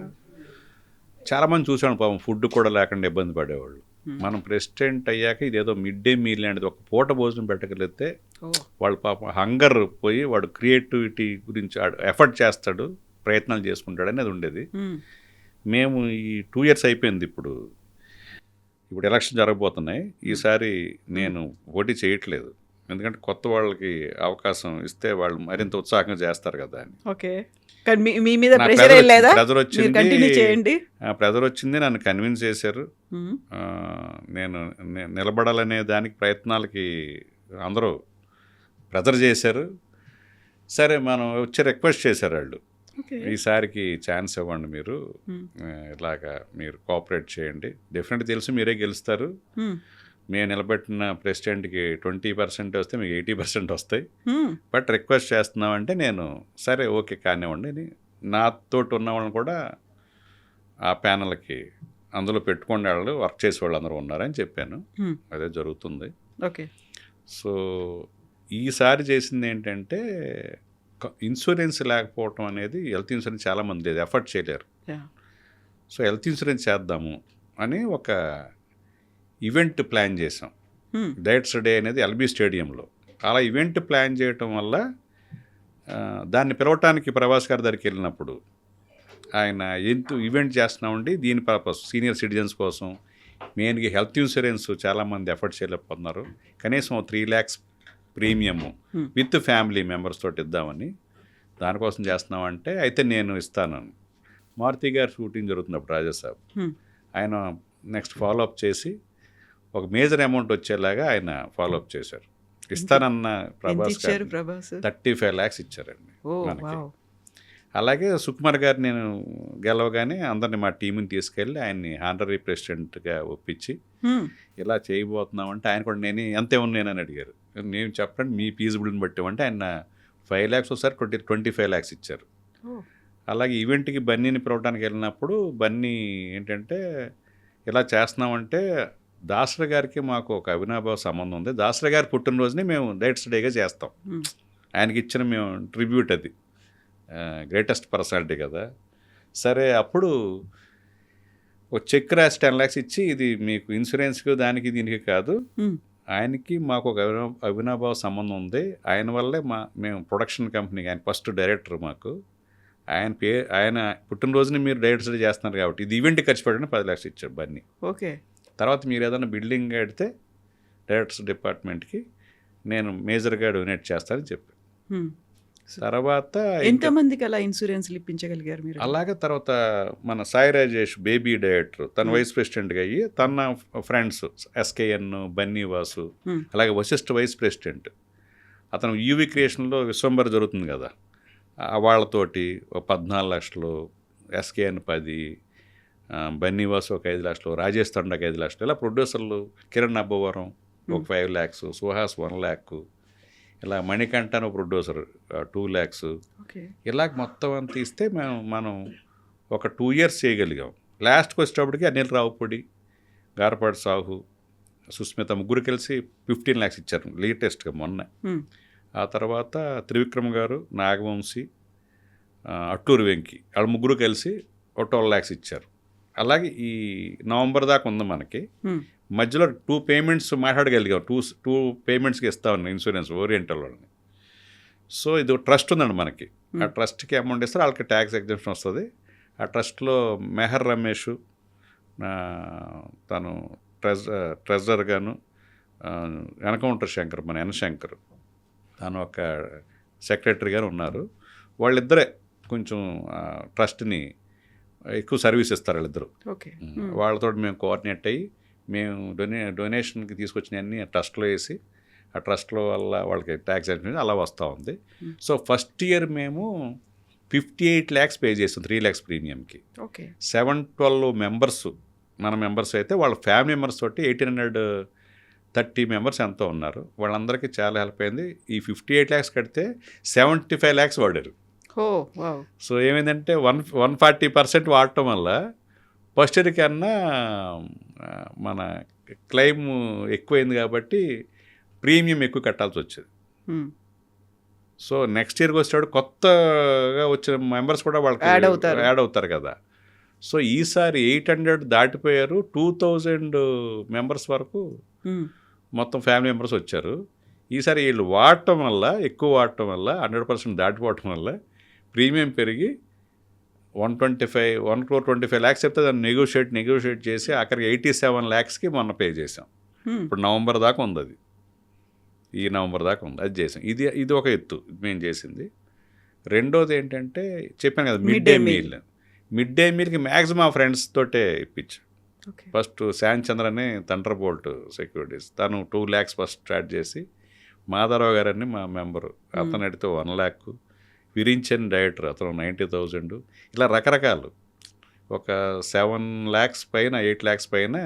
Speaker 2: చాలామంది చూసాను పాపం ఫుడ్ కూడా లేకుండా ఇబ్బంది పడేవాళ్ళు. మనం ప్రెసిడెంట్ అయ్యాక ఇదేదో మిడ్ డే మీల్ అనేది ఒక పూట భోజనం పెట్టగలిగితే వాళ్ళు పాపం హంగర్ పోయి వాడు క్రియేటివిటీ గురించి ఎఫర్ట్ చేస్తాడు, ప్రయత్నాలు చేసుకుంటాడు అనేది ఉండేది. మేము ఈ 2 years అయిపోయింది, ఇప్పుడు ఎలక్షన్ జరగబోతున్నాయి, ఈసారి నేను పోటీ చేయట్లేదు, ఎందుకంటే కొత్త వాళ్ళకి అవకాశం ఇస్తే వాళ్ళు మరింత ఉత్సాహంగా చేస్తారు కదా అని. ప్రెజర్ వచ్చింది, నన్ను కన్విన్స్ చేశారు, నేను నిలబడాలనే దానికి ప్రయత్నాలకి అందరూ ప్రెజర్ చేశారు. సరే మనం వచ్చి రిక్వెస్ట్ చేశారు వాళ్ళు,
Speaker 1: ఓకే.
Speaker 2: ఈసారికి ఛాన్స్ ఇవ్వండి మీరు,
Speaker 1: హ్మ్.
Speaker 2: ఇలాగా మీరు కోఆపరేట్ చేయండి, డెఫినెట్ తెలుసు మీరే గెలుస్తారు,
Speaker 1: హ్మ్.
Speaker 2: మేము నిలబెట్టిన ప్రెసిడెంట్కి 20% వస్తే మీకు 80% వస్తాయి,
Speaker 1: హ్మ్.
Speaker 2: బట్ రిక్వెస్ట్ చేస్తున్నామంటే నేను సరే ఓకే కానివ్వండి అని నాతోటి ఉన్న వాళ్ళని కూడా ఆ ప్యానల్కి అందులో పెట్టుకునే వాళ్ళు వర్క్ చేసే వాళ్ళు అందరూ ఉన్నారని చెప్పాను.
Speaker 1: హ్మ్.
Speaker 2: అదే జరుగుతుంది.
Speaker 1: ఓకే.
Speaker 2: సో ఈసారి చేసింది ఏంటంటే ఇన్సూరెన్స్ లేకపోవటం అనేది, హెల్త్ ఇన్సూరెన్స్ చాలామంది లేదు, ఎఫర్ట్ చేయలేరు.
Speaker 1: యాహ్!
Speaker 2: సో హెల్త్ ఇన్సూరెన్స్ చేద్దాము అని ఒక ఈవెంట్ ప్లాన్ చేసాం.
Speaker 1: హ్మ్.
Speaker 2: డైట్స్ డే అనేది ఎల్బీ స్టేడియంలో. అలా ఈవెంట్ ప్లాన్ చేయటం వల్ల దాన్ని పిలవటానికి ప్రభాస్ గారి దగ్గరికి వెళ్ళినప్పుడు ఆయన ఈవెంట్ చేస్తున్నామండి దీని పర్పస్ సీనియర్ సిటిజన్స్ కోసం, మెయిన్గా హెల్త్ ఇన్సూరెన్స్ చాలామంది ఎఫర్ట్ చేయలేకపోతున్నారు, కనీసం 3 lakhs premium with family members తోటి ఇద్దామని దానికోసం చేస్తున్నామంటే, అయితే నేను ఇస్తాను. మారుతి గారు షూటింగ్ జరుగుతున్నప్పుడు రాజాసాబ్ ఆయన నెక్స్ట్ ఫాలోఅప్ చేసి ఒక మేజర్ అమౌంట్ వచ్చేలాగా ఆయన ఫాలోఅప్ చేశారు. ఇస్తానన్న ప్రభాస్ గారు 35 lakhs ఇచ్చారండి మనకి. అలాగే సుకుమార్ గారు నేను గెలవగానే అందరిని మా టీంని తీసుకెళ్ళి ఆయన్ని హానరీ ప్రెసిడెంట్గా ఒప్పించి ఇలా చేయబోతున్నామంటే ఆయన కూడా నేను ఎంత ఉన్నానని అడిగారు. నేను చెప్పండి మీ ఫీజిబుల్ని బట్టి అంటే ఆయన 5 lakhs ఒకసారి 25 lakhs ఇచ్చారు. అలాగే ఈవెంట్కి బన్నీని పిలవడానికి వెళ్ళినప్పుడు బన్నీ ఏంటంటే ఇలా చేస్తున్నామంటే దాసరి గారికి మాకు ఒక అవినాభావ సంబంధం ఉంది, దాసరి గారి పుట్టినరోజుని మేము డైట్స్ డేగా చేస్తాం, ఆయనకి ఇచ్చిన మేము ట్రిబ్యూట్, అది గ్రేటెస్ట్ పర్సనాలిటీ కదా. సరే అప్పుడు ఒక చెక్ రాసి 10 lakhs ఇచ్చి ఇది మీకు ఇన్సూరెన్స్కి దానికి దీనికి కాదు, ఆయనకి మాకు ఒక అవినాభావ సంబంధం ఉంది, ఆయన వల్లే మేము ప్రొడక్షన్ కంపెనీకి ఆయన ఫస్ట్ డైరెక్టర్, మాకు ఆయన పుట్టినరోజుని మీరు డైరెక్టర్ చేస్తున్నారు కాబట్టి ఇది ఈవెంట్ ఖర్చు పెట్టండి 10 lakhs ఇచ్చారు బన్నీ.
Speaker 1: ఓకే.
Speaker 2: తర్వాత మీరు ఏదైనా బిల్డింగ్ కడితే డైరెక్టర్స్ డిపార్ట్మెంట్కి నేను మేజర్గా డొనేట్ చేస్తానని చెప్పి, తర్వాత
Speaker 1: ఎంతమందికి అలా ఇన్సూరెన్స్లు ఇప్పించగలిగారు మీరు?
Speaker 2: అలాగే తర్వాత మన సాయి రాజేష్ బేబీ డైరెక్టర్ తన వైస్ ప్రెసిడెంట్గా అయ్యి తన ఫ్రెండ్స్ ఎస్కేఎన్, బన్నీ వాసు, అలాగే వశిష్ఠ వైస్ ప్రెసిడెంట్, అతను యూవి క్రియేషన్లో విశ్వంబర్ జరుగుతుంది కదా, వాళ్ళతోటి 14 lakhs, ఎస్కేఎన్ 10, బన్నీవాసు ఒక 5 lakhs, రాజేష్ తండకి 5 lakhs, ఇలా ప్రొడ్యూసర్లు కిరణ్ అబ్బవరం ఒక 5 lakhs, సుహాస్ 1 lakh, ఇలా మణికంఠన్ ప్రొడ్యూసర్ 2 lakhs, ఇలా మొత్తం అంత ఇస్తే మనం ఒక 2 years చేయగలిగాం. లాస్ట్కి వచ్చేటప్పటికి అనిల్ రావుపూడి, గారపాటి సాహు, సుస్మిత ముగ్గురు కలిసి 15 lakhs ఇచ్చారు లేటెస్ట్గా మొన్న. ఆ తర్వాత త్రివిక్రమ్ గారు, నాగవంశీ, అట్టూరు వెంకి, వాళ్ళ ముగ్గురు కలిసి ఒక 12 lakhs ఇచ్చారు. అలాగే ఈ నవంబర్ దాకా ఉంది మనకి. మధ్యలో 2 payments మాట్లాడగలిగాం, 2 payments ఇస్తామని ఇన్సూరెన్స్ ఓరియంటల్ వాళ్ళని. సో ఇది ట్రస్ట్ ఉందండి మనకి, ఆ ట్రస్ట్కి అమౌంట్ ఇస్తారు, వాళ్ళకి ట్యాక్స్ ఎగ్జంప్షన్ వస్తుంది. ఆ ట్రస్ట్లో మెహర్ రమేష్ తను ట్రెజరర్గాను, ఎన్కౌంటర్ శంకర్ మన ఎన్ శంకర్ తను ఒక సెక్రటరీగాను ఉన్నారు. వాళ్ళిద్దరే కొంచెం ట్రస్ట్ని ఎక్కువ సర్వీస్ ఇస్తారు వాళ్ళిద్దరు. వాళ్ళతో మేము కోఆర్డినేట్ అయ్యి మేము డొనేషన్కి తీసుకొచ్చినవన్నీ ట్రస్ట్లో వేసి ఆ ట్రస్ట్లో వల్ల వాళ్ళకి ట్యాక్స్ ఎగ్జంప్షన్ అలా వస్తూ ఉంది. సో ఫస్ట్ ఇయర్ మేము 58 lakhs పే చేస్తాం 3 lakhs ప్రీమియంకి. 712 members మన మెంబర్స్ అయితే వాళ్ళ ఫ్యామిలీ మెంబర్స్ తోటి 1830 members ఎంతో ఉన్నారు. వాళ్ళందరికీ చాలా హెల్ప్ అయింది. ఈ 58 lakhs కడితే 75 lakhs వాడారు. సో ఏమైందంటే 140% వాడటం వల్ల ఫస్ట్ ఇయర్ కన్నా మన క్లెయిమ్ ఎక్కువైంది కాబట్టి ప్రీమియం ఎక్కువ కట్టాల్సి వచ్చేది. సో నెక్స్ట్ ఇయర్కి వచ్చేవాడు కొత్తగా వచ్చిన మెంబర్స్ కూడా వాళ్ళకి యాడ్ అవుతారు కదా. సో ఈసారి 800 దాటిపోయారు, 2000 members వరకు మొత్తం ఫ్యామిలీ మెంబర్స్ వచ్చారు. ఈసారి వీళ్ళు వాడటం వల్ల, ఎక్కువ వాడటం వల్ల, 100% దాటిపోవటం వల్ల ప్రీమియం పెరిగి 125 lakhs చెప్తే దాన్ని నెగోషియేట్ చేసి అక్కడికి 87 lakhsకి మొన్న పే చేసాం. ఇప్పుడు నవంబర్ దాకా ఉంది, అది ఈ నవంబర్ దాకా ఉంది, అది చేసాం. ఇది ఒక ఎత్తు మేము చేసింది. రెండోది ఏంటంటే చెప్పాను కదా మిడ్ డే మీల్కి మ్యాక్సిమం ఫ్రెండ్స్ తోటే ఇప్పించాం. ఫస్ట్ శాన్ చంద్ర అని థండర్బోల్ట్ సెక్యూరిటీస్ తను 2 lakhs ఫస్ట్ స్టార్ట్ చేసి, మాధవరావు గారని మా మెంబరు అతను అడిగితే 1 lakh, విరించని డైరెక్టర్, అతను 90,000. ఇలా రకరకాలు ఒక 7 lakhs పైన 8 lakhs పైన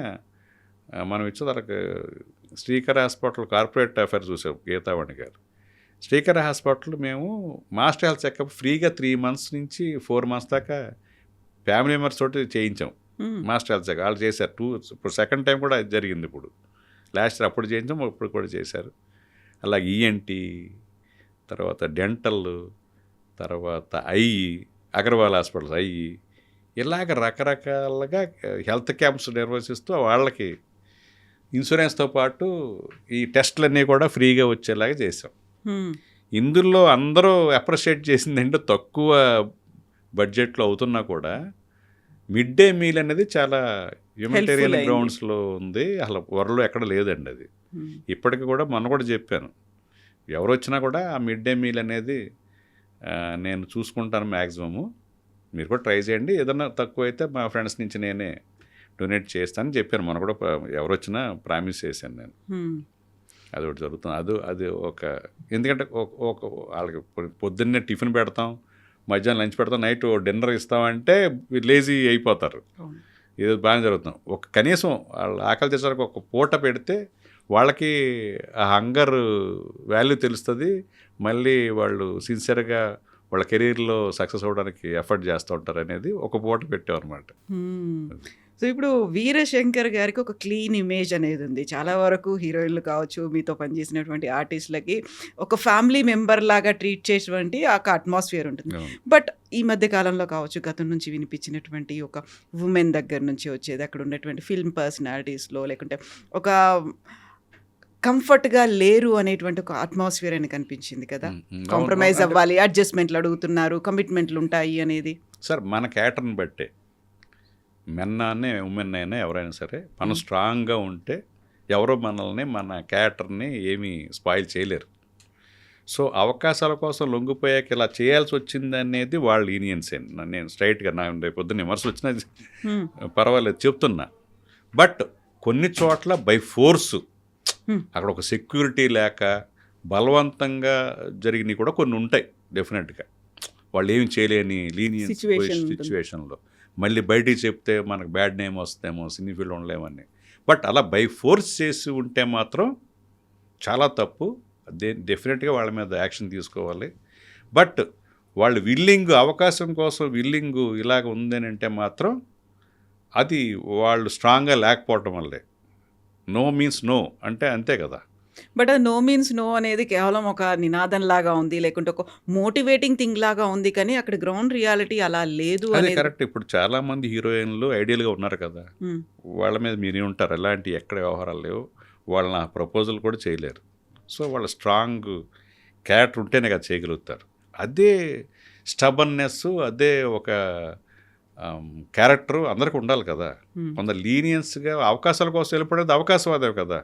Speaker 2: మనం ఇచ్చే తనకు శ్రీకర్ హాస్పిటల్ కార్పొరేట్ అఫైర్ చూసాం గీతావాణి గారు. శ్రీకర్ హాస్పిటల్ మేము మాస్టర్ హెల్త్ చెకప్ ఫ్రీగా 3 months నుంచి 4 months దాకా ఫ్యామిలీ మెంబర్స్ తోటి చేయించాం. మాస్టర్ హెల్త్ చెకప్ వాళ్ళు చేశారు. ఇప్పుడు సెకండ్ టైం కూడా అది జరిగింది. ఇప్పుడు లాస్ట్ ఇయర్ అప్పుడు చేయించాం, ఇప్పుడు కూడా చేశారు. అలాగే ఈఎన్టీ, తర్వాత డెంటల్, తర్వాత అగర్వాల్ హాస్పిటల్స్ ఇలాగ రకరకాలుగా హెల్త్ క్యాంప్స్ నిర్వహిస్తూ వాళ్ళకి ఇన్సూరెన్స్తో పాటు ఈ టెస్టులన్నీ కూడా ఫ్రీగా వచ్చేలాగా చేసాం. ఇందులో అందరూ అప్రిషియేట్ చేసింది అంటే తక్కువ బడ్జెట్లో అవుతున్నా కూడా మిడ్ డే మీల్ అనేది చాలా హ్యూమనిటేరియన్ గ్రౌండ్స్లో ఉంది. అసలు వరల్డ్లో ఎక్కడ లేదండి అది. ఇప్పటికి కూడా మొన్న కూడా చెప్పాను, ఎవరు వచ్చినా కూడా ఆ మిడ్ డే మీల్ అనేది నేను చూసుకుంటాను మ్యాక్సిమము, మీరు కూడా ట్రై చేయండి, ఏదన్నా తక్కువ అయితే మా ఫ్రెండ్స్ నుంచి నేనే డొనేట్ చేస్తానని చెప్పాను. మొన్న కూడా ఎవరు వచ్చినా ప్రామిస్ చేశాను నేను. అది ఒకటి జరుగుతుంది. అది ఒక ఎందుకంటే ఒక వాళ్ళకి పొద్దున్నే టిఫిన్ పెడతాం, మధ్యాహ్నం లంచ్ పెడతాం, నైట్ డిన్నర్ ఇస్తామంటే లేజీ అయిపోతారు. ఇది బాగా జరుగుతుంది. కనీసం వాళ్ళ ఆకలి తీర్చడానికి ఒక పూట పెడితే వాళ్ళకి ఆ హంగర్ వాల్యూ తెలుస్తుంది. మళ్ళీ వాళ్ళు సిన్సియర్గా వాళ్ళ కెరీర్లో సక్సెస్ అవ్వడానికి ఎఫర్ట్ చేస్తూ ఉంటారు అనేది ఒక పూట పెట్టామన్నమాట.
Speaker 1: సో ఇప్పుడు వీరశంకర్ గారికి ఒక క్లీన్ ఇమేజ్ అనేది ఉంది. చాలా వరకు హీరోయిన్లు కావచ్చు, మీతో పనిచేసినటువంటి ఆర్టిస్టులకి ఒక ఫ్యామిలీ మెంబర్ లాగా ట్రీట్ చేసేటువంటి ఒక అట్మాస్ఫియర్ ఉంటుంది. బట్ ఈ మధ్య కాలంలో కావచ్చు, గతం నుంచి వినిపించినటువంటి ఒక ఉమెన్ దగ్గర నుంచి వచ్చేది, అక్కడ ఉన్నటువంటి ఫిల్మ్ పర్సనాలిటీస్లో లేకుంటే ఒక కంఫర్ట్గా లేరు అనేటువంటి ఒక అట్మాస్ఫియర్ అని కనిపించింది కదా. కాంప్రమైజ్ అవ్వాలి, అడ్జస్ట్మెంట్లు అడుగుతున్నారు, కమిట్మెంట్లు ఉంటాయి అనేది.
Speaker 2: సార్ మన క్యాటర్ని బట్టే మెన్ అయినా ఉమెన్ అయినా ఎవరైనా సరే మనం స్ట్రాంగ్గా ఉంటే ఎవరో మనల్ని మన క్యారెక్టర్ని ఏమీ స్పాయిల్ చేయలేరు. సో అవకాశాల కోసం లొంగిపోయాక ఇలా చేయాల్సి వచ్చింది అనేది వాళ్ళ లీనియన్సే. నేను స్ట్రైట్గా రేపు పొద్దున్న విమర్శలు వచ్చినా పర్వాలేదు చెప్తున్నా. బట్ కొన్ని చోట్ల బై ఫోర్సు అక్కడ ఒక సెక్యూరిటీ లేక బలవంతంగా జరిగినవి కూడా కొన్ని ఉంటాయి డెఫినెట్గా. వాళ్ళు ఏమి చేయలేని లీనియన్స్ సిచ్యువేషన్లో మళ్ళీ బయటికి చెప్తే మనకు బ్యాడ్ నేమ్ వస్తేమో, సినీ ఫీల్డ్ ఉండలేమని. బట్ అలా బై ఫోర్స్ చేసి ఉంటే మాత్రం చాలా తప్పు. డెఫినెట్గా వాళ్ళ మీద యాక్షన్ తీసుకోవాలి. బట్ వాళ్ళు అవకాశం కోసం ఇలాగ ఉందని అంటే మాత్రం అది వాళ్ళు స్ట్రాంగ్గా లేకపోవటం వల్లే. నో మీన్స్ నో అంటే అంతే కదా.
Speaker 1: బట్ అది నో మీన్స్ నో అనేది కేవలం ఒక నినాదం లాగా ఉంది, లేకుంటే ఒక మోటివేటింగ్ థింగ్ లాగా ఉంది, కానీ అక్కడ గ్రౌండ్ రియాలిటీ అలా లేదు.
Speaker 2: అదే కరెక్ట్. ఇప్పుడు చాలామంది హీరోయిన్లు ఐడియల్గా ఉన్నారు కదా, వాళ్ళ మీద మీరు ఉంటారు, ఎలాంటి ఎక్కడ వ్యవహారాలు లేవు, వాళ్ళ నా ప్రపోజల్ కూడా చేయలేరు. సో వాళ్ళ స్ట్రాంగ్ క్యారెక్టర్ ఉంటేనే కదా చేయగలుగుతారు. అదే స్టబన్నెస్, అదే ఒక క్యారెక్టర్ అందరికీ ఉండాలి కదా. కొందరు లీనియన్స్గా అవకాశాల కోసం వెళ్ళిపోయేది అవకాశవాదే కదా.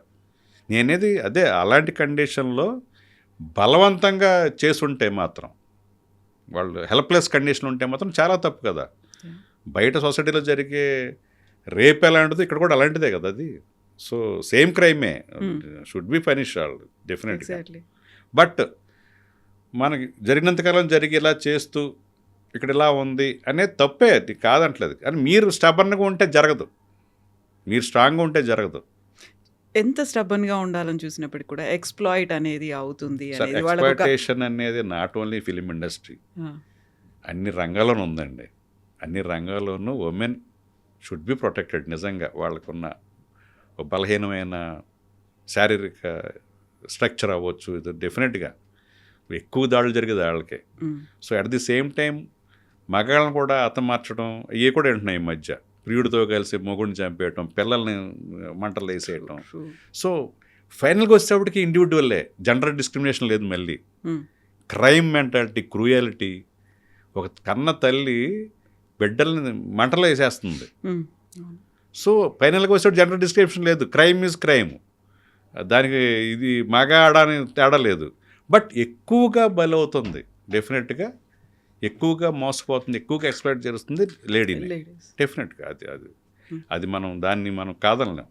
Speaker 2: నేనేది అదే అలాంటి కండిషన్లో బలవంతంగా చేసుంటే మాత్రం, వాళ్ళు హెల్ప్లెస్ కండిషన్ ఉంటే మాత్రం చాలా తప్పు కదా. బయట సొసైటీలో జరిగే రేప్ ఎలాంటిది ఇక్కడ కూడా అలాంటిదే కదా అది. సో సేమ్ క్రైమే, షుడ్ బి పనిష్ వాళ్ళు డెఫినెట్గా. బట్ మనకి జరిగినంతకాలం జరిగేలా చేస్తూ ఇక్కడ ఇలా ఉంది అనేది తప్పే, అది కాదంటలేదు. కానీ మీరు స్టబర్న్గా ఉంటే జరగదు, మీరు స్ట్రాంగ్గా ఉంటే జరగదు.
Speaker 1: ఎంత స్టబన్గా ఉండాలని చూసినప్పటికి కూడా ఎక్స్ప్లాయిట్ అనేది అవుతుంది.
Speaker 2: ఎక్స్ప్లాయిటేషన్ అనేది నాట్ ఓన్లీ ఫిలిం ఇండస్ట్రీ, అన్ని రంగాల్లోనూ ఉందండి. అన్ని రంగాల్లోనూ ఉమెన్ షుడ్ బి ప్రొటెక్టెడ్. నిజంగా వాళ్ళకున్న బలహీనమైన శారీరక స్ట్రక్చర్ అవ్వచ్చు, ఇది డెఫినెట్గా ఎక్కువ దాడులు జరిగేది వాళ్ళకే. So at the same time మగాళ్ళని కూడా మార్చడం ఇవి కూడా ఉంటున్నాయి ఈ మధ్య. ప్రియుడితో కలిసి మొగుడిని చంపేయటం, పిల్లల్ని మంటలు వేసేయటం. సో ఫైనల్గా వచ్చేటప్పటికి ఇండివిజువల్లే, జెండర్ డిస్క్రిమినేషన్ లేదు. మళ్ళీ క్రైమ్ మెంటాలిటీ, క్రూయాలిటీ. ఒక కన్న తల్లి బిడ్డల్ని మంటలు వేసేస్తుంది. సో ఫైనల్గా వచ్చేటప్పుడు జెండర్ డిస్క్రిమినేషన్ లేదు, క్రైమ్ ఈజ్ క్రైమ్. దానికి ఇది మగ ఆడని తేడా లేదు. బట్ ఎక్కువగా బలవుతుంది, డెఫినెట్గా ఎక్కువగా మోసపోతుంది, ఎక్కువగా ఎక్స్ప్లాయిట్ చేస్తుంది లేడీని. డెఫినెట్గా అది మనం దాన్ని మనం కాదనలేం.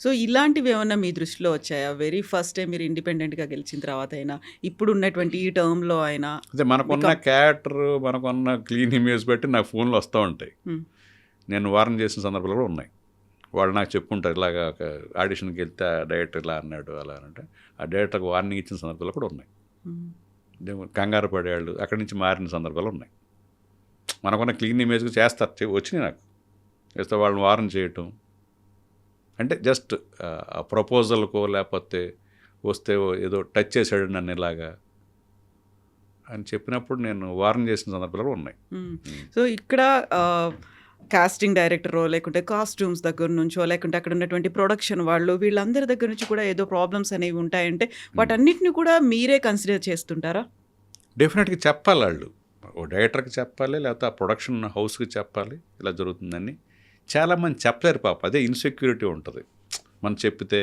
Speaker 1: సో ఇలాంటివి ఏమన్నా మీ దృష్టిలో వచ్చాయా? వెరీ ఫస్ట్ టైం మీరు ఇండిపెండెంట్‌గా గెలిచిన తర్వాత అయినా, ఇప్పుడు ఉన్నటువంటి ఈ టర్మ్‌లో అయినా
Speaker 2: అదే మనకున్న క్యారెక్టర్, మనకున్న క్లీన్ ఇమేజ్ బట్టి నాకు ఫోన్లు వస్తూ ఉంటాయి. నేను వార్న్ చేసిన సందర్భాలు కూడా ఉన్నాయి. వాళ్ళు నాకు చెప్పుకుంటారు, ఇలాగ ఒక ఆడిషన్కి వెళ్తే ఆ డైరెక్టర్ ఇలా అన్నాడు అలా అంటే, ఆ డైరెక్టర్కి వార్నింగ్ ఇచ్చిన సందర్భాలు కూడా ఉన్నాయి. కంగారు పడేవాళ్ళు అక్కడి నుంచి మారిన సందర్భాలు ఉన్నాయి. మనకున్న క్లీన్ ఇమేజ్కి చేస్తారు, వచ్చినాయి నాకు. చేస్తే వాళ్ళని వార్న్ చేయటం అంటే జస్ట్ ప్రపోజల్కో లేకపోతే వస్తే ఏదో టచ్ చేశాడు నన్ను ఇలాగా అని చెప్పినప్పుడు నేను వార్న్ చేసిన సందర్భాలు ఉన్నాయి.
Speaker 1: సో ఇక్కడ కాస్టింగ్ డైరెక్టరో లేకుంటే కాస్ట్యూమ్స్ దగ్గర నుంచో లేకుంటే అక్కడ ఉన్నటువంటి ప్రొడక్షన్ వాళ్ళు వీళ్ళందరి దగ్గర నుంచి కూడా ఏదో ప్రాబ్లమ్స్ అనేవి ఉంటాయంటే వాటన్నిటిని కూడా మీరే కన్సిడర్ చేస్తుంటారా?
Speaker 2: డెఫినెట్గా చెప్పాలి, వాళ్ళు ఓ డైరెక్టర్కి చెప్పాలి, లేకపోతే ఆ ప్రొడక్షన్ హౌస్కి చెప్పాలి ఇలా జరుగుతుందని. చాలామంది చెప్పలేరు పాప, అదే ఇన్సెక్యూరిటీ ఉంటుంది. మనం చెప్పితే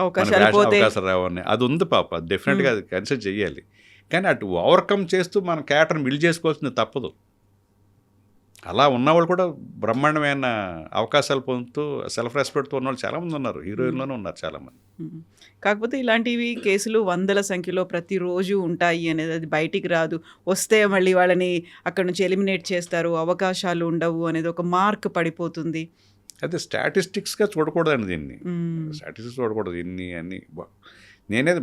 Speaker 2: అవకాశాలు రావని అది ఉంది పాప, డెఫినెట్గా అది కన్సిడర్ చేయాలి. కానీ అటు ఓవర్కమ్ చేస్తూ మన క్యారెక్టర్ని బిల్డ్ చేసుకోవాల్సింది తప్పదు. అలా ఉన్నవాళ్ళు కూడా బ్రహ్మాండమైన అవకాశాలు పొందుతూ సెల్ఫ్ రెస్పెక్ట్తో ఉన్నవాళ్ళు చాలామంది ఉన్నారు, హీరోయిన్లోనే ఉన్నారు చాలామంది.
Speaker 1: కాకపోతే ఇలాంటివి కేసులు వందల సంఖ్యలో ప్రతిరోజు ఉంటాయి అనేది, అది బయటికి రాదు, వస్తే మళ్ళీ వాళ్ళని అక్కడ నుంచి ఎలిమినేట్ చేస్తారు, అవకాశాలు ఉండవు అనేది ఒక మార్క్ పడిపోతుంది.
Speaker 2: అదే స్టాటిస్టిక్స్గా చూడకూడదండి దీన్ని, స్టాటిస్టిక్స్ చూడకూడదు ఇన్ని అన్ని. నేనేది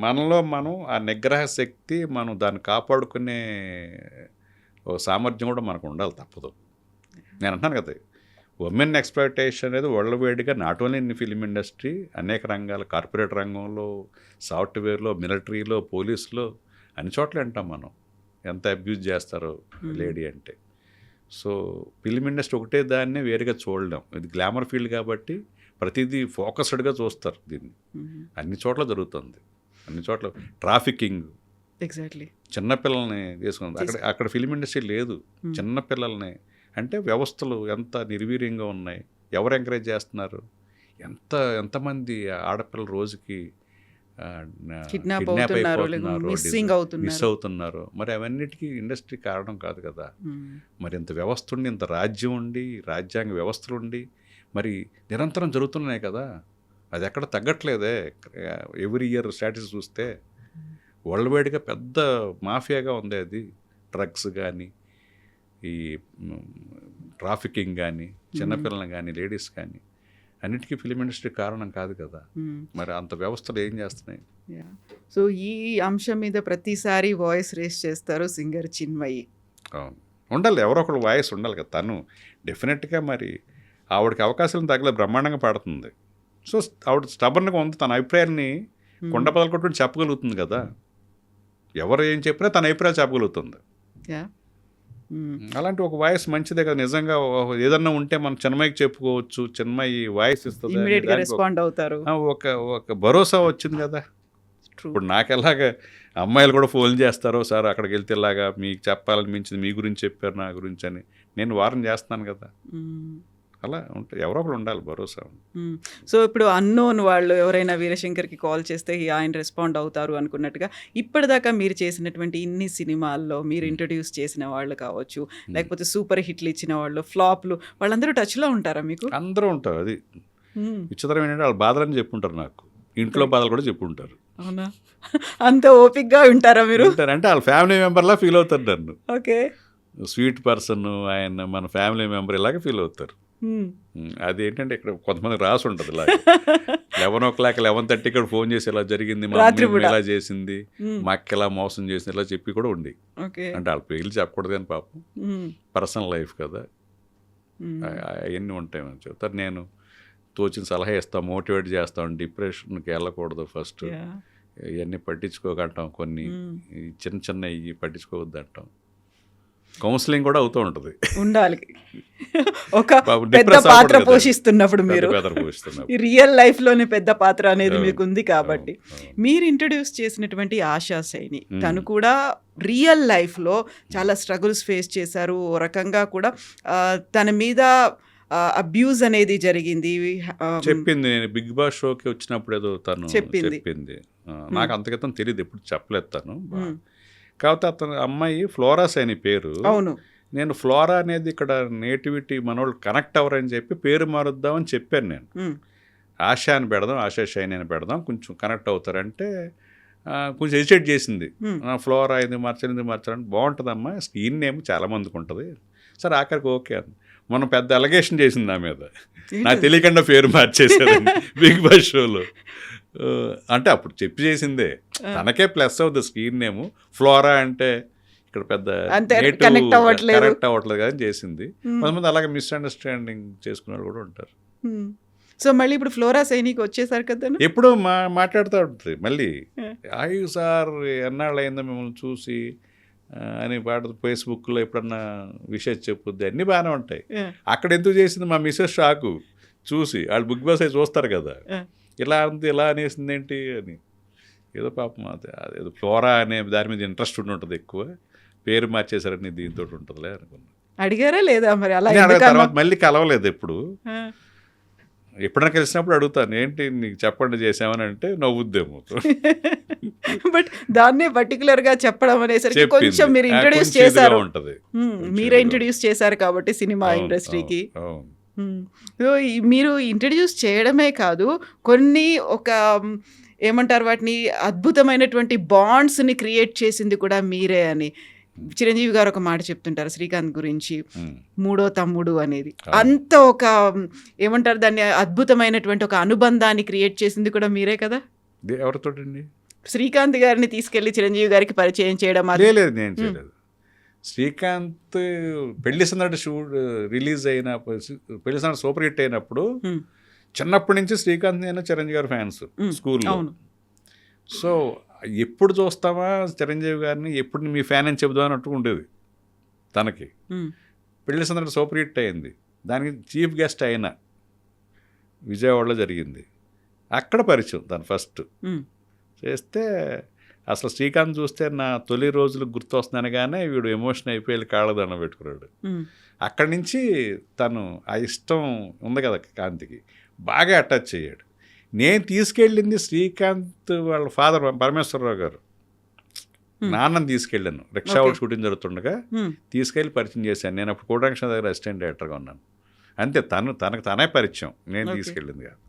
Speaker 2: మనలో మనం ఆ నిగ్రహ శక్తి, మనం దాన్ని కాపాడుకునే సామర్థ్యం కూడా మనకు ఉండాలి, తప్పదు. నేను అంటున్నాను కదా, ఉమెన్ ఎక్స్‌ప్లాయిటేషన్ అనేది వరల్డ్ వైడ్గా not only in film industry, అనేక రంగాలు, కార్పొరేట్ రంగంలో, సాఫ్ట్వేర్లో, మిలిటరీలో, పోలీసులో, అన్ని చోట్ల వింటాం మనం ఎంత అబ్యూజ్ చేస్తారో లేడీ అంటే. సో ఫిలిం ఇండస్ట్రీ ఒకటే దాన్నే వేరుగా చూడలేం, ఇది గ్లామర్ ఫీల్డ్ కాబట్టి ప్రతిదీ ఫోకస్డ్గా చూస్తారు దీన్ని. అన్ని చోట్ల జరుగుతుంది, అన్ని చోట్ల ట్రాఫికింగ్,
Speaker 1: ఎగ్జాక్ట్లీ
Speaker 2: చిన్నపిల్లల్ని తీసుకుంది. అక్కడ ఫిలిం ఇండస్ట్రీ లేదు, చిన్నపిల్లల్ని. అంటే వ్యవస్థలు ఎంత నిర్వీర్యంగా ఉన్నాయి, ఎవరు ఎంకరేజ్ చేస్తున్నారు, ఎంతమంది ఆడపిల్లలు రోజుకి
Speaker 1: కిడ్నాప్
Speaker 2: మిస్ అవుతున్నారు. మరి అవన్నిటికీ ఇండస్ట్రీ కారణం కాదు కదా. మరి ఇంత వ్యవస్థ ఉండి, ఇంత రాజ్యం ఉండి, రాజ్యాంగ వ్యవస్థలు ఉండి మరి నిరంతరం జరుగుతున్నాయి కదా, అది ఎక్కడ తగ్గట్లేదే. ఎవ్రీ ఇయర్ స్టాటిస్టిక్స్ చూస్తే వరల్డ్ వైడ్గా పెద్ద మాఫియాగా ఉంది అది. డ్రగ్స్ కానీ, ఈ ట్రాఫికింగ్ కానీ, చిన్నపిల్లలు కానీ, లేడీస్ కానీ, అన్నిటికీ ఫిలిం ఇండస్ట్రీ కారణం కాదు కదా. మరి అంత వ్యవస్థలు ఏం చేస్తున్నాయి?
Speaker 1: సో ఈ అంశం మీద ప్రతిసారి వాయిస్ రేస్ చేస్తారు సింగర్ చిన్మయి.
Speaker 2: అవును, ఉండాలి, ఎవరో ఒకరు వాయిస్ ఉండాలి కదా. తను డెఫినెట్గా మరి ఆవిడకి అవకాశాలను తగ్గలేదు, బ్రహ్మాండంగా పాడుతుంది. సో ఆవిడ స్టబర్న్గా ఉంది, తన అభిప్రాయాన్ని కొండ పదలు కొట్టుకుని చెప్పగలుగుతుంది కదా. ఎవరు ఏం చెప్పినా తన అభిప్రాయాలు చెప్పగలుగుతుంది. అలాంటి ఒక వాయిస్ మంచిదే కదా. నిజంగా ఏదన్నా ఉంటే మనం చిన్మయికి చెప్పుకోవచ్చు, చిన్మయి వాయిస్ ఇస్తుంది,
Speaker 1: రెస్పాండ్ అవుతారు,
Speaker 2: ఒక భరోసా వచ్చింది కదా. ఇప్పుడు నాకు ఎలాగ అమ్మాయిలు కూడా ఫోన్ చేస్తారో, సార్ అక్కడికి వెళ్తే ఇలాగా మీకు చెప్పాలని మించింది, మీ గురించి చెప్పారు నా గురించి అని నేను వార్న్ చేస్తున్నాను కదా. అలా ఉంటే ఎవరో ఒకరు ఉండాలి, భరోసా.
Speaker 1: సో ఇప్పుడు అన్నోన్ వాళ్ళు ఎవరైనా వీరశంకర్కి కాల్ చేస్తే ఆయన రెస్పాండ్ అవుతారు అనుకున్నట్టుగా, ఇప్పటిదాకా మీరు చేసినటువంటి ఇన్ని సినిమాల్లో మీరు ఇంట్రడ్యూస్ చేసిన వాళ్ళు కావచ్చు, లేకపోతే సూపర్ హిట్లు ఇచ్చిన వాళ్ళు, ఫ్లాప్లు, వాళ్ళందరూ టచ్లో ఉంటారా మీకు?
Speaker 2: అందరూ ఉంటారు. అది విచిత్రం ఏంటంటే వాళ్ళ బాధలని చెప్పుంటారు, నాకు ఇంట్లో బాధలు కూడా చెప్పుంటారు.
Speaker 1: అవునా? అంత ఓపిక్గా ఉంటారా మీరు?
Speaker 2: అంటే వాళ్ళ ఫ్యామిలీ మెంబర్లా ఫీల్ అవుతారు నన్ను.
Speaker 1: ఓకే,
Speaker 2: స్వీట్ పర్సన్ ఆయన, మన ఫ్యామిలీ మెంబర్ ఇలాగే ఫీల్ అవుతారు. అదేంటంటే ఇక్కడ కొంతమంది రాసి ఉంటుంది, ఇలా 11:00 11:30 ఇక్కడ ఫోన్ చేసి ఇలా జరిగింది, మా అమ్మ ఇలా చేసింది, మా అక్క ఇలా మోసం చేసింది, ఇలా చెప్పి కూడా ఉండి. అంటే వాళ్ళ పేర్లు చెప్పకూడదు కానీ పాపం పర్సనల్ లైఫ్ కదా, అవన్నీ ఉంటాయి అని చెప్తారు. నేను తోచిన సలహా ఇస్తాను, మోటివేట్ చేస్తాను, డిప్రెషన్కి వెళ్ళకూడదు ఫస్ట్, ఇవన్నీ పట్టించుకోకంటాం, కొన్ని చిన్న చిన్న ఇవి పట్టించుకోవద్దు అంటాం. కౌన్సిలింగ్ కూడా అవుతూ ఉంటుంది, ఉండాలి.
Speaker 1: ఒక పెద్ద పాత్ర పోషిస్తున్నప్పుడు మీరు రియల్ లైఫ్లోనే పెద్ద పాత్ర అనేది మీకు ఉంది కాబట్టి. మీరు ఇంట్రడ్యూస్ చేసినటువంటి ఆశా సైని, తను కూడా రియల్ లైఫ్లో చాలా స్ట్రగుల్స్ ఫేస్ చేశారు. ఓ రకంగా కూడా తన మీద అబ్యూజ్ అనేది జరిగింది,
Speaker 2: చెప్పింది. నేను బిగ్ బాస్ షోకి వచ్చినప్పుడు ఏదో తను చెప్పింది, నాకు అంతకితం తెలియదు, ఎప్పుడు చెప్పలేదు తను. కాకపోతే అతను అమ్మాయి ఫ్లోరాస్ అని పేరు.
Speaker 1: అవును,
Speaker 2: నేను ఫ్లోరా అనేది ఇక్కడ నేటివిటీ మనోళ్ళు కనెక్ట్ అవ్వరని చెప్పి పేరు మారుద్దామని చెప్పాను నేను. ఆశా అని పెడదాం, ఆశా షైన్ అని పెడదాం, కొంచెం కనెక్ట్ అవుతారంటే కొంచెం హెజిటేట్ చేసింది. ఫ్లోరా ఎందుకు మార్చాలని బాగుంటుందమ్మా, స్క్రీన్ నేమ్ చాలామందికి ఉంటుంది. సరే ఆఖరికి ఓకే అని మనం పెద్ద అలగేషన్ చేసింది నా మీద, నాకు తెలియకుండా పేరు మార్చేసారు బిగ్ బాస్ షోలో. అంటే అప్పుడు చెప్పి చేసిందే, తనకే ప్లస్ అవుతుంది స్క్రీన్ నేమ్. ఫ్లోరా అంటే ఇక్కడ పెద్ద
Speaker 1: కనెక్ట్ అవ్వట్లేదు
Speaker 2: కదా అని చేసింది. కొంతమంది అలాగే మిస్అండర్స్టాండింగ్ చేసుకునే కూడా ఉంటారు.
Speaker 1: సో మళ్ళీ ఇప్పుడు ఫ్లోరా సైనిక్ వచ్చేసారు కదా,
Speaker 2: ఎప్పుడు మాట్లాడుతూ ఉంటుంది మళ్ళీ, అయ్యో సార్ ఎన్నాళ్ళు అయిందో మిమ్మల్ని చూసి అని పాడుతూ ఫేస్బుక్లో ఎప్పుడన్నా విషయం చెప్పుద్ది, అన్నీ బాగానే ఉంటాయి. అక్కడ ఎందుకు చేసింది మా మిస్సెస్ షాకు చూసి, వాళ్ళు బిగ్ బాస్ అయి చూస్తారు కదా, ఇలా ఉంది ఇలా అనేసింది ఏంటి అని. ఏదో పాపం ఏదో ఫ్లోరా అనే దాని మీద ఇంట్రెస్ట్ ఉండి ఉంటుంది ఎక్కువ, పేరు మార్చేసారని దీంతో ఉంటుందిలే అనుకున్నాను.
Speaker 1: అడిగారా లేదా మరి అలా?
Speaker 2: తర్వాత మళ్ళీ కలవలేదు ఎప్పుడు, ఎప్పుడైనా కలిసినప్పుడు అడుగుతాను ఏంటి నీకు చెప్పండి చేసామని అంటే నవ్వుద్దేమో.
Speaker 1: బట్ దాన్నే పర్టికులర్ గా చెప్పడం అనేసరికి కొంచెం మీరు ఇంట్రడ్యూస్ చేశారు, మీరే ఇంట్రడ్యూస్ చేశారు కాబట్టి సినిమా ఇండస్ట్రీకి. సో మీరు ఇంట్రడ్యూస్ చేయడమే కాదు, కొన్ని ఒక ఏమంటారు వాటిని అద్భుతమైనటువంటి బాండ్స్ని క్రియేట్ చేసింది కూడా మీరే అని చిరంజీవి గారు ఒక మాట చెప్తుంటారు శ్రీకాంత్ గురించి, మూడో తమ్ముడు అనేది. అంత ఒక ఏమంటారు దాన్ని, అద్భుతమైనటువంటి ఒక అనుబంధాన్ని క్రియేట్ చేసింది కూడా మీరే కదా.
Speaker 2: ఎవరితో?
Speaker 1: శ్రీకాంత్ గారిని తీసుకెళ్లి చిరంజీవి గారికి పరిచయం చేయడం.
Speaker 2: లేదు, నేను చేయలేదు. శ్రీకాంత్ పెళ్లి సందడి రిలీజ్ అయినప్పుడు, పెళ్లి సందడి సూపర్ హిట్ అయినప్పుడు చిన్నప్పటి నుంచి శ్రీకాంత్ నేను చిరంజీవి గారి ఫ్యాన్స్ స్కూల్లో. సో ఎప్పుడు చూస్తావా చిరంజీవి గారిని, ఎప్పుడు మీ ఫ్యాన్ అని చెబుదాం అన్నట్టు ఉండేది తనకి. పెళ్లి సందడి సూపర్ హిట్ అయింది, దానికి చీఫ్ గెస్ట్ అయిన విజయవాడలో జరిగింది, అక్కడ పరిచయం తను ఫస్ట్ చేస్తే. అసలు శ్రీకాంత్ చూస్తే నా తొలి రోజులకు గుర్తు వస్తున్నానగానే వీడు ఎమోషన్ అయిపోయి కాళ్ళదండం పెట్టుకున్నాడు. అక్కడి నుంచి తను ఆ ఇష్టం ఉంది కదా కాంతికి, బాగా అటాచ్ అయ్యాడు. నేను తీసుకెళ్ళింది శ్రీకాంత్ వాళ్ళ ఫాదర్ పరమేశ్వరరావు గారు, నాన్నని తీసుకెళ్ళాను. రిక్షా షూటింగ్ జరుగుతుండగా తీసుకెళ్ళి పరిచయం చేశాను. నేను అప్పుడు కోటంక్షణ దగ్గర అసిస్టెంట్ డైరెక్టర్గా ఉన్నాను. అంతే, తనకు తనే పరిచయం, నేను తీసుకెళ్ళింది కాదు.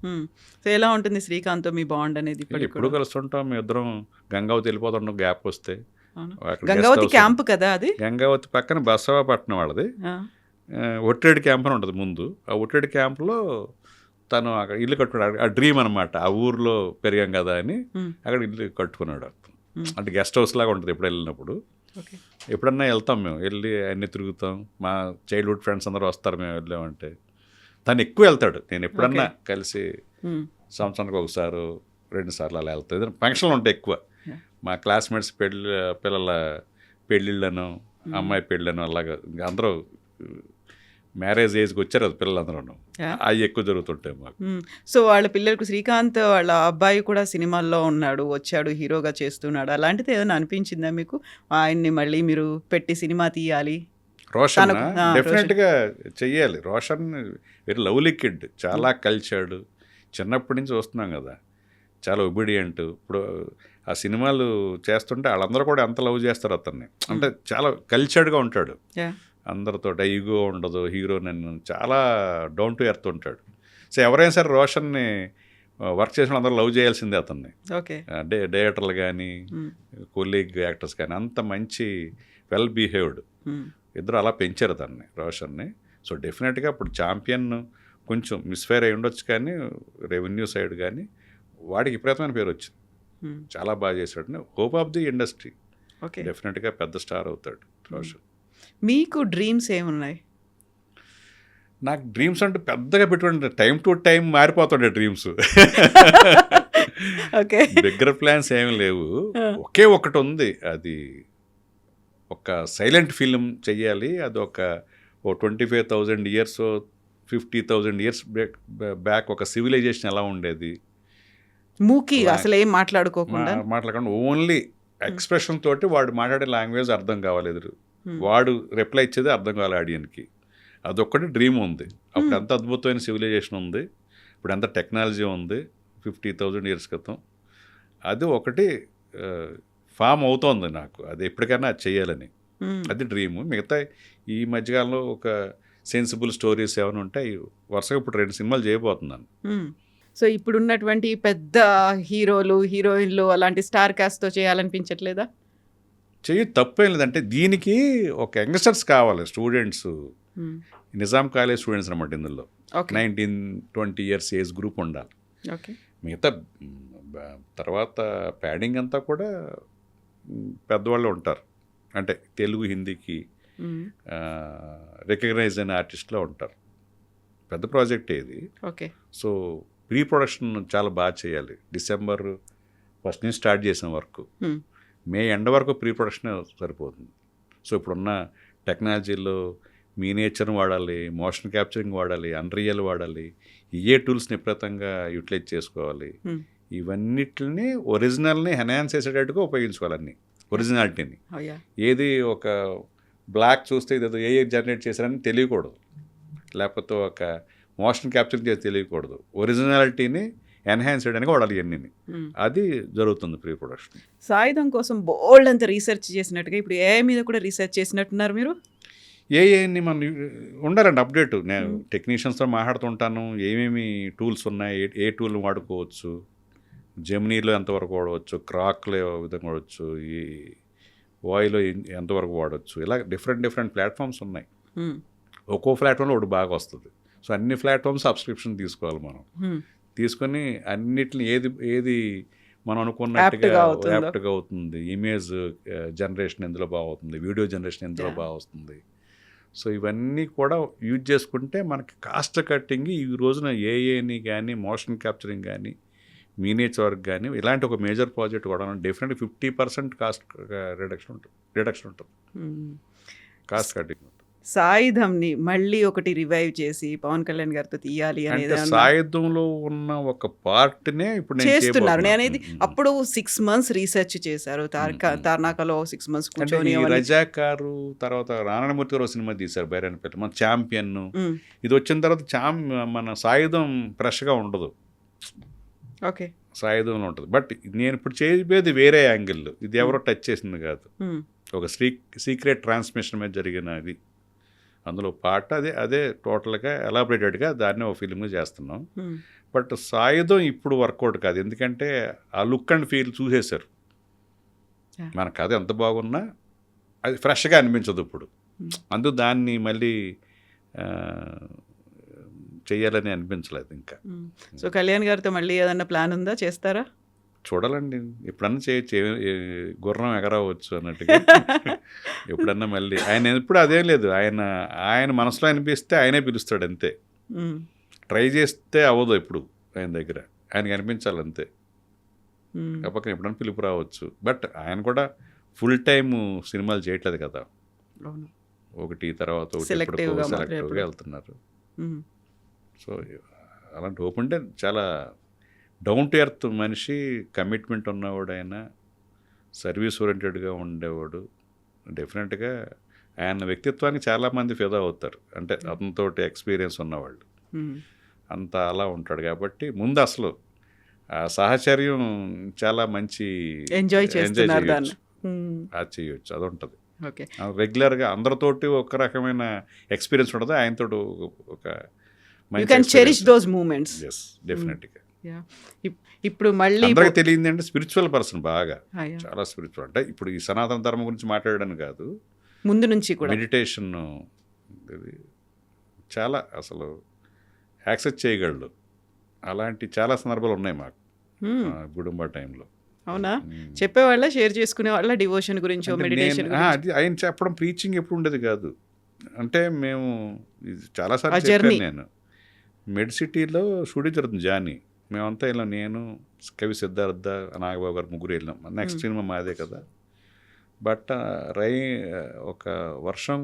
Speaker 1: సో ఎలా ఉంటుంది శ్రీకాంత్ మీ బాండ్ అనేది?
Speaker 2: ఎప్పుడు కలుస్తుంటాం, మేము ఇద్దరం గంగావతి వెళ్ళిపోతుంటాం గ్యాప్ వస్తే.
Speaker 1: గంగావతి క్యాంప్ కదా అది,
Speaker 2: గంగావతి పక్కన బసవాపట్నం వాళ్ళది ఒట్టేడు క్యాంప్ అని ఉంటుంది ముందు. ఆ ఒట్టేడు క్యాంప్లో తను అక్కడ ఇల్లు కట్టుకున్నాడు. ఆ డ్రీమ్ అనమాట, ఆ ఊర్లో పెరిగాం కదా అని అక్కడ ఇల్లు కట్టుకున్నాడు. అంటే గెస్ట్ హౌస్ లాగా ఉంటుంది ఎప్పుడు వెళ్ళినప్పుడు. ఎప్పుడన్నా వెళ్తాం మేము, వెళ్ళి అన్నీ తిరుగుతాం. మా చైల్డ్హుడ్ ఫ్రెండ్స్ అందరూ వస్తారు మేము వెళ్ళామంటే. తను ఎక్కువ వెళ్తాడు, నేను ఎప్పుడన్నా కలిసి సంవత్సరానికి ఒకసారి 2 సార్లు అలా వెళ్తాను. ఏదైనా ఫంక్షన్లు ఉంటాయి ఎక్కువ, మా క్లాస్మేట్స్ పిల్లల పెళ్ళిళ్ళను, అమ్మాయి పెళ్ళను, అలాగా అందరూ మ్యారేజ్ ఏజ్కి వచ్చారు అది పిల్లలందరూ, అవి ఎక్కువ జరుగుతుంటాయి మాకు.
Speaker 1: సో వాళ్ళ పిల్లలకు శ్రీకాంత్ వాళ్ళ అబ్బాయి కూడా సినిమాల్లో ఉన్నాడు, వచ్చాడు, హీరోగా చేస్తున్నాడు. అలాంటిది ఏదైనా అనిపించిందా మీకు, ఆయన్ని మళ్ళీ మీరు పెట్టి సినిమా తీయాలి?
Speaker 2: రోషన్ డెఫినెట్గా చెయ్యాలి. రోషన్ వెరీ లవ్లీ కిడ్, చాలా కల్చర్డ్, చిన్నప్పటి నుంచి వస్తున్నాం కదా, చాలా ఒబీడియంట్. ఇప్పుడు ఆ సినిమాలు చేస్తుంటే వాళ్ళందరూ కూడా ఎంత లవ్ చేస్తారు అతన్ని, అంటే చాలా కల్చర్డ్గా ఉంటాడు, అందరితో ఈగో ఉండదు. హీరో నన్ను చాలా డౌన్ టు ఎర్త్ ఉంటాడు. సో ఎవరైనా సరే రోషన్ని వర్క్ చేసిన అందరూ లవ్ చేయాల్సిందే అతన్ని. డైరెక్టర్లు కానీ కొలీగ్ యాక్టర్స్ కానీ అంత మంచి వెల్ బిహేవ్డ్, ఇద్దరు అలా పెంచారు తనని, రోషన్ని. సో డెఫినెట్గా ఇప్పుడు ఛాంపియన్ కొంచెం మిస్ఫైర్ అయి ఉండొచ్చు, కానీ రెవెన్యూ సైడ్ కానీ వాడికి విపరీతమైన పేరు వచ్చింది, చాలా బాగా చేశాడు. హోప్ ఆఫ్ ది ఇండస్ట్రీ, డెఫినెట్గా పెద్ద స్టార్ అవుతాడు రోషన్.
Speaker 1: మీకు డ్రీమ్స్ ఏమున్నాయి?
Speaker 2: నాకు డ్రీమ్స్ అంటే పెద్దగా పెట్టుకుంటే టైం టు టైం మారిపోతుండే డ్రీమ్స్. బిగ్గర్ ప్లాన్స్ ఏమి లేవు, ఒకే ఒకటి ఉంది, అది ఒక సైలెంట్ ఫిల్మ్ చెయ్యాలి. అది ఒక 25,000 years 50,000 years బ్యాక్ ఒక సివిలైజేషన్ ఎలా ఉండేది,
Speaker 1: మూకీ అసలు ఏం మాట్లాడకుండా
Speaker 2: ఓన్లీ ఎక్స్ప్రెషన్ తోటి వాడు మాట్లాడే లాంగ్వేజ్ అర్థం కావాలి, ఎదురు వాడు రిప్లై ఇచ్చేది అర్థం కావాలి ఆడియన్కి. అదొక్కటి డ్రీమ్ ఉంది. అప్పుడు ఎంత అద్భుతమైన సివిలైజేషన్ ఉంది, ఇప్పుడు ఎంత టెక్నాలజీ ఉంది 50,000 years క్రితం. అది ఒకటి ఫామ్ అవుతోంది నాకు, అది ఎప్పటికైనా అది చెయ్యాలని, అది డ్రీము. మిగతా ఈ మధ్యకాలంలో ఒక సెన్సిబుల్ స్టోరీస్ ఏమైనా ఉంటాయి, వరుసగా ఇప్పుడు 2 సినిమాలు చేయబోతున్నాను.
Speaker 1: సో ఇప్పుడున్నటువంటి పెద్ద హీరోలు, హీరోయిన్‌లు అలాంటి స్టార్ కాస్ట్‌తో చేయాలనిపించట్లేదా?
Speaker 2: తప్పేం లేదంటే దీనికి ఒక యంగ్‌స్టర్స్ కావాలి స్టూడెంట్స్.
Speaker 1: హ్మ్.
Speaker 2: నిజాం కాలేజ్ స్టూడెంట్స్ అనమాట ఇందులో.
Speaker 1: ఓకే.
Speaker 2: 19, 20 ఇయర్స్ ఏజ్ గ్రూప్ ఉండాలి.
Speaker 1: ఓకే.
Speaker 2: మిగతా తర్వాత ప్యాడింగ్ అంతా కూడా పెద్దవాళ్ళు ఉంటారు. అంటే తెలుగు, హిందీకి
Speaker 1: హ్మ్.
Speaker 2: రికగ్నైజ్ అయిన ఆర్టిస్ట్లో ఉంటారు. పెద్ద ప్రాజెక్ట్ ఇది.
Speaker 1: ఓకే.
Speaker 2: సో ప్రీ ప్రొడక్షన్ చాలా బాగా చేయాలి. డిసెంబర్ 1 నుంచి స్టార్ట్ చేసిన వర్క్
Speaker 1: హ్మ్.
Speaker 2: మే ఎండ్ వరకు ప్రీ ప్రొడక్షన్ సరిపోతుంది. సో ఇప్పుడున్న టెక్నాలజీలో మీనేచర్ని వాడాలి, మోషన్ క్యాప్చరింగ్ వాడాలి, అన్రియల్ వాడాలి, ఏ టూల్స్ని విపరీతంగా యూటిలైజ్ చేసుకోవాలి.
Speaker 1: హ్మ్.
Speaker 2: ఇవన్నిటిని ఒరిజినల్ని ఎన్హాన్స్ చేసేటట్టుగా ఉపయోగించుకోవాలి అన్నీ ఒరిజినాలిటీని.
Speaker 1: ఓహ్! యాహ్!
Speaker 2: ఏది ఒక బ్లాక్ చూస్తే ఇదేదో ఏఐ జనరేట్ చేశారని తెలియకూడదు, లేకపోతే ఒక మోషన్ క్యాప్చరింగ్ చేసి తెలియకూడదు. ఒరిజినాలిటీని ఎన్హాన్స్ చేయడానికి వాడాలి ఇవన్నీ.
Speaker 1: హ్మ్.
Speaker 2: అది జరుగుతుంది ప్రీ ప్రొడక్షన్.
Speaker 1: సాయుధం కోసం బోల్డంత రీసెర్చ్ చేసినట్టుగా ఇప్పుడు ఏఐ మీద కూడా రీసెర్చ్ చేసినట్టున్నారు మీరు?
Speaker 2: ఏఐని మనం ఉండాలండి అప్డేట్. నేను టెక్నీషియన్స్తో మాట్లాడుతుంటాను, ఏమేమి టూల్స్ ఉన్నాయి, ఏ టూల్ వాడుకోవచ్చు, జెమినీలో ఎంతవరకు వాడవచ్చు, క్రాక్లో ఏ విధంగా వాడవచ్చు, ఈ వాయిలో ఎంతవరకు వాడవచ్చు, ఇలా డిఫరెంట్ ప్లాట్ఫామ్స్ ఉన్నాయి.
Speaker 1: హ్మ్.
Speaker 2: ఒక్కో ప్లాట్ఫామ్లో ఒకటి బాగా వస్తుంది. సో అన్ని ప్లాట్ఫామ్స్ సబ్స్క్రిప్షన్ తీసుకోవాలి మనం.
Speaker 1: హ్మ్.
Speaker 2: తీసుకొని అన్నిటిని ఏది మనం అనుకున్నట్టుగా యాప్ట్గా అవుతుంది, ఇమేజ్ జనరేషన్ ఎందులో బాగా అవుతుంది, వీడియో జనరేషన్ ఎందులో బాగా వస్తుంది. సో ఇవన్నీ కూడా యూజ్ చేసుకుంటే మనకి కాస్ట్ కట్టింగ్ ఈ రోజున ఏఏని కానీ, మోషన్ క్యాప్చరింగ్ కానీ, మీనేచర్ వర్క్ కానీ, ఇలాంటి ఒక మేజర్ ప్రాజెక్ట్ కూడా డెఫినెట్గా 50% కాస్ట్ రిడక్షన్ ఉంటుంది.
Speaker 1: హ్మ్.
Speaker 2: కాస్ట్ కటింగ్ ఉంటుంది.
Speaker 1: సాయుధంని మళ్ళీ ఒకటి రివైవ్ చేసి పవన్ కళ్యాణ్ గారితో తీయాలి
Speaker 2: అంటే
Speaker 1: అనేది
Speaker 2: సాయుధంలో ఉన్న ఒక పార్ట్నే ఇప్పుడు నేను
Speaker 1: చేస్తున్నారు. నేను అనేది
Speaker 2: చేయబోతున్నాను.
Speaker 1: అప్పుడు 6 months రీసెర్చ్ చేశారు. తార్నాకలో 6 months
Speaker 2: అంటే
Speaker 1: కూర్చొని
Speaker 2: ఈ
Speaker 1: అవన్నీ.
Speaker 2: రజాక్ గారు తర్వాత నారాయణమూర్తి గారు సినిమా తీశారు బైరాన్పేట, మన ఛాంపియన్.
Speaker 1: హ్మ్.
Speaker 2: ఇది వచ్చిన తర్వాత మన సాయుధం ఫ్రెష్గా ఉండదు,
Speaker 1: ఓకే.
Speaker 2: సాయుధంలో ఉంటుంది. బట్ నేను ఇప్పుడు చేయబోయేది వేరే యాంగిల్, ఇది ఎవరో టచ్ చేసింది కాదు,
Speaker 1: హ్మ్.
Speaker 2: ఒక సీక్రెట్ ట్రాన్స్మిషన్ మీద జరిగినది. అందులో పాట అదే టోటల్గా ఎలాబరేటెడ్గా దాన్ని ఒక ఫిల్మ్గా చేస్తున్నాం.
Speaker 1: హ్మ్.
Speaker 2: బట్ సాయుధం ఇప్పుడు వర్కౌట్ కాదు, ఎందుకంటే ఆ లుక్ అండ్ ఫీల్ చూసేశారు.
Speaker 1: Yeah.
Speaker 2: మన కథ ఎంత బాగున్నా అది ఫ్రెష్గా అనిపించదు ఇప్పుడు. అందుకు దాన్ని మళ్ళీ చెయ్యాలని అనిపించలేదు ఇంకా.
Speaker 1: సో కళ్యాణ్ గారితో మళ్ళీ ఏదన్నా ప్లాన్ ఉందా, చేస్తారా?
Speaker 2: చూడాలండి, ఎప్పుడన్నా చేయొచ్చు, గుర్రం ఎగరవచ్చు అన్నట్టుగా. ఎప్పుడన్నా మళ్ళీ ఆయన ఎప్పుడు అదేం లేదు, ఆయన మనసులో అనిపిస్తే ఆయనే పిలుస్తాడు అంతే.
Speaker 1: హ్మ్.
Speaker 2: ట్రై చేస్తే అవ్వదు ఎప్పుడు ఆయన దగ్గర, ఆయనకి అనిపించాలి అంతే.
Speaker 1: హ్మ్.
Speaker 2: కాకపోతే ఎప్పుడన్నా పిలుపు రావచ్చు, బట్ ఆయన కూడా ఫుల్ టైమ్ సినిమాలు చేయట్లేదు కదా,
Speaker 1: అవును.
Speaker 2: ఒకటి తర్వాత ఒకటి
Speaker 1: Selectiveగా మాత్రం
Speaker 2: సెలెక్టివ్గా
Speaker 1: ఎప్పుడు.
Speaker 2: వెళ్తున్నారు.
Speaker 1: హ్మ్.
Speaker 2: సో అలాంటి హోప్ ఉంటే చాలా డౌన్ టు ఎర్త్ మనిషి, కమిట్మెంట్ ఉన్నవాడు, ఆయన సర్వీస్ ఓరియంటెడ్గా ఉండేవాడు. డెఫినెట్గా ఆయన వ్యక్తిత్వానికి చాలామంది ఫిదా అవుతారు, అంటే అతనితో ఎక్స్పీరియన్స్ ఉన్నవాళ్ళు
Speaker 1: హ్మ్.
Speaker 2: అంత అలా ఉంటాడు. కాబట్టి ముందు అసలు ఆ సాహచర్యం చాలా మంచి
Speaker 1: ఎంజాయ్ చేస్తున్నారు దాన్ని.
Speaker 2: చేయొచ్చు,
Speaker 1: హ్మ్.
Speaker 2: అది చేయొచ్చు, అది ఉంటుంది.
Speaker 1: ఓకే.
Speaker 2: రెగ్యులర్గా అందరితోటి ఒక రకమైన ఎక్స్పీరియన్స్ ఉంటుంది, ఆయనతో ఒక
Speaker 1: you can cherish those moments.
Speaker 2: Yes డెఫినెట్గా.
Speaker 1: ఇప్పుడు మళ్ళీ
Speaker 2: అందరికీ తెలియంది అంటే స్పిరిచువల్ పర్సన్, బాగా
Speaker 1: అయ్యా.
Speaker 2: చాలా స్పిరిచువల్. అంటే ఇప్పుడు ఈ సనాతన ధర్మం గురించి మాట్లాడడానికి కాదు,
Speaker 1: ముందు నుంచి కూడా
Speaker 2: మెడిటేషన్ చాలా అసలు యాక్సెస్ చేయగలడు. అలాంటి చాలా సందర్భాలు ఉన్నాయి మాకు
Speaker 1: హ్మ్.
Speaker 2: గుడుంబ టైంలో.
Speaker 1: అవునా? చెప్పేవాళ్ళ, షేర్ చేసుకునే వాళ్ళ డివోషన్ గురించో, మెడిటేషన్
Speaker 2: అది ఆయన చెప్పడం ప్రీచింగ్ ఎప్పుడు ఉండేది కాదు. అంటే మేము ఇది చాలాసార్లు
Speaker 1: ఆ journey.
Speaker 2: చెప్పాను నేను, మెడ్సిటీలో షూటింగ్ జరుగుతుంది జానీ, మేమంతా వెళ్ళాం, నేను, కవి సిద్ధార్థ, నాగబాబు గారు ముగ్గురు వెళ్ళాం. నెక్స్ట్ సినిమా మాదే కదా. బట్ ఒక వర్షం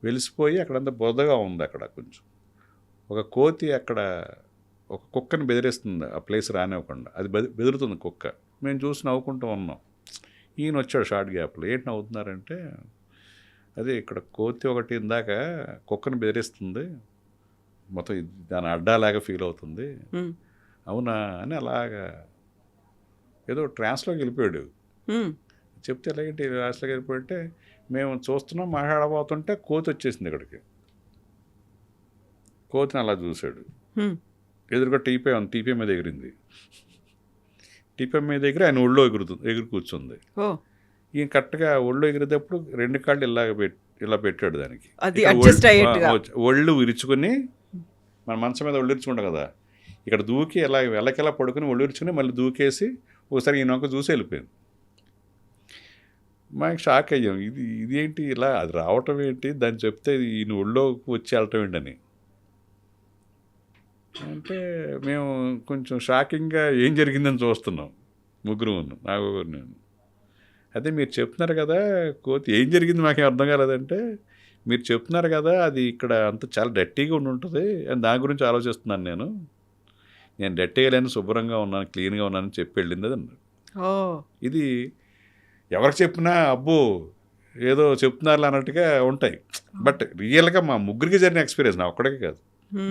Speaker 2: వెలిసిపోయి అక్కడంతా బురదగా ఉంది, అక్కడ కొంచెం ఒక కోతి అక్కడ ఒక కుక్కని బెదిరిస్తుంది, ఆ ప్లేస్ రానివ్వకుండా. అది బెదురుతుంది కుక్క, మేము చూసి నవ్వుకుంటూ ఉన్నాం. ఈయన వచ్చాడు షార్ట్ గ్యాప్లో, ఏంటి నవ్వుతున్నారంటే, అదే ఇక్కడ కోతి ఒకటి ఇందాక కుక్కని బెదిరిస్తుంది, మొత్తం దాని అడ్డాలాగా ఫీల్ అవుతుంది, అవునా అని అలాగా ఏదో ట్రాన్స్లోకి వెళ్ళిపోయాడు. చెప్తే ఎలాగంటే ట్రాన్స్లోకి వెళ్ళిపోయింటే మేము చూస్తున్నాం, మాట్లాడబోతుంటే కోతి వచ్చేసింది ఇక్కడికి. కోతిని అలా చూశాడు, ఎదురుగా టీపే ఉంది, టీపే మీద ఎగిరింది. టీపే మీద ఎగిరి ఆయన ఒళ్ళో ఎగిరి కూర్చుంది. ఈయన కరెక్ట్గా ఒళ్ళు ఎగిరేటప్పుడు 2 కాళ్ళు ఇలా పెట్టాడు దానికి.
Speaker 1: అది అడ్జస్ట్ అయ్యేట్టుగా
Speaker 2: ఒళ్ళు విరుచుకుని, మన మంచం మీద ఒళ్ళు విరుచుకుంటాం కదా, ఇక్కడ దూకి వెళ్ళకెలా పడుకుని ఒళ్ళు విరుచుకుని మళ్ళీ దూకేసి ఒకసారి ఈయన ఒక చూసి వెళ్ళిపోయింది. మాకు షాక్ అయ్యాం, ఇదేంటి ఇలా అది రావటం ఏంటి, దాన్ని చెప్తే ఈయన ఒళ్ళోకి వచ్చి వెళ్ళటం ఏంటని. అంటే మేము కొంచెం షాకింగ్గా ఏం జరిగిందని చూస్తున్నాం ముగ్గురు, నాకు నేను. అదే మీరు చెప్తున్నారు కదా కోతి, ఏం జరిగింది మాకేం అర్థం కాలేదంటే, మీరు చెప్తున్నారు కదా అది ఇక్కడ అంత చాలా డర్టీగా ఉంటుంది అని దాని గురించి ఆలోచిస్తున్నాను నేను డర్టీగా లేని, శుభ్రంగా ఉన్నాను, క్లీన్గా ఉన్నానని చెప్పి వెళ్ళింది అది అన్నాడు. ఇది ఎవరికి చెప్పినా అబ్బో ఏదో చెప్తున్నారు అన్నట్టుగా ఉంటాయి. బట్ రియల్గా మా ముగ్గురికి జరిగిన ఎక్స్పీరియన్స్, నా ఒక్కడికే కాదు.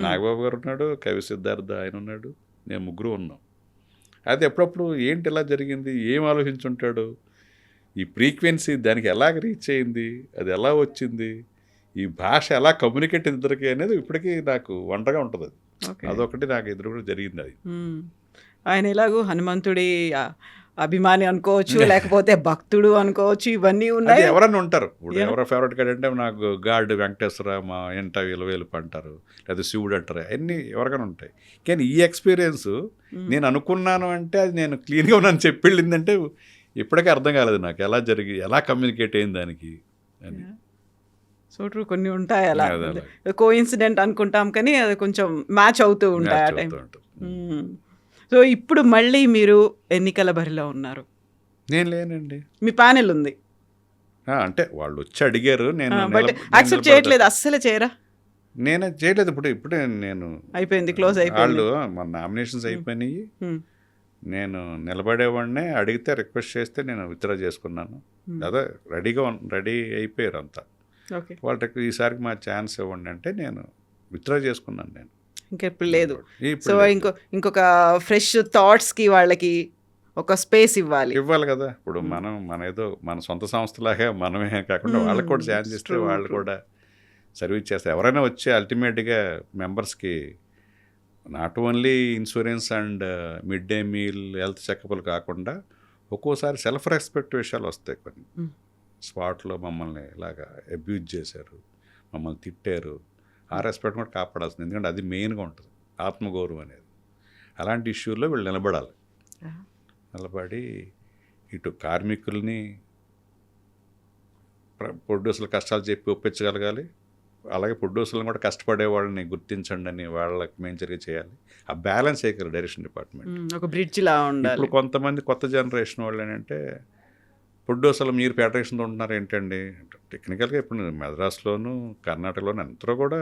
Speaker 2: నాగబాబు గారు ఉన్నాడు, కవి సిద్ధార్థ ఆయన ఉన్నాడు, నేను ముగ్గురు ఉన్నాం. అది ఎప్పుడప్పుడు ఏంటి ఇలా జరిగింది, ఏం ఆలోచించుంటాడు, ఈ ఫ్రీక్వెన్సీ దానికి ఎలా రీచ్ అయింది, అది ఎలా వచ్చింది, ఈ భాష ఎలా కమ్యూనికేట్ ఇద్దరికి అనేది ఇప్పటికీ నాకు వంటగా ఉంటుంది. అది అదొకటి నాకు ఎదురు కూడా జరిగింది. అది
Speaker 1: ఆయన ఎలాగో హనుమంతుడి అభిమాని అనుకోవచ్చు, లేకపోతే భక్తుడు అనుకోవచ్చు, ఇవన్నీ ఉన్నాయి.
Speaker 2: ఎవరన్నా ఉంటారు. ఇప్పుడు ఎవరో ఫేవరెట్ గాడ్ అంటే నాకు గాడ్ వెంకటేశ్వర మా ఎంట విలువేలుపు అంటారు, లేదా శివుడు అంటారు, అన్నీ ఎవరికైనా ఉంటాయి. కానీ ఈ ఎక్స్పీరియన్స్ నేను అనుకున్నాను అంటే అది నేను క్లీన్గా ఉన్నాను చెప్పి వెళ్ళిందంటే ఇప్పటికీ అర్థం కాలేదు నాకు ఎలా కమ్యూనికేట్ అయింది దానికి అని.
Speaker 1: సో ట్రూ, కొన్ని ఉంటాయి అలా కోఇన్సిడెంట్ అనుకుంటాం కానీ అది కొంచెం మ్యాచ్ అవుతూ ఉంటాయి ఆ టైం. సో ఇప్పుడు మళ్ళీ మీరు ఎన్నికల బరిలో ఉన్నారు.
Speaker 2: నేను లేనండి,
Speaker 1: మీ ప్యానెల్ ఉంది.
Speaker 2: అంటే వాళ్ళు వచ్చి అడిగారు, నేను
Speaker 1: యాక్సెప్ట్ చేయట్లేదు, అస్సలు చేయరా?
Speaker 2: నేను చేయలేదు. ఇప్పుడే నేను
Speaker 1: అయిపోయింది, క్లోజ్ అయిపోయింది.
Speaker 2: వాళ్ళు మన నామినేషన్స్ అయిపోయినాయి, నేను నిలబడేవాడినే, అడిగితే రిక్వెస్ట్ చేస్తే నేను విత్డ్రా చేసుకున్నాను. అదే రెడీ అయిపోయారు అంతా. వాళ్ళకి ఈసారికి మా ఛాన్స్ ఇవ్వండి అంటే నేను విత్డ్రా చేసుకున్నాను. నేను
Speaker 1: ఇంకెప్పుడు లేదు. సో ఇంకొక ఫ్రెష్ థాట్స్కి వాళ్ళకి ఒక స్పేస్ ఇవ్వాలి
Speaker 2: కదా. ఇప్పుడు మన ఏదో మన సొంత సంస్థలాగా మనమే కాకుండా వాళ్ళకి కూడా ఛాన్స్ ఇస్తే వాళ్ళు కూడా సర్వీస్ చేస్తారు. ఎవరైనా వచ్చి అల్టిమేట్గా మెంబర్స్కి not only insurance and mid day meal, health చెకప్లు కాకుండా ఒక్కోసారి సెల్ఫ్ రెస్పెక్ట్ విషయాలు వస్తాయి. కొన్ని స్పాట్లో మమ్మల్ని ఇలాగా అబ్యూజ్ చేశారు, మమ్మల్ని తిట్టారు, ఆ రెస్పెక్ట్ కూడా కాపాడాల్సింది. ఎందుకంటే అది మెయిన్గా ఉంటుంది, ఆత్మగౌరవం అనేది. అలాంటి ఇష్యూల్లో వీళ్ళు నిలబడి ఇటు కార్మికుల్ని ప్రొడ్యూసర్ల కష్టాలు చెప్పి ఒప్పించగలగాలి, అలాగే ప్రొడ్యూసర్లను కూడా కష్టపడే వాళ్ళని గుర్తించండి అని వాళ్ళకి మేజర్గా చేయాలి. ఆ బ్యాలెన్స్ చేయగలరు డైరెక్షన్ డిపార్ట్మెంట్.
Speaker 1: ఒక బ్రిడ్జ్లా ఉండాలి.
Speaker 2: ఇప్పుడు కొంతమంది కొత్త జనరేషన్ వాళ్ళు ఏంటంటే ప్రొడ్యూసర్లు మీరు ఫెడరేషన్తో ఉంటున్నారు ఏంటండి, టెక్నికల్గా ఇప్పుడు మద్రాసులోను కర్ణాటకలోను అందరూ కూడా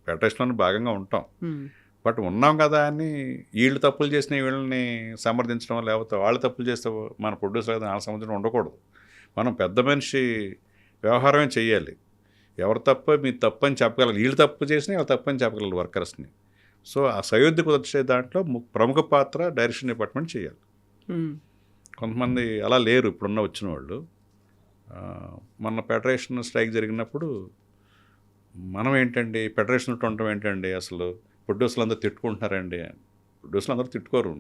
Speaker 2: ఫెడరేషన్లోనూ భాగంగా ఉంటాం. బట్ ఉన్నాం కదా అని వీళ్ళు తప్పులు చేసిన వీళ్ళని సమర్థించడం, లేకపోతే వాళ్ళు తప్పులు చేస్తే మన ప్రొడ్యూసర్ కదా వాళ్ళ సమర్థించడం ఉండకూడదు. మనం పెద్ద మనిషి వ్యవహారమే చెయ్యాలి. ఎవరు తప్ప మీరు తప్పు అని చెప్పగలరు, వీళ్ళు తప్పు చేసినా వీళ్ళు తప్పు అని చెప్పగలరు వర్కర్స్ని. సో ఆ సయోధ్యకు వచ్చే దాంట్లో ప్రముఖ పాత్ర డైరెక్షన్ డిపార్ట్మెంట్ చేయాలి. కొంతమంది అలా లేరు ఇప్పుడున్న వచ్చిన వాళ్ళు. మొన్న ఫెడరేషన్ స్ట్రైక్ జరిగినప్పుడు మనం ఏంటండి ఫెడరేషన్ ఉండటం ఏంటండి, అసలు ప్రొడ్యూసర్లు అందరూ తిట్టుకుంటున్నారండి. ప్రొడ్యూసర్లు అందరూ తిట్టుకోరు,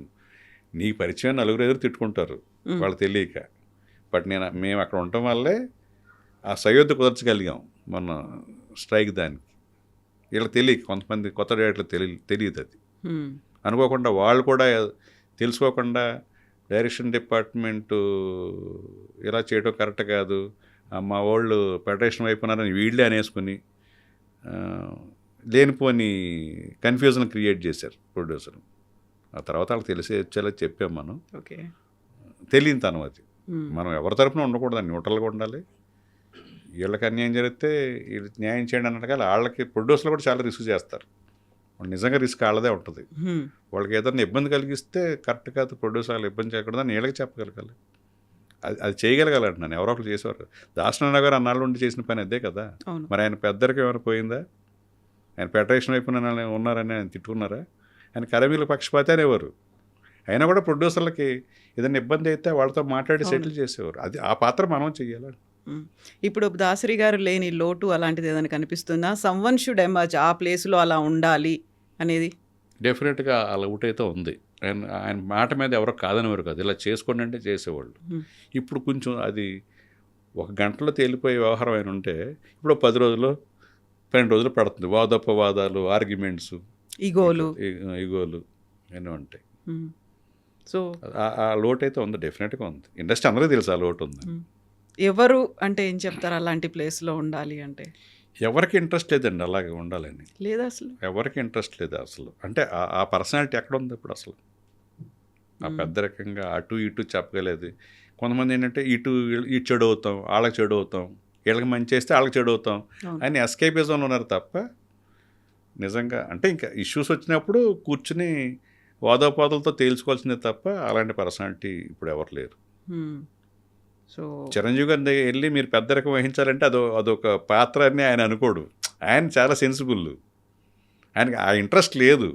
Speaker 2: నీ పరిచయం నలుగురు ఎదురు తిట్టుకుంటారు వాళ్ళు తెలియక. బట్ మేము అక్కడ ఉండటం వల్లే ఆ సయోధ్య కుదర్చగలిగాం మొన్న స్ట్రైక్ దానికి. వీళ్ళకి తెలియక, కొంతమంది కొత్త డైరెక్టర్లు తెలియదు అది. అనుకోకుండా వాళ్ళు కూడా తెలుసుకోకుండా డైరెక్షన్ డిపార్ట్మెంటు ఇలా చేయడం కరెక్ట్ కాదు, మా వాళ్ళు ఫెడరేషన్ అయిపోయినారని వీళ్ళే అనేసుకుని లేనిపోని కన్ఫ్యూజన్ క్రియేట్ చేశారు ప్రొడ్యూసర్. ఆ తర్వాత వాళ్ళకి తెలిసి వచ్చేలా చెప్పాం మనం. తెలియని తనం అది. మనం ఎవరి తరఫున ఉండకూడదు, న్యూట్రల్గా ఉండాలి. వీళ్ళకి అన్యాయం జరిగితే వీళ్ళు న్యాయం చేయండి అన్నట్టుగా వాళ్ళకి ప్రొడ్యూసర్లు కూడా చాలా రిస్క్ చేస్తారు. నిజంగా రిస్క్ వాళ్ళదే ఉంటుంది. వాళ్ళకి ఏదైనా ఇబ్బంది కలిగిస్తే కరెక్ట్ కాదు, ప్రొడ్యూసర్ వాళ్ళు ఇబ్బంది చేయకూడదని వీళ్ళకి చెప్పగలగాలి. అది చేయగలగాలి అంటున్నాను. ఎవరో ఒకరు చేసేవారు. దాసనారాయణ గారు అన్నాళ్ళు ఉండి చేసిన పని అదే కదా. మరి ఆయన పెద్దరికి ఏమైనా పోయిందా? ఆయన ఫెడరేషన్ వైపు ఉన్నారని ఆయన తిట్టుకున్నారా? ఆయన కరమీల పక్షపాతి అనేవారు. అయినా కూడా ప్రొడ్యూసర్లకి ఏదైనా ఇబ్బంది అయితే వాళ్ళతో మాట్లాడి సెటిల్ చేసేవారు. అది ఆ పాత్ర మనం చెయ్యాలి.
Speaker 1: ఇప్పుడు దాసరి గారు లేని లోటు అలాంటిది ఏదైనా కనిపిస్తుందా? సమ్వన్ షుడ్ ఎమర్జ్, ఆ ప్లేస్లో అలా ఉండాలి అనేది.
Speaker 2: డెఫినెట్గా అలా ఒకటైతే ఉంది. ఆయన మాట మీద ఎవరో కాదనేవారు కాదు, ఇలా చేసుకోండి అంటే చేసేవాళ్ళు. ఇప్పుడు కొంచెం అది ఒక గంటలో తేలిపోయే వ్యవహారం అయిన ఉంటే ఇప్పుడు 10 రోజులు 12 రోజులు పడుతుంది. వాదోపవాదాలు, ఆర్గ్యుమెంట్స్,
Speaker 1: ఈగోలు
Speaker 2: అన్నీ ఉంటాయి.
Speaker 1: సో
Speaker 2: ఆ లోటు అయితే ఉంది, డెఫినెట్గా ఉంది. ఇండస్ట్రీ అందరికీ తెలుసు ఆ లోటు ఉంది.
Speaker 1: ఎవరు అంటే ఏం చెప్తారు అలాంటి ప్లేస్లో ఉండాలి అంటే?
Speaker 2: ఎవరికి ఇంట్రెస్ట్ లేదండి అలాగే ఉండాలని,
Speaker 1: లేదా అసలు
Speaker 2: ఎవరికి ఇంట్రెస్ట్ లేదు అసలు. అంటే ఆ పర్సనాలిటీ ఎక్కడ ఉంది ఇప్పుడు అసలు? ఆ పెద్దరికంగా అటు ఇటు చెప్పగలేదు. కొంతమంది ఏంటంటే ఇటు చెడు అవుతాం, వాళ్ళకి చెడు అవుతాం, వీళ్ళకి మంచి చేస్తే వాళ్ళకి చెడు అవుతాం అని ఎస్కేపిజంలో ఉన్నారు తప్ప నిజంగా అంటే ఇంకా ఇష్యూస్ వచ్చినప్పుడు కూర్చుని వాదోపాదులతో తేల్చుకోవాల్సిందే తప్ప అలాంటి పర్సనాలిటీ ఇప్పుడు ఎవరు లేరు.
Speaker 1: సో
Speaker 2: చిరంజీవి గారి వెళ్ళి మీరు పెద్దరికం వహించాలంటే అదొక పాత్ర అని ఆయన అనుకోడు. ఆయన చాలా సెన్సిబుల్, ఆయనకి ఆ ఇంట్రెస్ట్ లేదు.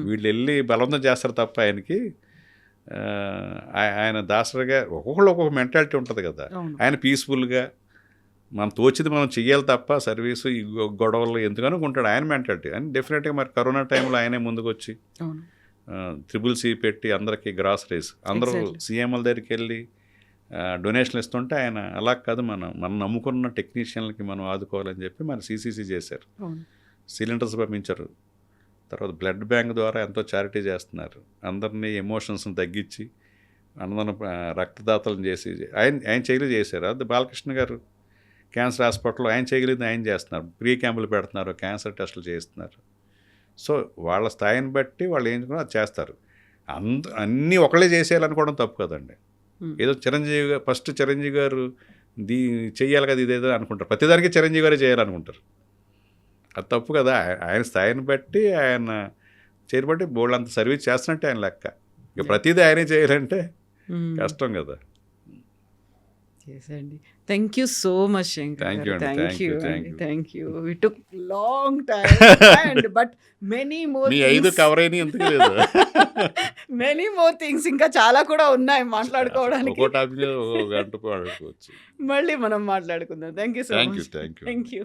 Speaker 2: వీళ్ళు వెళ్ళి బలవంతం చేస్తారు తప్ప ఆయనకి ఆయన దాసరిగా ఒక్కొక్కళ్ళు ఒక్కొక్క మెంటాలిటీ ఉంటుంది కదా. ఆయన పీస్ఫుల్గా మనం తోచింది మనం చెయ్యాలి తప్ప సర్వీసు ఈ గొడవలు ఎందుకు అనుకుంటాడు ఆయన మెంటాలిటీ. అని డెఫినెట్గా మరి కరోనా టైంలో ఆయనే ముందుకు వచ్చి CCC పెట్టి అందరికీ గ్రాసరీస్ అందరూ సీఎంల దగ్గరికి వెళ్ళి డొనేషన్లు ఇస్తుంటే ఆయన అలా కాదు, మనం నమ్ముకున్న టెక్నీషియన్లకి మనం ఆదుకోవాలని చెప్పి మన CCC చేశారు. సిలిండర్స్ పంపించారు. తర్వాత బ్లడ్ బ్యాంక్ ద్వారా ఎంతో చారిటీ చేస్తున్నారు. అందరినీ ఎమోషన్స్ని తగ్గించి అందరం రక్తదాతలను చేసి ఆయన చేయలు చేశారు. అది బాలకృష్ణ గారు క్యాన్సర్ హాస్పిటల్లో ఆయన చేయగలిగింది ఆయన చేస్తున్నారు. ప్రీ క్యాంపులు పెడుతున్నారు, క్యాన్సర్ టెస్టులు చేస్తున్నారు. సో వాళ్ళ స్థాయిని బట్టి వాళ్ళు ఏం అది చేస్తారు. అన్నీ ఒకళ్ళే చేసేయాలనుకోవడం తప్పు కదండి. ఏదో ఫస్ట్ చిరంజీవి గారు చెయ్యాలి కదా ఇదేదో అనుకుంటారు, ప్రతిదానికి చిరంజీవి గారే చేయాలనుకుంటారు. అది తప్పు కదా. ఆయన స్థాయిని బట్టి ఆయన చేయబట్టి బోల్డ్ అంత సర్వీస్ చేస్తున్నట్టే ఆయన లెక్క. ఇక ప్రతిదీ ఆయనే చేయాలంటే కష్టం కదా.
Speaker 1: Thank you so much Shankar. Thank you. We took long time but many more
Speaker 2: మీ 5 కవర్ అయినా ఎందుకు లేదు,
Speaker 1: మెనీ మోర్ థింగ్స్ ఇంకా చాలా కూడా ఉన్నాయి మాట్లాడుకోవడానికి.
Speaker 2: ఒక్కో టాపిక్ గంట మాట్లాడుకోవచ్చు.
Speaker 1: మళ్ళీ మనం మాట్లాడుకుందాం. Thank you so much.
Speaker 2: Thank you.